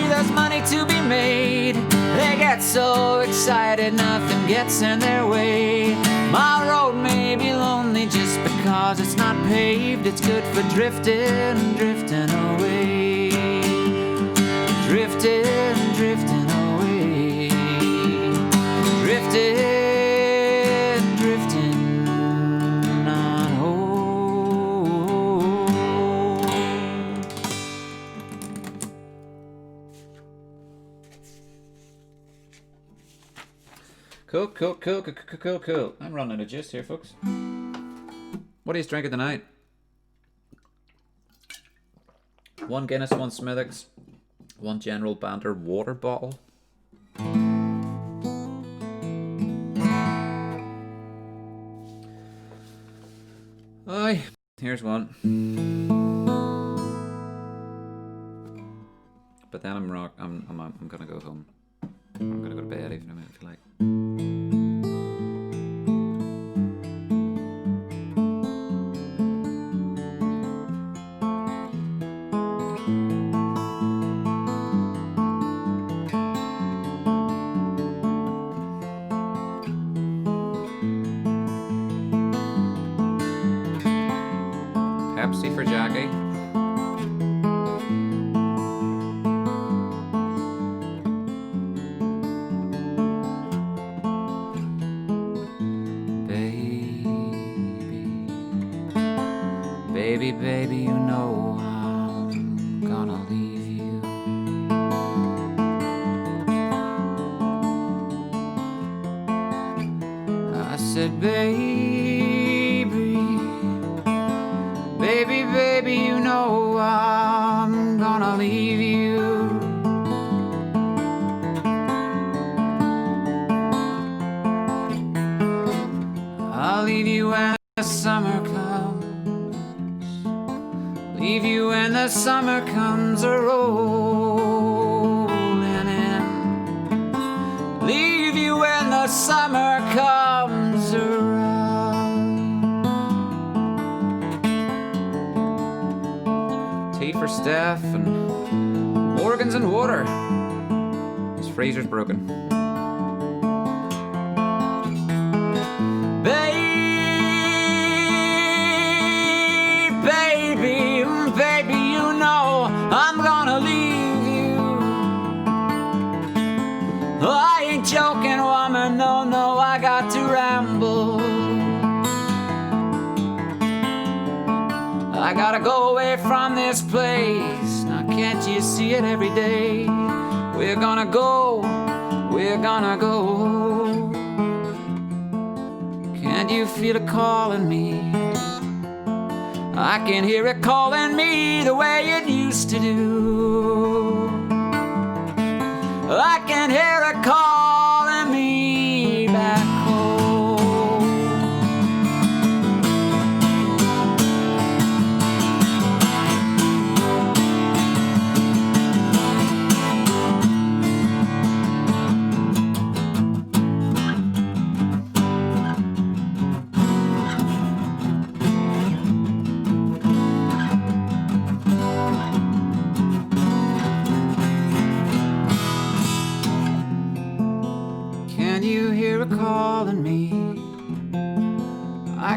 there's money to be made. They get so excited nothing gets in their way. My road may be lonely just because it's not paved. It's good for drifting, drifting away. Drifting, drifting away. Drifting, drifting on home. Cool. I'm running out of juice here, folks. What are you drinking tonight? 1 Guinness, 1 Smithwick's, 1 General Banter water bottle. Aye, here's one. But then I'm gonna go home. I'm gonna go to bed even if I feel like. Pepsi for Jackie. Baby, you know I'm gonna leave you. I said, baby, you know I'm gonna leave you. I'll leave you when the summer comes. Leave you when the summer comes a-rolling in. Leave you when the summer comes around. Tea for Steph and Morgan's and water. His freezer's broken. Baby, you know I'm gonna leave you. Oh, I ain't joking, woman, no, I got to ramble. I gotta go away from this place. Now can't you see it every day? We're gonna go. Can't you feel it calling me? I can hear it calling me the way it used to do. I can hear it calling me back home.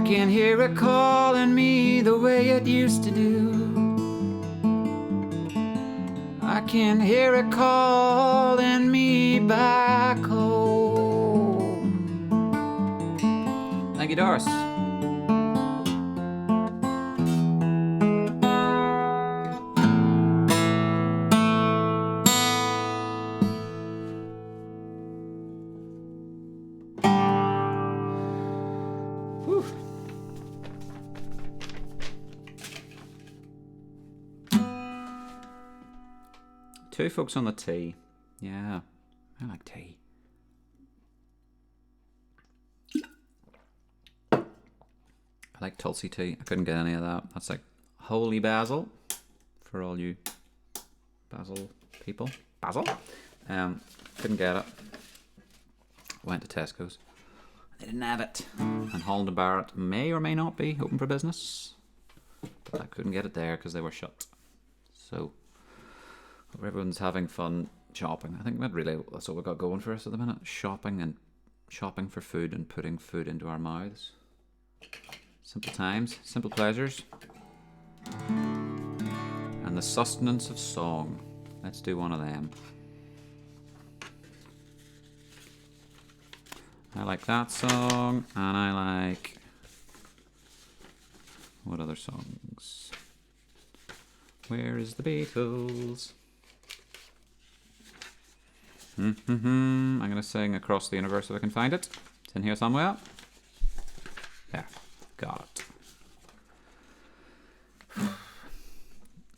can hear it calling me the way it used to do. I can hear it calling me back home. Thank you, Doris. Two folks on the tea. Yeah, I like tea. I like Tulsi tea. I couldn't get any of that. That's like holy basil for all you basil people. Basil? Couldn't get it. Went to Tesco's. They didn't have it. And Holland and Barrett may or may not be open for business. But I couldn't get it there because they were shut. So everyone's having fun shopping. I think that's what we've got going for us at the minute. Shopping for food and putting food into our mouths. Simple times, simple pleasures. And the sustenance of song. Let's do one of them. I like that song, and I like... What other songs? Where is the Beatles? I'm going to sing Across the Universe if I can find it. It's in here somewhere. There. Got it.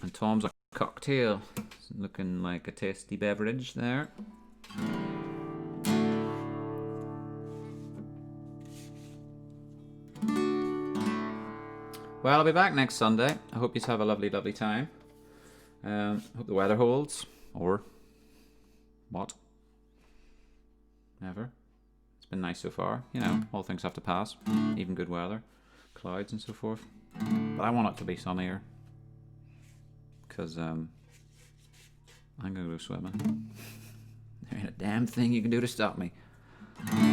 And Tom's a cocktail. It's looking like a tasty beverage there. Well, I'll be back next Sunday. I hope you have a lovely, lovely time. Hope the weather holds. Or what? Never. It's been nice so far. You know, all things have to pass. Even good weather. Clouds and so forth. But I want it to be sunnier. Because I'm going to go swimming. There ain't a damn thing you can do to stop me.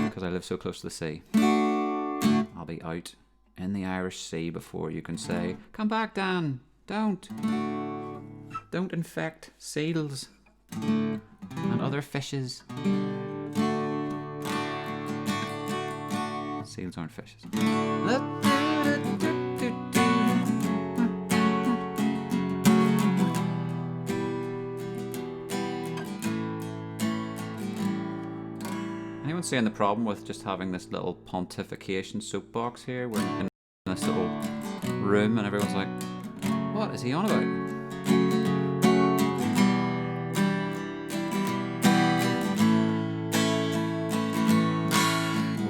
Because I live so close to the sea. I'll be out in the Irish Sea before you can say, "Come back, Dan. Don't infect seals and other fishes." Seals aren't fishes. Anyone seeing the problem with just having this little pontification soapbox here? We're in this little room and everyone's like, what is he on about?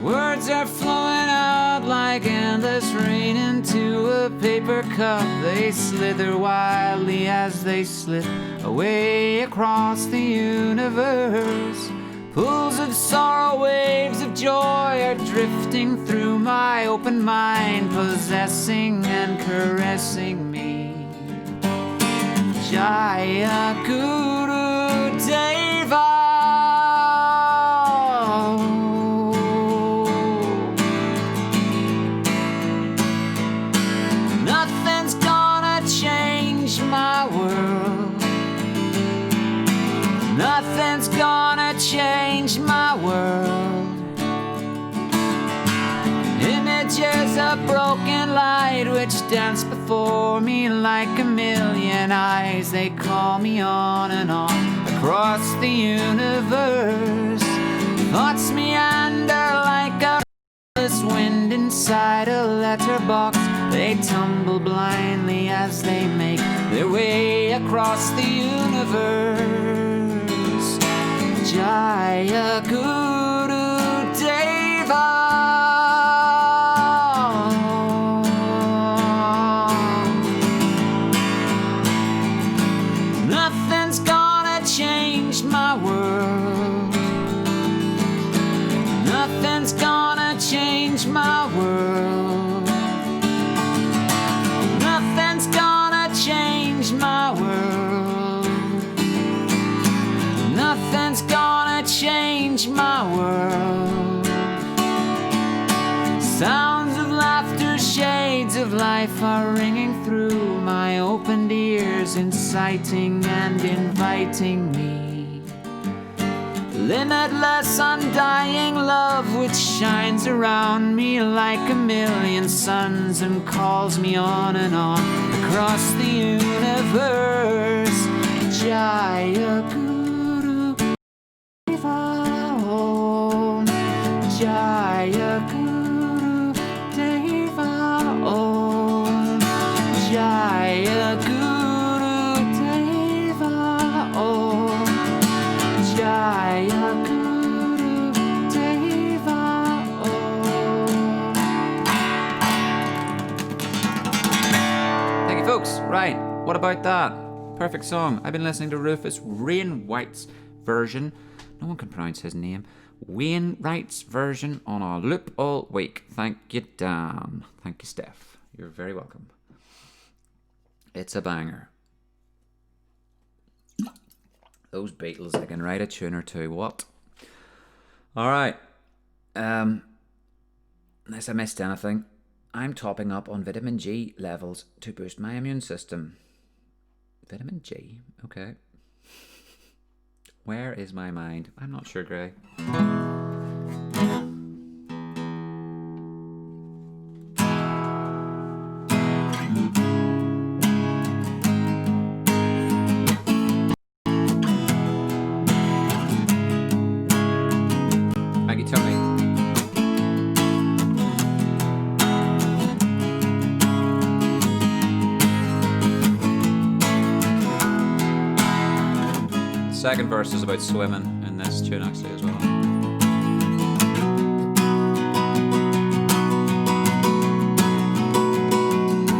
Words are flowing out like endless rain into a paper cup. They slither wildly as they slip away across the universe. Pools of sorrow, waves of joy are drifting through my open mind, possessing and caressing me. Jaya Guru Deva. Nothing's gonna change my world. Nothing's gonna change my world. Images of broken light which dance before me like a million eyes. They call me on and on across the universe. Thoughts meander like a restless wind inside a letterbox. They tumble blindly as they make their way across the universe. Jaya Guru Deva. Nothing's gonna change my world. Nothing's gonna change my world. Nothing's gonna change my world. Nothing's gonna change my world. Sounds of laughter life are ringing through my opened ears, inciting and inviting me. Limitless, undying love which shines around me like a million suns and calls me on and on across the universe. Jaya Guru Deva Om, Jaya Guru Deva Om, Jaya Guru Deva Om, Jaya Guru Deva Om. Thank you, folks. Right, what about that? Perfect song. I've been listening to Rufus Wainwright's version. No one can pronounce his name. Wainwright's version on a loop all week. Thank you, Dan. Thank you, Steph. You're very welcome. It's a banger. Those Beatles, I can write a tune or two. What? Alright. Unless I missed anything, I'm topping up on vitamin G levels to boost my immune system. Vitamin G, okay. Where is my mind? I'm not sure, Gray. Thank you, Tony. Second verse is about swimming in this tune actually as well.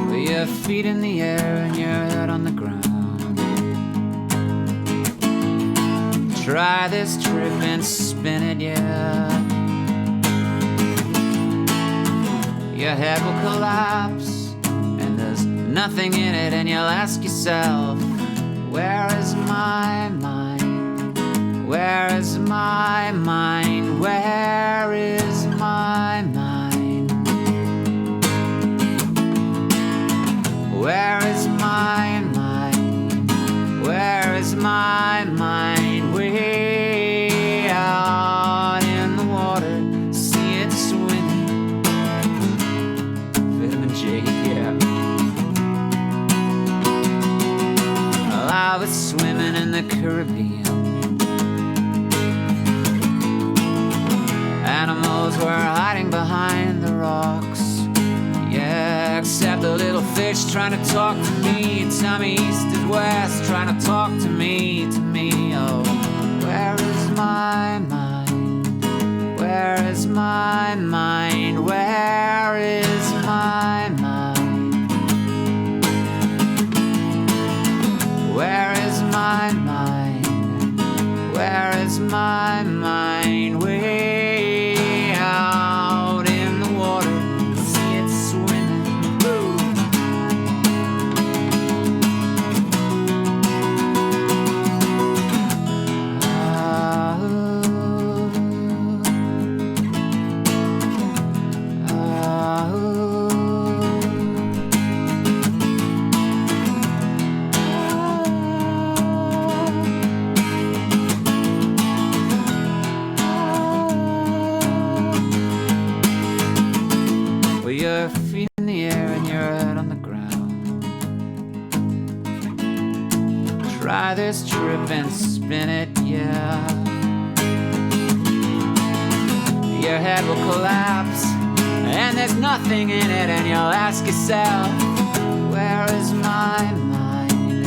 With your feet in the air and your head on the ground, try this trip and spin it, yeah. Your head will collapse and there's nothing in it, and you'll ask yourself, where is my mind? Where is my mind? Where is my mind? Where is my mind? Where is my mind? Way out in the water, see it swimming. Vitamin J, yeah. I was swimming in the Caribbean. Animals were hiding behind the rocks. Yeah, except the little fish trying to talk to me. Tell me east is west, trying to talk to me, oh. Where is my mind? Where is my mind? Where is my mind? Where is my mind? Where is my mind? Way out in the water, see it swimming. Woo. With your feet in the air and your head on the ground, try this trip and spin it, yeah. Your head will collapse and there's nothing in it, and you'll ask yourself, where is my mind?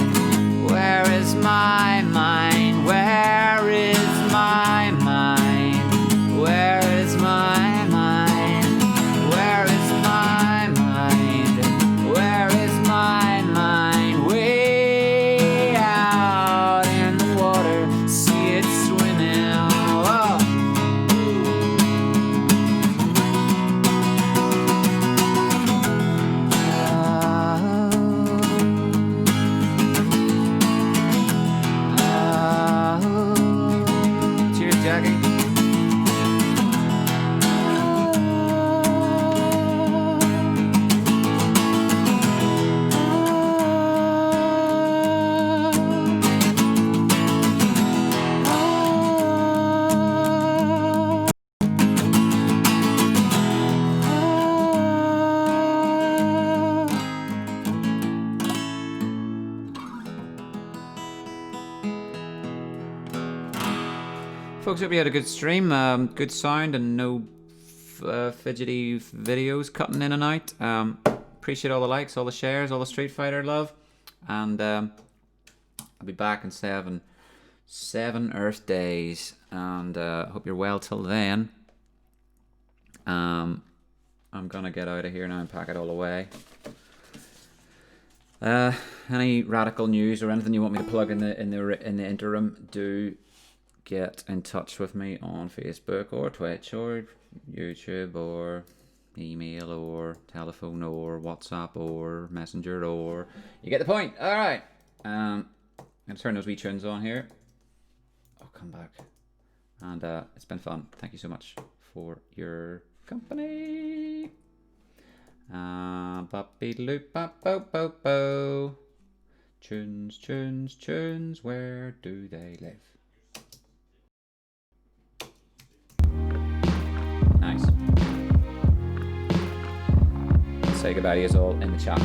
Where is my mind? Where is my mind? Where is my mind? Where is my mind? Where is my mind? Way out in the water, see it swimming. Whoa. Folks, hope you had a good stream. Good sound and no fidgety videos cutting in and out. Appreciate all the likes, all the shares, all the Street Fighter love. And I'll be back in seven Earth days. And hope you're well till then. I'm gonna get out of here now and pack it all away. Any radical news or anything you want me to plug in the interim, do get in touch with me on Facebook or Twitch or YouTube or email or telephone or WhatsApp or Messenger, or you get the point. All right. I'm gonna turn those wee tunes on here. I'll come back, and it's been fun. Thank you so much for your company. Bop-be-loop, bop-bo-bo-bo. Tunes, tunes, tunes, where do they live? Nice. Say goodbye to you all in the chat.